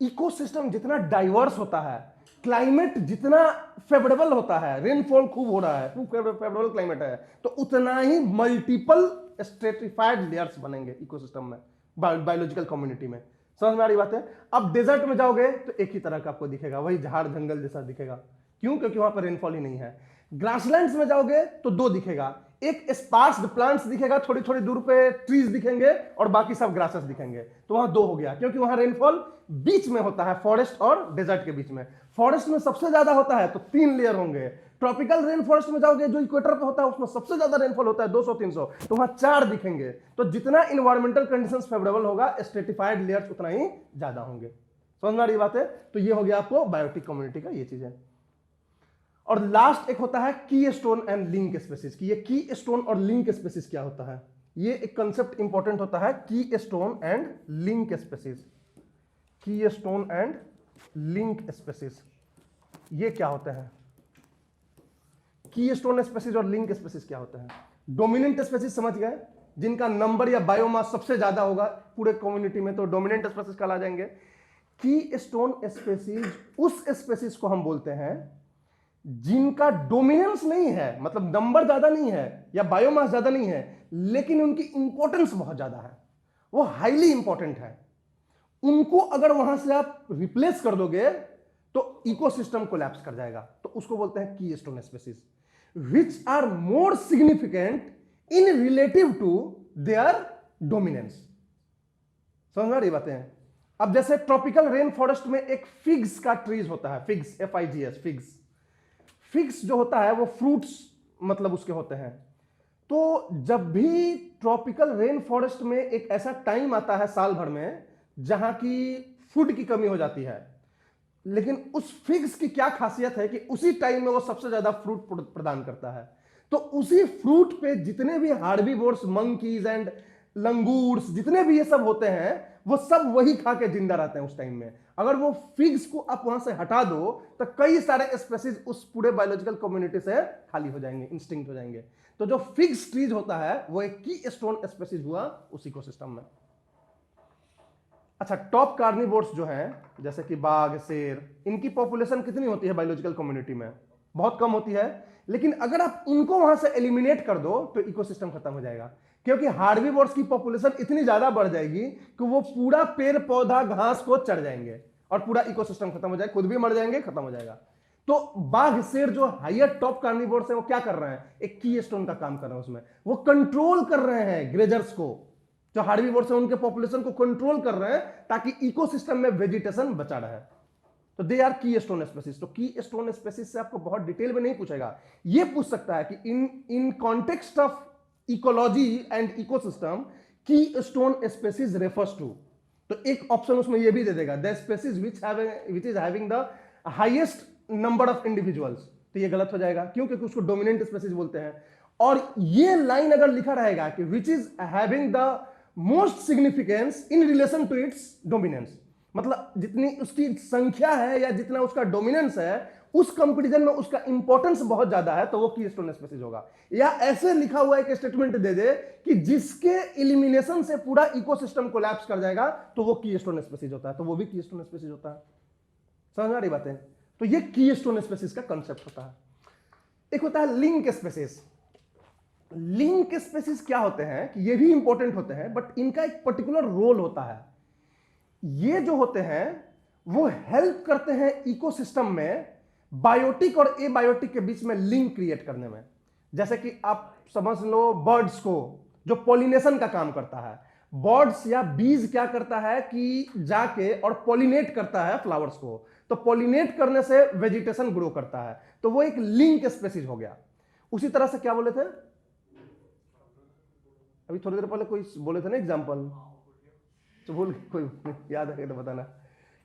इकोसिस्टम जितना डाइवर्स होता है, क्लाइमेट जितना फेवरेबल होता है, रेनफॉल खूब हो रहा है, खूब फेवरेबल क्लाइमेट है, तो उतना ही मल्टीपल स्ट्रेटिफाइड लेयर्स बनेंगे इकोसिस्टम में, बायोलॉजिकल कम्युनिटी में। समझ में आ रही बात है? अब डेजर्ट में जाओगे तो एक ही तरह का आपको दिखेगा, वही झाड़ जंगल जैसा दिखेगा। क्यों? क्योंकि वहां पर रेनफॉल ही नहीं है। ग्रासलैंड्स में जाओगे तो 2 दिखेगा, एक स्पार्स प्लांट्स दिखेगा, थोड़ी थोड़ी दूर पे ट्रीज दिखेंगे, और बाकी सब ग्रासेस दिखेंगे। तो वहां 2 हो गया, क्योंकि वहां रेनफॉल बीच में होता है, फॉरेस्ट और डेजर्ट के बीच में। फॉरेस्ट में सबसे ज्यादा होता है तो 3 लेयर होंगे। ट्रॉपिकल रेन फॉरेस्ट में जाओगे जो इक्वेटर पे होता है उसमें सबसे ज्यादा रेनफॉल होता है 200-300, तो वहां 4 दिखेंगे। तो जितना इन्वायरमेंटल कंडीशंस फेवरेबल होगा, स्ट्रेटिफाइड लेयर्स उतना ही ज्यादा होंगे। समझ में आ रही बात है? तो ये हो गया आपको बायोटिक कम्युनिटी का ये चीजें। और लास्ट एक होता है keystone and link spaces की। ये की स्टोन और लिंक स्पेसिस क्या होता है, ये एक कंसेप्ट इंपॉर्टेंट होता है, keystone and link spaces. की स्टोन एंड लिंक स्पेसिस ये क्या होते हैं? की स्टोन स्पेसिस और लिंक स्पेसिस क्या होते हैं? डोमिनेंट स्पेसिस समझ गए, जिनका नंबर या बायोमास सबसे ज्यादा होगा पूरे कम्युनिटी में, तो डोमिनेंट स्पेसिस कहला जाएंगे। की स्टोन स्पेसिस उस स्पेसिस को हम बोलते हैं जिनका डोमिनेंस नहीं है, मतलब नंबर ज्यादा नहीं है या बायोमास ज्यादा नहीं है, लेकिन उनकी इंपॉर्टेंस बहुत ज्यादा है, वो हाईली इंपॉर्टेंट है। उनको अगर वहां से आप रिप्लेस कर दोगे तो इकोसिस्टम कोलैप्स कर जाएगा। तो उसको बोलते हैं keystone species, which are more significant in relative to their dominance. समझ में आ रही बातें हैं? अब जैसे ट्रॉपिकल रेन फॉरेस्ट में एक फिग्स का ट्रीज होता है, फिग्स, FIGS, फिग्स। फिग्स जो होता है वो फ्रूट्स मतलब उसके होते हैं। तो जब भी ट्रॉपिकल रेन फॉरेस्ट में एक ऐसा टाइम आता है साल भर में जहां की फूड की कमी हो जाती है, लेकिन उस फिग्स की क्या खासियत है कि उसी टाइम में वो सबसे ज्यादा फ्रूट प्रदान करता है। तो उसी फ्रूट पे जितने भी हार्बीवोर्स, मंकीज एंड लंगूर्स, जितने भी ये सब होते हैं, वो सब वही खा के जिंदा रहते हैं उस टाइम में। अगर वो फिग्स को आप वहां से हटा दो तो कई सारे स्पेसीज उस पूरे बायोलॉजिकल कम्युनिटी से खाली हो जाएंगे, इंस्टिंक्ट हो जाएंगे। तो जो फिग्स ट्रीज होता है वो एक की स्टोन स्पेसीज हुआ उस इकोसिस्टम में। अच्छा, टॉप कार्निवोर्स जो हैं जैसे कि बाघ, शेर, इनकी पॉपुलेशन कितनी होती है बायोलॉजिकल कम्युनिटी में? बहुत कम होती है। लेकिन अगर आप इनको वहां से एलिमिनेट कर दो तो इकोसिस्टम खत्म हो जाएगा, क्योंकि हार्बीवोर्स की पॉपुलेशन इतनी ज्यादा बढ़ जाएगी कि वो पूरा पेड़ पौधा घास को चढ़ जाएंगे और पूरा इकोसिस्टम खत्म हो जाएगा, खुद भी मर जाएंगे, खत्म हो जाएगा। तो बाघ, शेर जो हायर टॉप कार्निवोर्स है वो क्या कर रहे हैं? एक की स्टोन का काम कर रहे हैं उसमें। वो कंट्रोल कर रहे हैं ग्रेजर्स को, जो हार्बीवोर्स है उनके पॉपुलेशन को कंट्रोल कर रहे हैं ताकि इकोसिस्टम में वेजिटेशन बचा रहे। तो दे आर की स्टोन स्पेसिस। तो की स्टोन स्पेसिस से आपको बहुत डिटेल में नहीं पूछेगा, ये पूछ सकता है कि in context of ecology and ecosystem keystone species refers to. तो एक ऑप्शन उसमें ये भी दे देगा, the species which is having the highest number of individuals. तो ये गलत हो जाएगा, क्यों? क्योंकि उसको डोमिनेंट स्पेसिस बोलते हैं। और ये लाइन अगर लिखा रहेगा कि which is having the most significance in relation to its dominance. मतलब जितनी उसकी संख्या है या जितना उसका डोमिनेंस है, उस कंपैरिजन में उसका इंपॉर्टेंस बहुत ज्यादा है, तो वो कीस्टोन स्पीसीज होगा। या ऐसे लिखा हुआ एक स्टेटमेंट दे दे कि जिसके एलिमिनेशन से पूरा इकोसिस्टम कोलैप्स कर जाएगा, तो वो कीस्टोन स्पीसीज होता है, तो वो भी कीस्टोन स्पीसीज होता है। समझ आ रही बात है? तो ये कीस्टोन स्पीसीज का कंसेप्ट होता है। एक होता है लिंक स्पीसीज। लिंक स्पीसीज क्या होते हैं कि ये भी इंपॉर्टेंट होते हैं, बट इनका एक पर्टिकुलर रोल होता है। ये जो होते हैं वो हेल्प करते हैं इकोसिस्टम में बायोटिक और एबायोटिक के बीच में लिंक क्रिएट करने में। जैसे कि आप समझ लो बर्ड्स को, जो पॉलिनेशन का काम करता है। बर्ड्स या बीज क्या करता है कि जाके और पॉलिनेट करता है फ्लावर्स को, तो पॉलिनेट करने से वेजिटेशन ग्रो करता है, तो वो एक लिंक स्पीसीज हो गया। उसी तरह से क्या बोले थे अभी थोड़ी देर पहले, कोई बोले थे ना एग्जांपल, तो बोल कोई याद है तो बताना,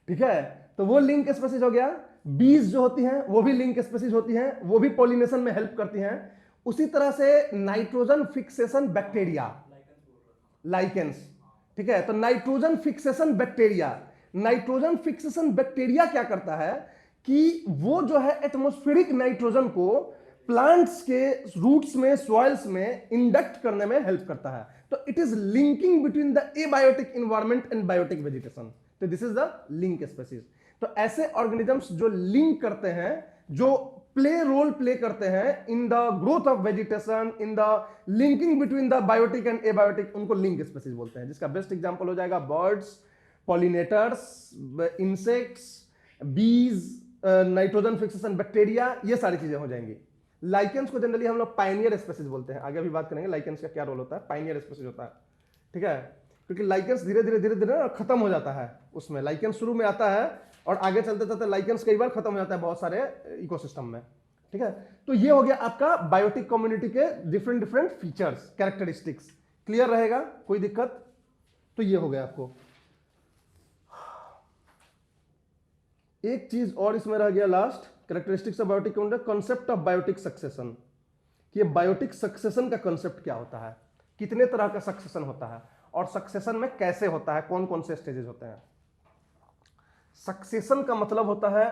ठीक है? तो वो लिंक स्पीसीज हो गया। बीज जो होती हैं वो भी लिंक स्पीसीज होती हैं, वो भी पॉलिनेशन में हेल्प करती हैं। उसी तरह से नाइट्रोजन फिक्सेशन बैक्टीरिया, लाइकेंस, ठीक है? तो nitrogen fixation bacteria, nitrogen fixation bacteria क्या करता है कि वो जो है एटमॉस्फेरिक नाइट्रोजन को प्लांट्स के रूट्स में, सॉइल्स में इंडक्ट करने में हेल्प करता है। तो it is linking between the abiotic environment and biotic vegetation. तो this is the link species. तो ऐसे ऑर्गेनिजम्स जो लिंक करते हैं, जो रोल प्ले करते हैं in the growth of vegetation, in the linking between the biotic and abiotic, उनको लिंक स्पीसीज बोलते हैं। जिसका बेस्ट एग्जांपल हो जाएगा birds, pollinators, insects, bees, nitrogen fixation bacteria, ये सारी चीजें हो जाएंगी। लाइकेंस को जनरली हम लोग पायनियर स्पीसीज बोलते हैं। आगे भी बात करेंगे लाइकेंस का क्या रोल होता है। पायनियर स्पीसीज होता है, ठीक है? क्योंकि लाइकेंस धीरे धीरे खत्म हो जाता है। उसमें लाइकेंस शुरू में आता है और आगे चलते चलते लाइकेंस कई बार खत्म हो जाता है बहुत सारे इकोसिस्टम में, ठीक है? तो ये हो गया आपका बायोटिक कम्युनिटी के डिफरेंट फीचर्स, कैरेक्टरिस्टिक्स। क्लियर रहेगा? कोई दिक्कत? तो ये हो गया आपको। एक चीज और इसमें रह गया last, characteristics of biotic community, concept of biotic succession. ये बायोटिक सक्सेशन का कॉन्सेप्ट क्या होता है, कितने तरह का सक्सेशन होता है, और सक्सेशन में कैसे होता है, कौन कौन से स्टेजेस होते हैं। सक्सेशन का मतलब होता है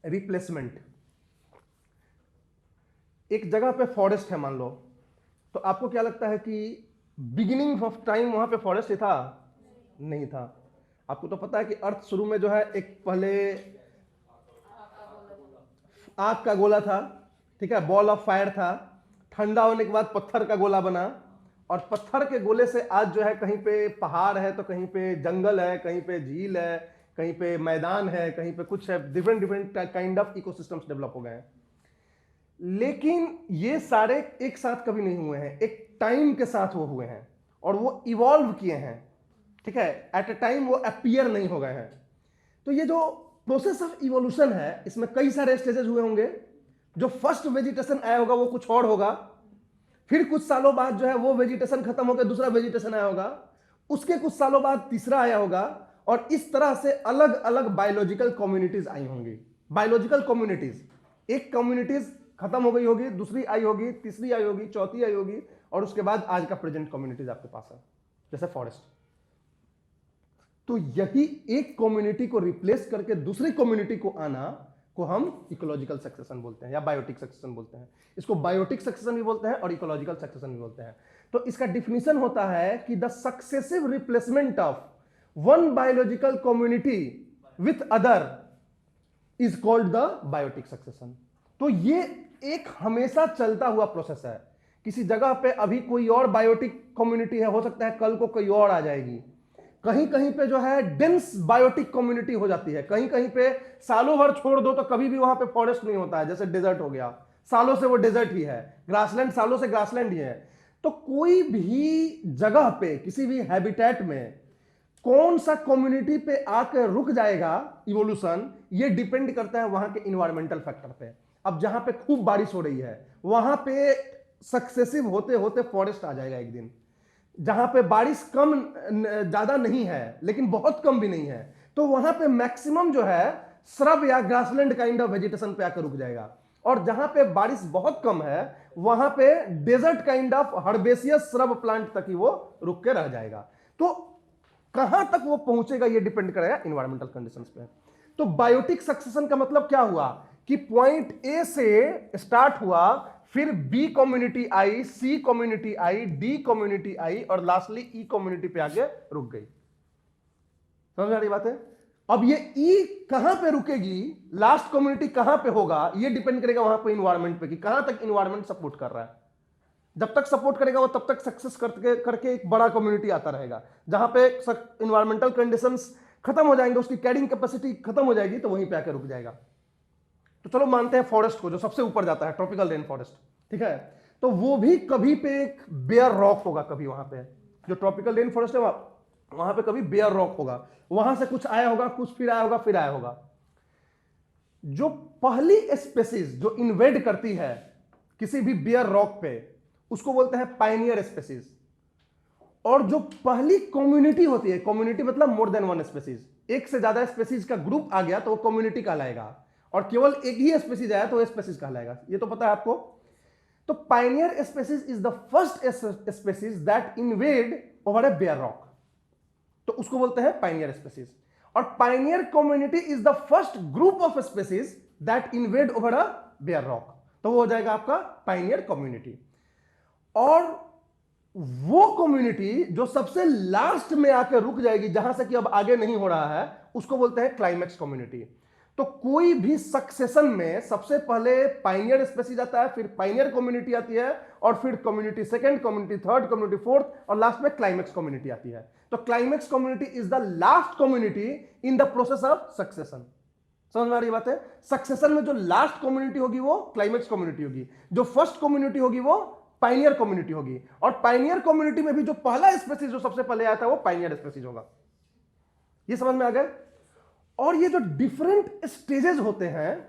रिप्लेसमेंट। एक जगह पे फॉरेस्ट है मान लो, तो आपको क्या लगता है कि बिगिनिंग ऑफ टाइम वहां पे फॉरेस्ट ही था? नहीं था। आपको तो पता है कि अर्थ शुरू में जो है एक पहले आग का गोला था, ठीक है? बॉल ऑफ फायर था। ठंडा होने के बाद पत्थर का गोला बना, और पत्थर के गोले से आज जो है कहीं पे पहाड़ है, तो कहीं पे जंगल है, कहीं पे झील है, कहीं पे मैदान है, कहीं पे कुछ है। Different kind of ecosystems develop हो गए हैं। लेकिन ये सारे एक साथ कभी नहीं हुए हैं, एक टाइम के साथ वो हुए हैं और वो इवॉल्व किए हैं, ठीक है? एट ए टाइम वो अपीयर नहीं हो गए हैं। तो ये जो प्रोसेस ऑफ इवोल्यूशन है, इसमें कई सारे स्टेजेस हुए होंगे। जो फर्स्ट वेजिटेशन आया होगा वो कुछ और होगा, फिर कुछ सालों बाद जो है वो वेजिटेशन खत्म होकर दूसरा वेजिटेशन आया होगा, उसके कुछ सालों बाद तीसरा आया होगा, और इस तरह से अलग अलग बायोलॉजिकल कम्युनिटीज आई होंगी। बायोलॉजिकल कम्युनिटीज, एक कम्युनिटीज खत्म हो गई होगी, दूसरी आई होगी, तीसरी आई होगी, चौथी आई होगी, और उसके बाद आज का प्रेजेंट कम्युनिटीज आपके पास है, जैसे फॉरेस्ट। तो यही एक कम्युनिटी को रिप्लेस करके दूसरी कम्युनिटी को आना को हम इकोलॉजिकल सक्सेशन बोलते हैं या बायोटिक सक्सेशन बोलते हैं। इसको बायोटिक सक्सेशन भी बोलते हैं और इकोलॉजिकल सक्सेशन भी बोलते हैं। तो इसका डिफिनीशन होता है कि the successive replacement of one biological community with other is called the biotic succession. तो ये एक हमेशा चलता हुआ प्रोसेस है। किसी जगह पे अभी कोई और बायोटिक कम्युनिटी है, हो सकता है कल को कोई और आ जाएगी। कहीं कहीं पे जो है डेंस बायोटिक कम्युनिटी हो जाती है, कहीं कहीं पे सालों भर छोड़ दो तो कभी भी वहां पे फॉरेस्ट नहीं होता है, जैसे डेजर्ट हो गया, सालों से वो डेजर्ट ही है, ग्रासलैंड सालों से ग्रासलैंड ही है। तो कोई भी जगह पे, किसी भी हैबिटेट में कौन सा कम्युनिटी पे आकर रुक जाएगा इवोल्यूशन, ये डिपेंड करता है वहां के इन्वायरमेंटल फैक्टर पे। अब जहां पे खूब बारिश हो रही है वहां पे सक्सेसिव होते होते फॉरेस्ट आ जाएगा एक दिन। जहां पे बारिश कम ज्यादा नहीं है लेकिन बहुत कम भी नहीं है, तो वहां पे मैक्सिमम जो है श्रब या ग्रासलैंड काइंड ऑफ वेजिटेशन पे आकर रुक जाएगा। और जहां पे बारिश बहुत कम है वहां पे desert kind of herbaceous shrub plant तक ही वो रुक के रह जाएगा। तो कहां तक वो पहुंचेगा ये डिपेंड करेगा इन्वायरमेंटल कंडीशंस पे। तो बायोटिक सक्सेशन का मतलब क्या हुआ कि पॉइंट ए से स्टार्ट हुआ, फिर बी कम्युनिटी आई, सी कम्युनिटी आई, डी कम्युनिटी आई और लास्टली ई कम्युनिटी पे आके रुक गई। समझ आ रही बात है? अब ये ई कहां पे रुकेगी, लास्ट कम्युनिटी कहां पे होगा, ये डिपेंड करेगा वहां पे इन्वायरमेंट पे कि कहां तक इन्वायरमेंट सपोर्ट कर रहा है। जब तक सपोर्ट करेगा वो तब तक सक्सेस करके एक बड़ा कम्युनिटी आता रहेगा। जहां पे इन्वायरमेंटल कंडीशंस खत्म हो जाएंगे, उसकी कैरिंग कैपेसिटी खत्म हो जाएगी, तो वहीं पे आकर रुक जाएगा। तो चलो मानते हैं फॉरेस्ट को, जो सबसे ऊपर जाता है, ट्रॉपिकल रेन फॉरेस्ट, ठीक है, तो वो भी कभी पे एक बेयर रॉक होगा, कभी वहां पे जो ट्रॉपिकल रेन फॉरेस्ट है वहां पे कभी बेयर रॉक होगा, वहां से कुछ आया होगा, कुछ फिर आया होगा, फिर आया होगा। जो पहली स्पेसीज जो इन्वेड करती है किसी भी बेयर रॉक पे, उसको बोलते हैं पायनियर स्पेसीज। और जो पहली कम्युनिटी होती है, कम्युनिटी मतलब मोर देन वन स्पेसीज, एक से ज्यादा स्पेसीज का ग्रुप आ गया तो वो कम्युनिटी कहलाएगा, और केवल एक ही स्पेसीज आया तो वो स्पेसीज कहलाएगा। ये तो पता है आपको। तो pioneer species is the first species that invade over a bare rock, तो उसको बोलते हैं पायनियर स्पेसीज। और pioneer community is the first group of species that invade over a bare rock, तो वो हो जाएगा आपका पायनियर कम्युनिटी। और वो कम्युनिटी जो सबसे लास्ट में आकर रुक जाएगी, जहां से कि अब आगे नहीं हो रहा है, उसको बोलते हैं क्लाइमेक्स कम्युनिटी। तो कोई भी सक्सेशन में सबसे पहले पायनियर स्पेसीज आता है, फिर पायनियर कम्युनिटी आती है, और फिर community second, community third, community fourth, और लास्ट में क्लाइमेक्स कम्युनिटी आती है। तो climax community is the last community in the process of succession. समझ में आ रही बात है? सक्सेशन में जो लास्ट कम्युनिटी होगी वो क्लाइमेक्स कम्युनिटी होगी, जो फर्स्ट कम्युनिटी होगी वो पायनियर कम्युनिटी होगी, और पायनियर कम्युनिटी में भी जो पहला स्पेसीज जो सबसे पहले आया था वो पायनियर स्पेसीज होगा। ये समझ में आ गया? और ये जो डिफरेंट स्टेजेस होते हैं,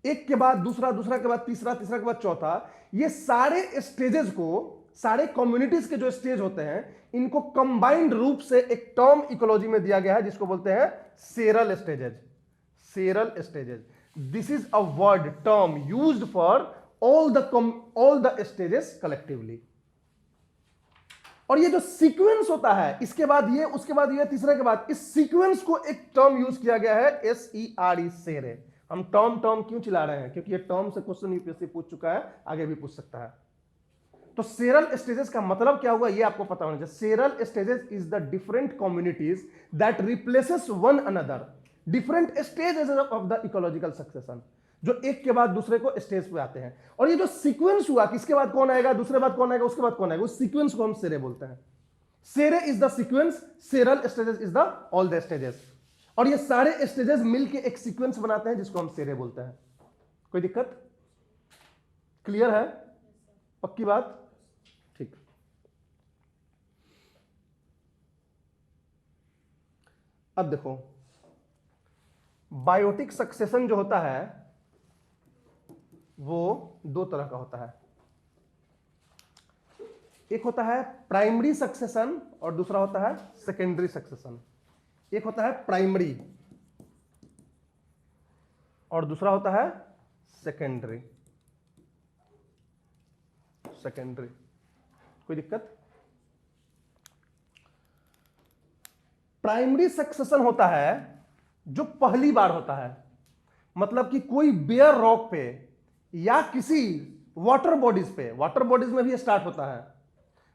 एक के बाद दूसरा, दूसरा के बाद तीसरा, तीसरा के बाद चौथा, ये सारे स्टेजेस को, सारे कम्युनिटीज के जो स्टेज होते हैं, इनको कंबाइंड रूप से एक टर्म इकोलॉजी में दिया गया है जिसको बोलते हैं cereal stages. Cereal stages, this is a word term used for all the stages collectively। और ये जो सीक्वेंस होता है, इसके बाद ये, उसके बाद ये, तीसरे के बाद, इस सीक्वेंस को एक टर्म यूज किया गया है, SERE, सेरे। हम टर्म क्यों चिल्ला रहे हैं? क्योंकि ये टर्म से क्वेश्चन यूपीएससी पूछ चुका है, आगे भी पूछ सकता है। तो सेरल स्टेजेस का मतलब क्या हुआ ये आपको पता होना चाहिए। Cereal stages is the different communities that replaces one another, different stages of the ecological succession, जो एक के बाद दूसरे को स्टेज पे आते हैं। और ये जो सीक्वेंस हुआ, किसके बाद कौन आएगा, दूसरे बाद कौन आएगा, उसके बाद कौन आएगा, उस सीक्वेंस को हम सेरे बोलते हैं। Sere is the sequence, seral stages is the all the stages. और ये सारे स्टेजेस मिलके एक सीक्वेंस बनाते हैं जिसको हम सेरे बोलते हैं। कोई दिक्कत? क्लियर है? पक्की बात? ठीक। अब देखो, बायोटिक सक्सेशन जो होता है वो दो तरह का होता है। एक होता है प्राइमरी सक्सेशन और दूसरा होता है सेकेंडरी सक्सेशन। एक होता है प्राइमरी और दूसरा होता है सेकेंडरी। सेकेंडरी, कोई दिक्कत? प्राइमरी सक्सेशन होता है जो पहली बार होता है, मतलब कि कोई बेयर रॉक पे या किसी वाटर बॉडीज पे, वाटर बॉडीज में भी स्टार्ट होता है।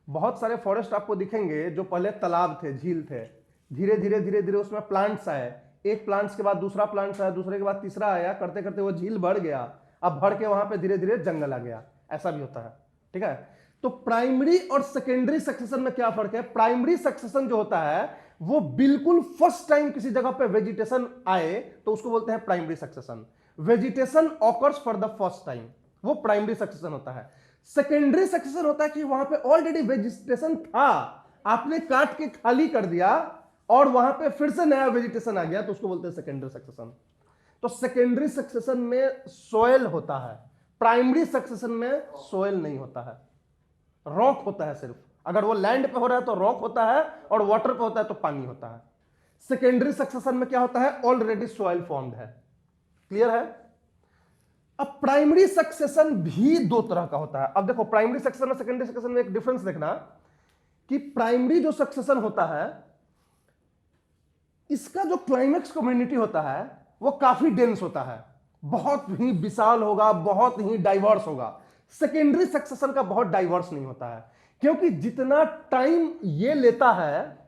बहुत सारे फॉरेस्ट आपको दिखेंगे जो पहले तालाब थे, झील थे, धीरे धीरे धीरे धीरे उसमें प्लांट्स आए, एक प्लांट्स के बाद दूसरा प्लांट्स आया, दूसरे के बाद तीसरा आया, करते करते वो झील बढ़ गया, अब बढ़ के वहां पे धीरे धीरे जंगल आ गया। ऐसा भी होता है, ठीक है। तो प्राइमरी और सेकेंडरी सक्सेशन में क्या फर्क है? प्राइमरी सक्सेशन जो होता है वो बिल्कुल फर्स्ट टाइम किसी जगह पे वेजिटेशन आए तो उसको बोलते हैं primary succession. Vegetation occurs for the first time, वो प्राइमरी सक्सेशन होता है। सेकेंडरी सक्सेशन होता है कि वहां पे ऑलरेडी वेजिटेशन था, आपने काट के खाली कर दिया और वहां पे फिर से नया वेजिटेशन आ गया, तो उसको बोलते हैं सेकेंडरी सक्सेशन। तो सेकेंडरी सक्सेशन में सोयल होता है, प्राइमरी सक्सेशन में सोयल नहीं होता है, रॉक होता है सिर्फ। अगर वो लैंड पे हो रहा है तो रॉक होता है और वाटर पे होता है तो पानी होता है। सेकेंडरी सक्सेशन में क्या होता है? ऑलरेडी सोयल फॉर्म्ड है। क्लियर है? अब प्राइमरी सक्सेशन भी दो तरह का होता है। अब देखो प्राइमरी सक्सेशन और सेकेंडरी सक्सेशन में एक डिफरेंस देखना कि प्राइमरी जो सक्सेशन होता है इसका जो क्लाइमेक्स कम्युनिटी होता है वो काफी डेंस होता है, बहुत ही विशाल होगा, बहुत ही डाइवर्स होगा। सेकेंडरी सक्सेशन का बहुत डाइवर्स नहीं होता है, क्योंकि जितना टाइम ये लेता है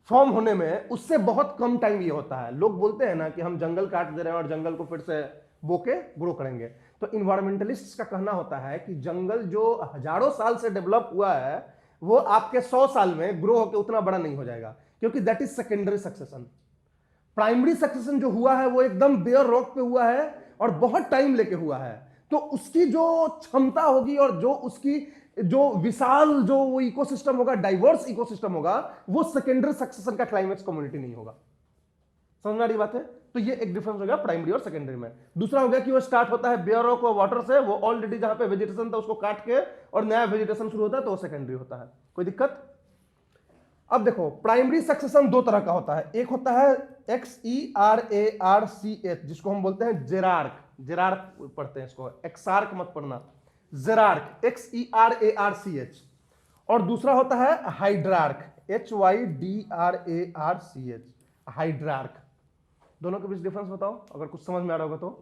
फॉर्म होने में उससे बहुत कम टाइम ये होता है। लोग बोलते हैं ना कि हम जंगल काट दे रहे हैं और जंगल को फिर से बोके ग्रो करेंगे, तो इन्वायरमेंटलिस्ट का कहना होता है कि जंगल जो हजारों साल से डेवलप हुआ है वो आपके 100 साल में ग्रो होकर उतना बड़ा नहीं हो जाएगा, क्योंकि that is secondary succession. Primary succession जो हुआ है वो एकदम बेयर रॉक पे हुआ है और बहुत टाइम लेके हुआ है, तो उसकी जो क्षमता होगी और जो उसकी जो विशाल जो वो इकोसिस्टम होगा, डाइवर्स इकोसिस्टम होगा, वो सेकेंडरी सक्सेशन का क्लाइमेक्स कम्युनिटी नहीं होगा। समझ में आ रही बात है? तो ये एक डिफरेंस हो गया प्राइमरी और सेकेंडरी में। दूसरा हो गया कि वो स्टार्ट होता है बेयर रॉक और वाटर से, वो ऑलरेडी जहां पे वेजिटेशन था उसको काट के और नया वेजिटेशन शुरू होता है, तो वो सेकेंडरी होता है। कोई दिक्कत? अब देखो प्राइमरी सक्सेशन दो तरह का होता है, एक होता है XERARCH जिसको हम बोलते हैं जेरार्क, जेरार्क पढ़ते हैं इसको, एक्सार्क मत पढ़ना, जेरार्क XERARCH, और दूसरा होता है हाइड्रार्क HYDRARCH, हाइड्रार्क। दोनों के बीच डिफरेंस बताओ अगर कुछ समझ में आ रहा होगा तो।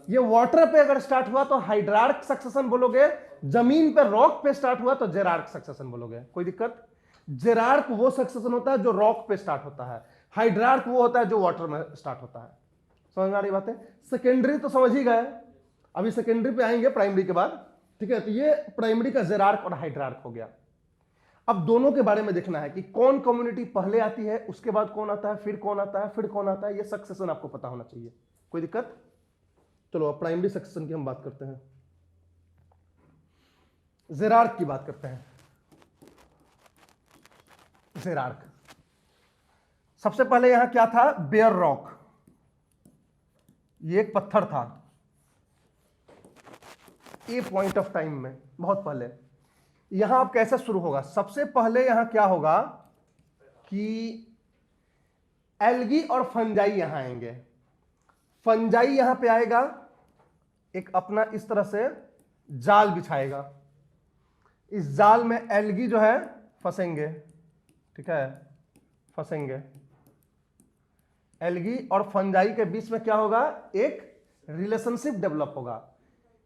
ये वाटर पे अगर स्टार्ट हुआ तो हाइड्रार्क सक्सेशन बोलोगे, जमीन पे रॉक पे स्टार्ट हुआ तो जेरार्क सक्सेशन बोलोगे। कोई दिक्कत? जेरार्क वो सक्सेशन होता है जो रॉक पे स्टार्ट होता है, हाइड्रार्क वो होता है जो वाटर में स्टार्ट होता है। समझ में आ रही बात है? सेकेंडरी तो समझ ही गए, अभी सेकेंडरी पे आएंगे प्राइमरी के बाद, ठीक है? तो ये प्राइमरी का जेरार्क और हाइड्रार्क हो गया। अब दोनों के बारे में देखना है कि कौन कम्युनिटी पहले आती है, उसके बाद कौन आता है, फिर कौन आता है, फिर कौन आता है, ये सक्सेशन आपको पता होना चाहिए। कोई दिक्कत? चलो अब प्राइमरी सक्सेशन की हम बात करते हैं, जेरार्क की बात करते हैं। जेरार्क सबसे पहले यहां क्या था? बेयर रॉक, ये एक पत्थर था ए पॉइंट ऑफ टाइम में, बहुत पहले। यहां अब कैसे शुरू होगा? सबसे पहले यहां क्या होगा कि एल्गी और फंजाई यहां आएंगे। फंजाई यहां पे आएगा, एक अपना इस तरह से जाल बिछाएगा, इस जाल में एल्गी जो है फंसेंगे, ठीक है, फंसेंगे। एल्गी और फंजाई के बीच में क्या होगा? एक रिलेशनशिप डेवलप होगा,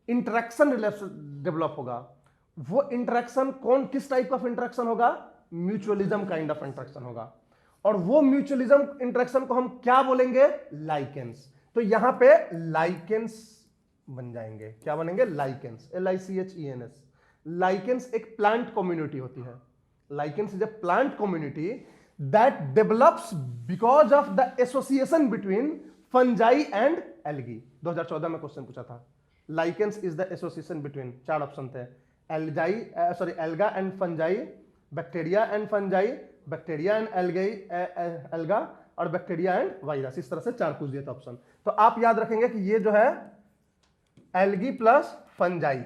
इंटरेक्शन डेवलप होगा। वो इंटरेक्शन कौन, किस टाइप ऑफ इंटरेक्शन होगा? म्यूचुअलिज्म काइंड ऑफ इंटरेक्शन होगा, और वो म्यूचुअलिज्म इंटरेक्शन को हम क्या बोलेंगे? लाइकेंस। तो यहां पे लाइकेंस बन जाएंगे। क्या बनेंगे? Lichens, LICHENS। लाइकेंस एक प्लांट कम्युनिटी होती है। Lichens is a plant community that develops because of the association between fungi and algae। 2014 में क्वेश्चन पूछा था, lichens is the association between, 4 option थे, algae and fungi, bacteria and fungi, bacteria and algae, और बैक्टीरिया एंड वायरस। इस तरह से 4 पूछ दिए थे ऑप्शन। तो आप याद रखेंगे कि ये जो है एल्गी प्लस फंजाई,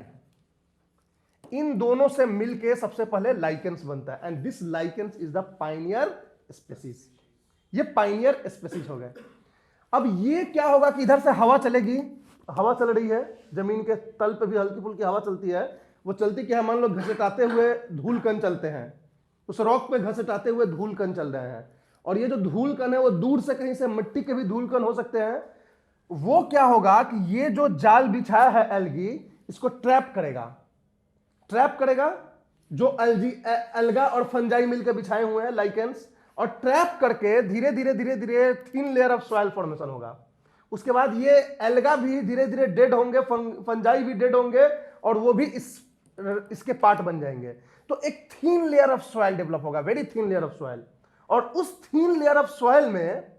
इन दोनों से मिलके सबसे पहले लाइकेंस बनता है, and this lichens is the pioneer species. ये पाइनियर स्पेसीज हो गए। अब ये क्या होगा कि इधर से हवा चलेगी, हवा चल रही है, जमीन के तल पे भी हल्की फुल्की हवा चलती है। वो चलती क्या है? मान लो घसटाते हुए धूल कण चलते हैं, उस रॉक पे घसटाते हुए धूल कण चल रहे हैं, और ये जो धूल कण है वो दूर से कहीं से मिट्टी के भी धूल कण हो सकते हैं। वो क्या होगा कि ये जो जाल बिछाया है एल्गी, इसको ट्रैप करेगा, ट्रैप करेगा, जो एल्गा और फंजाई मिलकर बिछाए हुए हैं लाइकेंस, और ट्रैप करके धीरे धीरे धीरे धीरे thin layer of soil formation होगा। उसके बाद ये एल्गा भी धीरे धीरे डेड होंगे, फंजाई भी डेड होंगे, और वो भी इसके पार्ट बन जाएंगे। तो एक thin layer of soil develop होगा, very thin layer of soil, और उस थिन लेयर ऑफ सॉइल में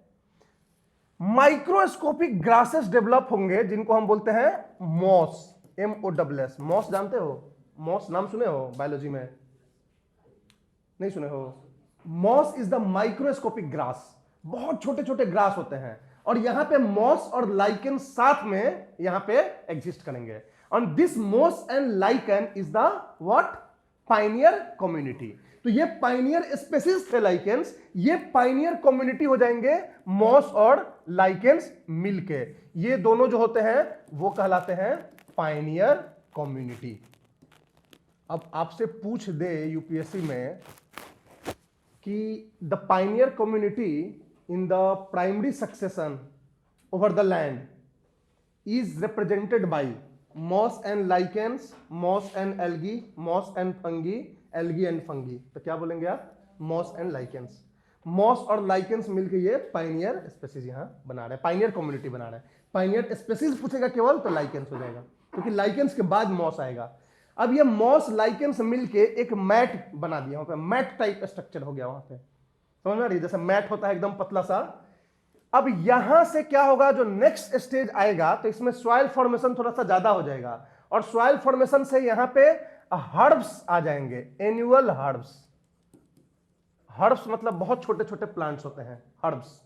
माइक्रोस्कोपिक ग्रासेस डेवलप होंगे, जिनको हम बोलते हैं मॉस, MOSS। मॉस जानते हो? मॉस नाम सुने हो बायोलॉजी में? नहीं सुने हो? Moss is the microscopic grass, बहुत छोटे छोटे ग्रास होते हैं, और यहां पे मॉस और लाइकेन साथ में यहां पे एग्जिस्ट करेंगे। और this moss and lichen is the what? Pioneer community. तो ये पाइनियर स्पेसीज थे लाइकेंस, ये पाइनियर कम्युनिटी हो जाएंगे मॉस और लाइकेंस मिलके, ये दोनों जो होते हैं वो कहलाते हैं पायनियर कम्युनिटी। अब आपसे पूछ दे यूपीएससी में कि the Pioneer community in the primary succession over the land is represented by moss and lichens, moss and algae, moss and fungi, algae and fungi। तो क्या बोलेंगे आप? moss and lichens। moss और lichens मिलके ये पाइनियर स्पेसीज यहाँ बना रहे हैं, पाइनियर कम्युनिटी बना रहे हैं। पाइनियर स्पेसीज पूछेगा केवल तो लाइकेंस हो जाएगा, क्योंकि लाइकेंस के बाद मॉस आएगा। अब ये मॉस लाइकेंस मिलके एक मैट बना दिया, वहां पे मैट टाइप स्ट्रक्चर हो गया वहां पे, समझ में आ रही है? जैसे मैट होता है एकदम पतला सा। अब यहां से क्या होगा, जो नेक्स्ट स्टेज आएगा तो इसमें सॉइल फॉर्मेशन थोड़ा सा ज्यादा हो जाएगा, और सॉइल फॉर्मेशन से यहां पे हर्ब्स आ जाएंगे, एनुअल हर्ब्स। हर्ब्स मतलब बहुत छोटे छोटे प्लांट्स होते हैं, herbs,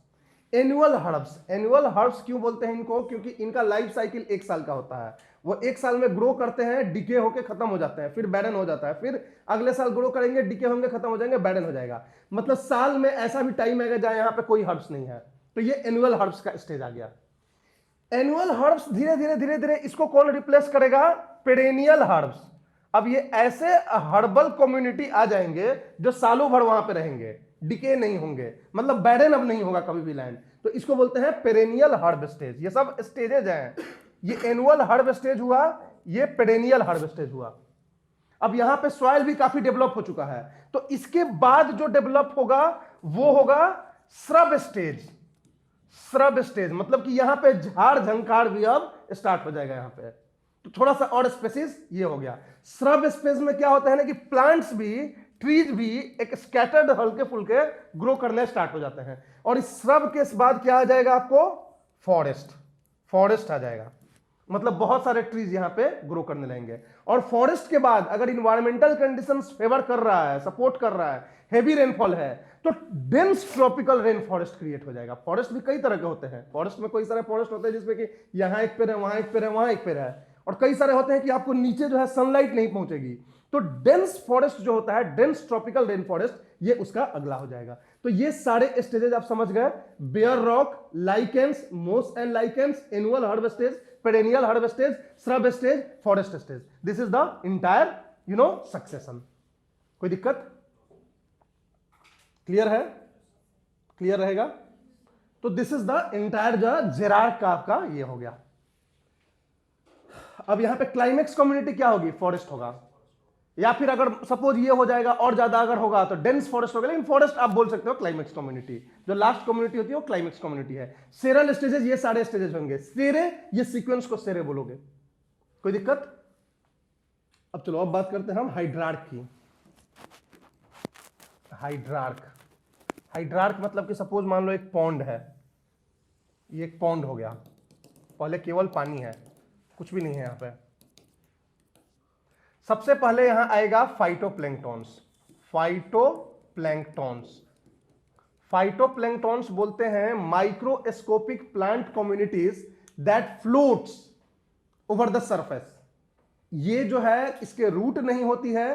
annual herbs. Annual herbs क्यों बोलते हैं इनको? क्योंकि इनका लाइफ साइकिल 1 साल का होता है। वो 1 साल में ग्रो करते हैं, डिके होके खत्म हो जाते हैं, फिर बैरन हो जाता है, फिर अगले साल ग्रो करेंगे, डिके होंगे, खत्म हो जाएंगे, बैरन हो जाएगा। मतलब साल में ऐसा भी टाइम आएगा जहां यहां पे कोई हर्ब्स नहीं है। तो ये एनुअल हर्ब्स का स्टेज आ गया। एनुअल हर्ब्स धीरे धीरे धीरे धीरे इसको कौन रिप्लेस करेगा? Perennial herbs. अब ये ऐसे हर्बल कम्युनिटी आ जाएंगे जो सालों भर वहां पे रहेंगे, डिके नहीं होंगे, मतलब बैरन अब नहीं होगा कभी भी लैंड। तो इसको बोलते हैं पेरेनियल हर्ब स्टेज। ये सब स्टेजेज हैं, ये एनुअल हर्ब स्टेज हुआ, ये पेरेनियल हर्ब स्टेज हुआ। अब यहां पे सॉइल भी काफी डेवलप हो चुका है, तो इसके बाद जो डेवलप होगा वो होगा श्रब स्टेज। श्रब स्टेज मतलब कि यहां पे झाड़ झंकार भी अब स्टार्ट हो जाएगा यहां पे। तो थोड़ा सा और स्पेसिस ये हो गया। श्रब स्पेस में क्या होता है ना कि प्लांट्स भी, ट्रीज भी एक स्कैटर्ड हल्के फुल्के ग्रो करने स्टार्ट हो जाते हैं। और इस श्रब के बाद क्या आ जाएगा आपको? फॉरेस्ट। फॉरेस्ट आ जाएगा, मतलब बहुत सारे ट्रीज यहां पे ग्रो करने लगेंगे। और फॉरेस्ट के बाद अगर इन्वायरमेंटल कंडीशंस फेवर कर रहा है, सपोर्ट कर रहा है, हेवी रेनफॉल है, तो dense tropical rain forest create हो जाएगा। फॉरेस्ट भी कई तरह के होते हैं, फॉरेस्ट में कई सारे फॉरेस्ट होते हैं जिसमें कि यहां एक पेड़ है, वहां एक पेड़ है, वहां एक पेड़ है, और कई सारे होते हैं कि आपको नीचे जो है सनलाइट नहीं पहुंचेगी। तो डेंस फॉरेस्ट जो होता है, डेंस ट्रॉपिकल रेन फॉरेस्ट, ये उसका अगला हो जाएगा। तो ये सारे स्टेजेस आप समझ गए, बेयर रॉक, लाइकेंस, मोस and lichens, annual herb stage, perennial herb stage, shrub stage, forest stage. This is the entire succession. कोई दिक्कत? क्लियर है? क्लियर रहेगा? तो दिस इज द इंटायर जो जेरार्क का आपका ये हो गया। अब यहां पे क्लाइमेक्स कम्युनिटी क्या होगी? फॉरेस्ट होगा, या फिर अगर सपोज ये हो जाएगा और ज्यादा अगर होगा तो डेंस फॉरेस्ट होगा, लेकिन फॉरेस्ट आप बोल सकते हो क्लाइमेक्स कम्युनिटी। जो लास्ट कम्युनिटी होती है वो क्लाइमेक्स कम्युनिटी है। सेरल स्टेजेस, ये सारे स्टेजेस होंगे। सेरे, ये सीक्वेंस को सेरे बोलोगे। कोई दिक्कत? अब चलो अब बात करते हैं हम हाइड्रार्क की। हाइड्रार्क, हाइड्रार्क मतलब कि सपोज मान लो एक पॉन्ड है, ये एक पॉन्ड हो गया, पहले केवल पानी है, कुछ भी नहीं है यहां पे। सबसे पहले यहां आएगा फाइटोप्लैंक्टॉन्स। फाइटोप्लैंक्टॉन्स, फाइटोप्लैंक्टॉन्स बोलते हैं microscopic plant communities that floats over the surface. ये जो है इसके रूट नहीं होती है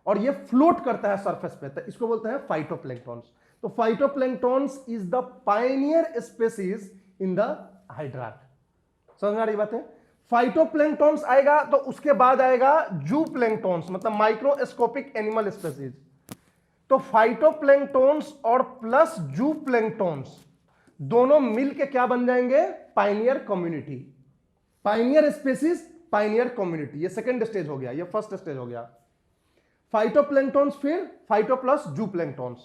और ये फ्लोट करता है सरफेस पे, तो इसको बोलते हैं फाइटोप्लैंक्टॉन्स। तो phytoplanktons is the pioneer species in the hydrarch. समझ में आ रही बात है? फाइटोप्लैंक्टॉन्स आएगा तो उसके बाद आएगा जूप्लैंक्टॉन्स, मतलब माइक्रोस्कोपिक एनिमल स्पेसीज। तो फाइटोप्लैंक्टॉन्स और प्लस जूप्लैंक्टॉन्स दोनों मिलके क्या बन जाएंगे? Pioneer community. Pioneer species, Pioneer community. ये सेकंड स्टेज हो गया, ये फर्स्ट स्टेज हो गया। फाइटोप्लैंक्टॉन्स, फिर फाइटो प्लस जूप्लैंक्टॉन्स।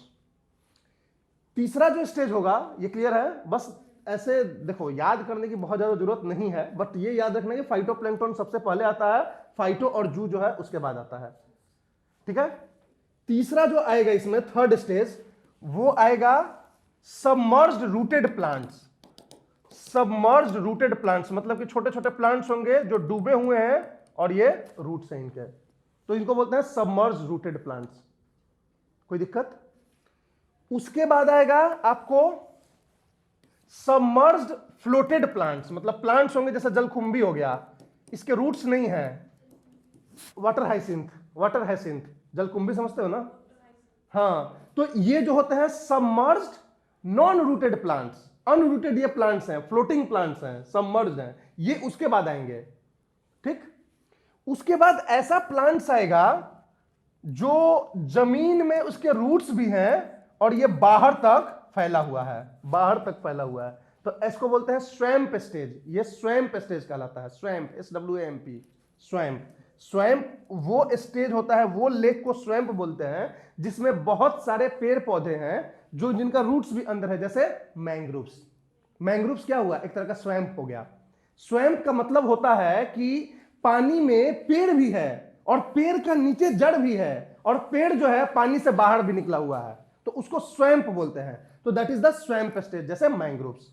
तीसरा जो स्टेज होगा, ये क्लियर है? बस ऐसे देखो, याद करने की बहुत ज्यादा जरूरत नहीं है, बट ये याद रखना कि फाइटोप्लैंक्टॉन सबसे पहले आता है, फाइटो और जू जो है उसके बाद आता है। ठीक है? तीसरा जो आएगा इसमें, थर्ड स्टेज, वो आएगा submerged rooted plants. Submerged rooted plants मतलब कि छोटे छोटे प्लांट्स होंगे जो डूबे हुए हैं और ये रूट्स हैं इनके, तो इनको बोलते हैं सबमर्ज्ड रूटेड प्लांट्स। कोई दिक्कत? उसके बाद आएगा आपको सबमर्ज्ड फ्लोटेड प्लांट्स, मतलब प्लांट्स होंगे जैसे जलकुंभी हो गया, इसके रूट्स नहीं है। वाटर हाइसिंथ, वाटर हाइसिंथ, जलकुंभी समझते हो ना? हाँ, तो ये जो होते हैं submerged non rooted plants. Unrooted ये प्लांट्स हैं, फ्लोटिंग प्लांट्स हैं, सबमर्ज्ड हैं, ये उसके बाद आएंगे। ठीक, उसके बाद ऐसा प्लांट्स आएगा जो जमीन में उसके रूट्स भी हैं और ये बाहर तक फैला हुआ है, बाहर तक फैला हुआ है, तो इसको बोलते हैं स्वैम्प स्टेज। ये स्वैम्प स्टेज कहलाता है, स्वैम्प, SWAMP, स्वैम्प। स्वैम्प वो स्टेज होता है, वो लेक को स्वैम्प बोलते हैं जिसमें बहुत सारे पेड़ पौधे हैं जो जिनका रूट्स भी अंदर है, जैसे मैंग्रोव्स। मैंग्रोव्स क्या हुआ, एक तरह का स्वैम्प हो गया। स्वैम्प का मतलब होता है कि पानी में पेड़ भी है और पेड़ का नीचे जड़ भी है और पेड़ जो है पानी से बाहर भी निकला हुआ है, तो उसको स्वैम्प बोलते हैं। तो that is the swamp stage, जैसे मैंग्रोव्स।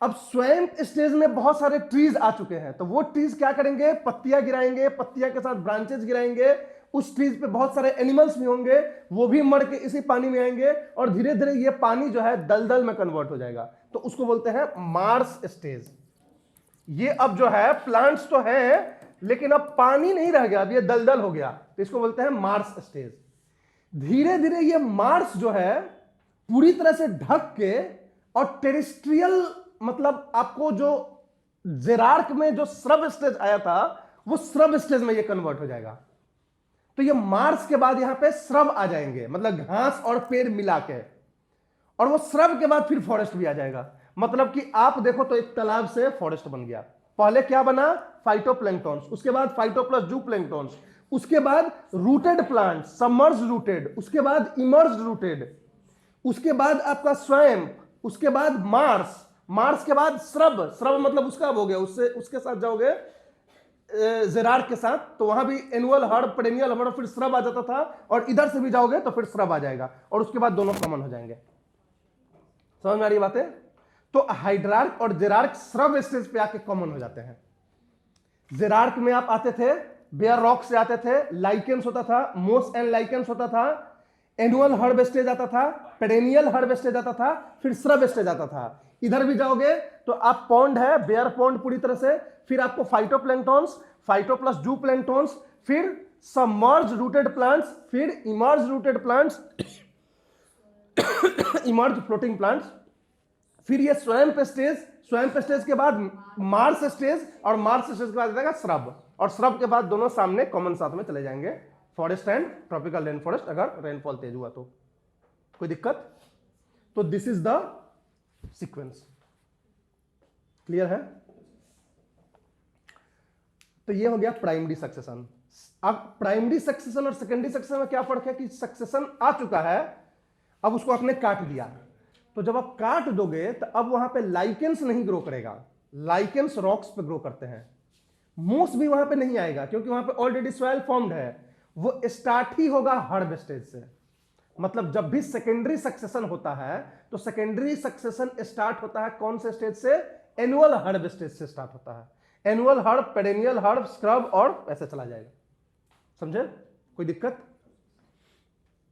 अब स्वैम्प स्टेज में बहुत सारे ट्रीज आ चुके हैं, तो वो ट्रीज क्या करेंगे, पत्तियां गिराएंगे, पत्तियां के साथ ब्रांचेस गिराएंगे, उस ट्रीज पे बहुत सारे एनिमल्स भी होंगे, वो भी मर के इसी पानी में आएंगे और धीरे धीरे ये पानी जो है दलदल में कन्वर्ट हो जाएगा, तो उसको बोलते हैं मार्स स्टेज। ये अब जो है प्लांट्स तो हैं लेकिन अब पानी नहीं रह गया, अब ये दलदल हो गया, तो इसको बोलते हैं मार्स स्टेज। धीरे धीरे ये मार्स जो है पूरी तरह से ढक के और टेरेस्ट्रियल, मतलब आपको जो जेरार्क में जो श्रब स्टेज आया था वो श्रब स्टेज में ये कन्वर्ट हो जाएगा। तो ये मार्स के बाद यहां पे श्रब आ जाएंगे, मतलब घास और पेड़ मिला के, और वो श्रब के बाद फिर फॉरेस्ट भी आ जाएगा। मतलब कि आप देखो तो एक तालाब से फॉरेस्ट बन गया। पहले क्या बना, फाइटोप्लैंक्टॉन्स, उसके बाद फाइटो प्लस जूप्लैंक्टॉन्स, उसके बाद रूटेड प्लांट, सबमर्ज रूटेड, उसके बाद इमर्ज रूटेड, उसके बाद आपका स्वैम्प, उसके बाद मार्स, मार्स के बाद श्रब, श्रब मतलब उसका हो गया, उससे उसके साथ जाओगे जेरार्क के साथ, तो वहां भी एनुअल हर्ब, पेरेनियल हर्ब, फिर श्रब आ जाता था, और इधर से भी जाओगे तो फिर श्रब आ जाएगा, और उसके बाद दोनों कॉमन हो जाएंगे। समझ में आ रही बातें? तो हाइड्रार्क और जेरार्क श्रब स्टेज पे आके कॉमन हो जाते हैं। जेरार्क में आप आते थे, बेयर रॉक से आते थे, लाइकेंस होता था, मोस एंड लाइकेंस होता था, एनुअल हर्ब स्टेज आता था, पेरेनियल हर्ब स्टेज आता था, फिर श्रब स्टेज आता था। इधर भी जाओगे तो आप पॉन्ड है, बेयर पॉन्ड पूरी तरह से, फिर आपको फाइटोप्लैंक्टॉन्स, फाइटो प्लस जूप्लैंक्टॉन्स, फिर सबमर्ज रूटेड प्लांट्स, फिर emerge rooted plants, emerge floating plants, फिर ये स्वैम्प स्टेज, स्वैम्प स्टेज के बाद मार्स स्टेज, और मार्स स्टेज के बाद जाएगा श्रब, और श्रब के बाद दोनों सामने कॉमन साथ में चले जाएंगे, forest and tropical rain forest, अगर रेनफॉल तेज हुआ तो। कोई दिक्कत? तो this is the sequence. Clear है? तो ये हो गया प्राइमरी सक्सेशन। अब प्राइमरी सक्सेशन और सेकेंडरी सक्सेशन में क्या फर्क है कि सक्सेशन आ चुका है, अब उसको आपने काट दिया, तो जब आप काट दोगे तो अब वहां पे लाइकेंस नहीं ग्रो करेगा, लाइकेंस रॉक्स पे ग्रो करते हैं, मूस भी वहां पे नहीं आएगा क्योंकि वहां पे ऑलरेडी सॉइल फॉर्म्ड है, वो स्टार्ट ही होगा हर्ब स्टेज से। मतलब जब भी सेकेंडरी सक्सेशन होता है तो सेकेंडरी सक्सेशन स्टार्ट होता है कौन से स्टेज से? एनुअल हर्ब स्टेज से स्टार्ट होता है। Annual herb, perennial herb, scrub, और ऐसे चला जाएगा। समझे? कोई दिक्कत?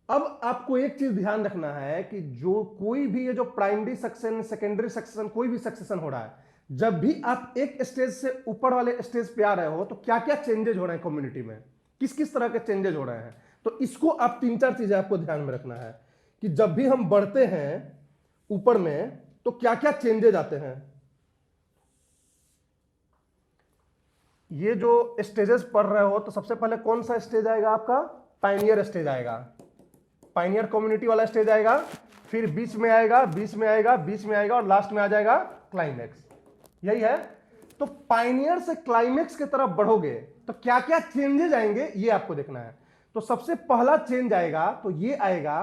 अब आपको एक चीज ध्यान रखना है कि जो कोई भी ये जो प्राइमरी सक्सेशन, सेकेंडरी सक्सेशन, कोई भी सक्सेशन हो रहा है, जब भी आप एक स्टेज से ऊपर वाले स्टेज पे आ रहे हो तो क्या क्या चेंजेस हो रहे हैं कम्युनिटी में, किस किस तरह के चेंजेस हो रहे हैं, तो इसको आप 3-4 चीजें आपको ध्यान में रखना है कि जब भी हम बढ़ते हैं ऊपर में तो क्या क्या चेंजेस आते हैं। ये जो स्टेजेस पढ़ रहे हो तो सबसे पहले कौन सा स्टेज आएगा आपका? पायनियर स्टेज आएगा, पायनियर कम्युनिटी वाला स्टेज आएगा, फिर बीच में आएगा, बीच में आएगा, बीच में आएगा, और लास्ट में आ जाएगा क्लाइमेक्स। यही है। तो पायनियर से क्लाइमेक्स की तरफ बढ़ोगे तो क्या क्या चेंजेस आएंगे ये आपको देखना है। तो सबसे पहला चेंज आएगा तो ये आएगा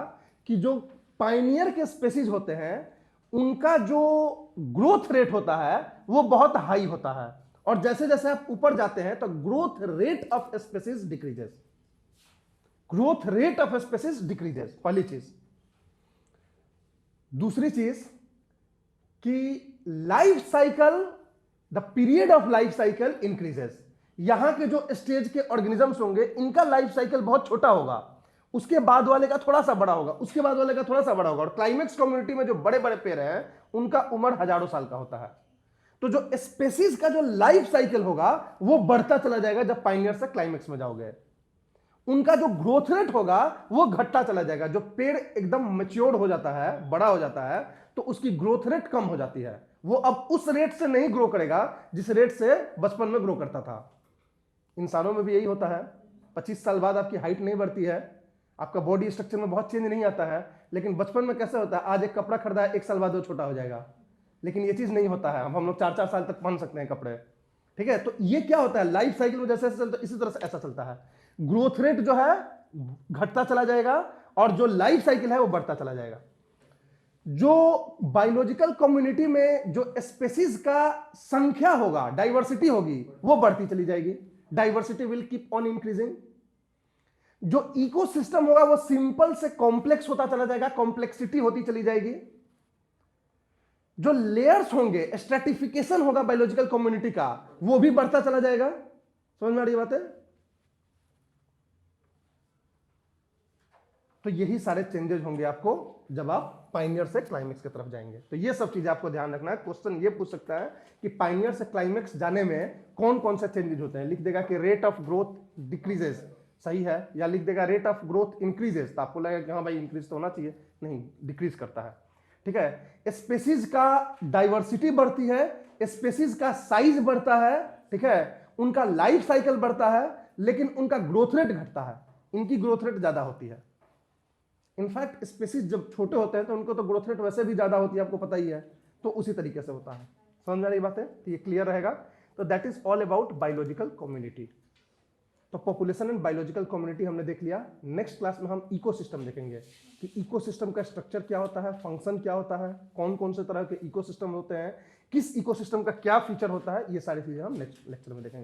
कि जो पायनियर के स्पेसीज होते हैं उनका जो ग्रोथ रेट होता है वो बहुत हाई होता है, और जैसे जैसे आप ऊपर जाते हैं तो growth rate of species decreases, growth rate of species decreases, पहली चीज। दूसरी चीज कि life cycle, the period of life cycle increases. यहां के जो स्टेज के ऑर्गेनिजम्स होंगे इनका लाइफ साइकिल बहुत छोटा होगा, उसके बाद वाले का थोड़ा सा बड़ा होगा, उसके बाद वाले का थोड़ा सा बड़ा होगा, और क्लाइमेक्स कम्युनिटी में जो बड़े बड़े पेड़ हैं उनका उम्र हजारों साल का होता है। तो जो स्पेसीज का जो लाइफ साइकिल होगा वो बढ़ता चला जाएगा जब पायनियर से क्लाइमेक्स में जाओगे। उनका जो ग्रोथ रेट होगा वो घटता चला जाएगा। जो पेड़ एकदम मैच्योर हो जाता है, बड़ा हो जाता है, तो उसकी ग्रोथ रेट कम हो जाती है, वो अब उस रेट से नहीं ग्रो करेगा जिस रेट से बचपन में ग्रो करता था। इंसानों में भी यही होता है, 25 साल बाद आपकी हाइट नहीं बढ़ती है, आपका बॉडी स्ट्रक्चर में बहुत चेंज नहीं आता है, लेकिन बचपन में कैसे होता है, आज एक कपड़ा खरीदा है, 1 साल बाद वो छोटा हो जाएगा, लेकिन ये चीज नहीं होता है। अब हम लोग 4-4 साल तक पहन सकते हैं कपड़े, ठीक है। तो ये क्या होता है, लाइफ साइकिल में जैसे चलता है इसी तरह से ऐसा चलता है, ग्रोथ रेट जो है घटता चला जाएगा और जो लाइफ साइकिल है वो बढ़ता चला जाएगा। जो बायोलॉजिकल कम्युनिटी में जो स्पेसीज का संख्या होगा, डाइवर्सिटी होगी, वो बढ़ती चली जाएगी, diversity will keep on increasing. जो इकोसिस्टम होगा वो सिंपल से कॉम्प्लेक्स होता चला जाएगा, कॉम्प्लेक्सिटी होती चली जाएगी। जो लेयर्स होंगे, स्ट्रेटिफिकेशन होगा बायोलॉजिकल कम्युनिटी का, वो भी बढ़ता चला जाएगा। समझ में आ रही बात है? तो यही सारे चेंजेस होंगे आपको जब आप पाइनियर से क्लाइमेक्स की तरफ जाएंगे। तो ये सब चीजें आपको ध्यान रखना है। क्वेश्चन ये पूछ सकता है कि पाइनियर से क्लाइमेक्स जाने में कौन कौन से चेंजेस होते हैं। लिख देगा कि रेट ऑफ ग्रोथ डिक्रीजेस, सही है, या लिख देगा रेट ऑफ ग्रोथ इंक्रीजेस, तो आपको लगेगा कि हाँ भाई इंक्रीज तो होना चाहिए, नहीं, डिक्रीज करता है, ठीक है। स्पेसीज का डाइवर्सिटी बढ़ती है, स्पेसीज का साइज बढ़ता है, ठीक है, उनका लाइफ साइकिल बढ़ता है, लेकिन उनका ग्रोथ रेट घटता है, इनकी ग्रोथ रेट ज्यादा होती है। इनफैक्ट स्पेसीज जब छोटे होते हैं तो उनको तो ग्रोथ रेट वैसे भी ज्यादा होती है, आपको पता ही है, तो उसी तरीके से होता है। समझ में आ रही बात है? तो ये क्लियर रहेगा। तो that is all about biological community. तो पॉपुलेशन एंड बायोलॉजिकल कम्युनिटी हमने देख लिया। नेक्स्ट क्लास में हम इकोसिस्टम देखेंगे कि इकोसिस्टम का स्ट्रक्चर क्या होता है, फंक्शन क्या होता है, कौन कौन से तरह के इकोसिस्टम होते हैं, किस इकोसिस्टम का क्या फीचर होता है, ये सारी चीजें हम नेक्स्ट लेक्चर में देखेंगे।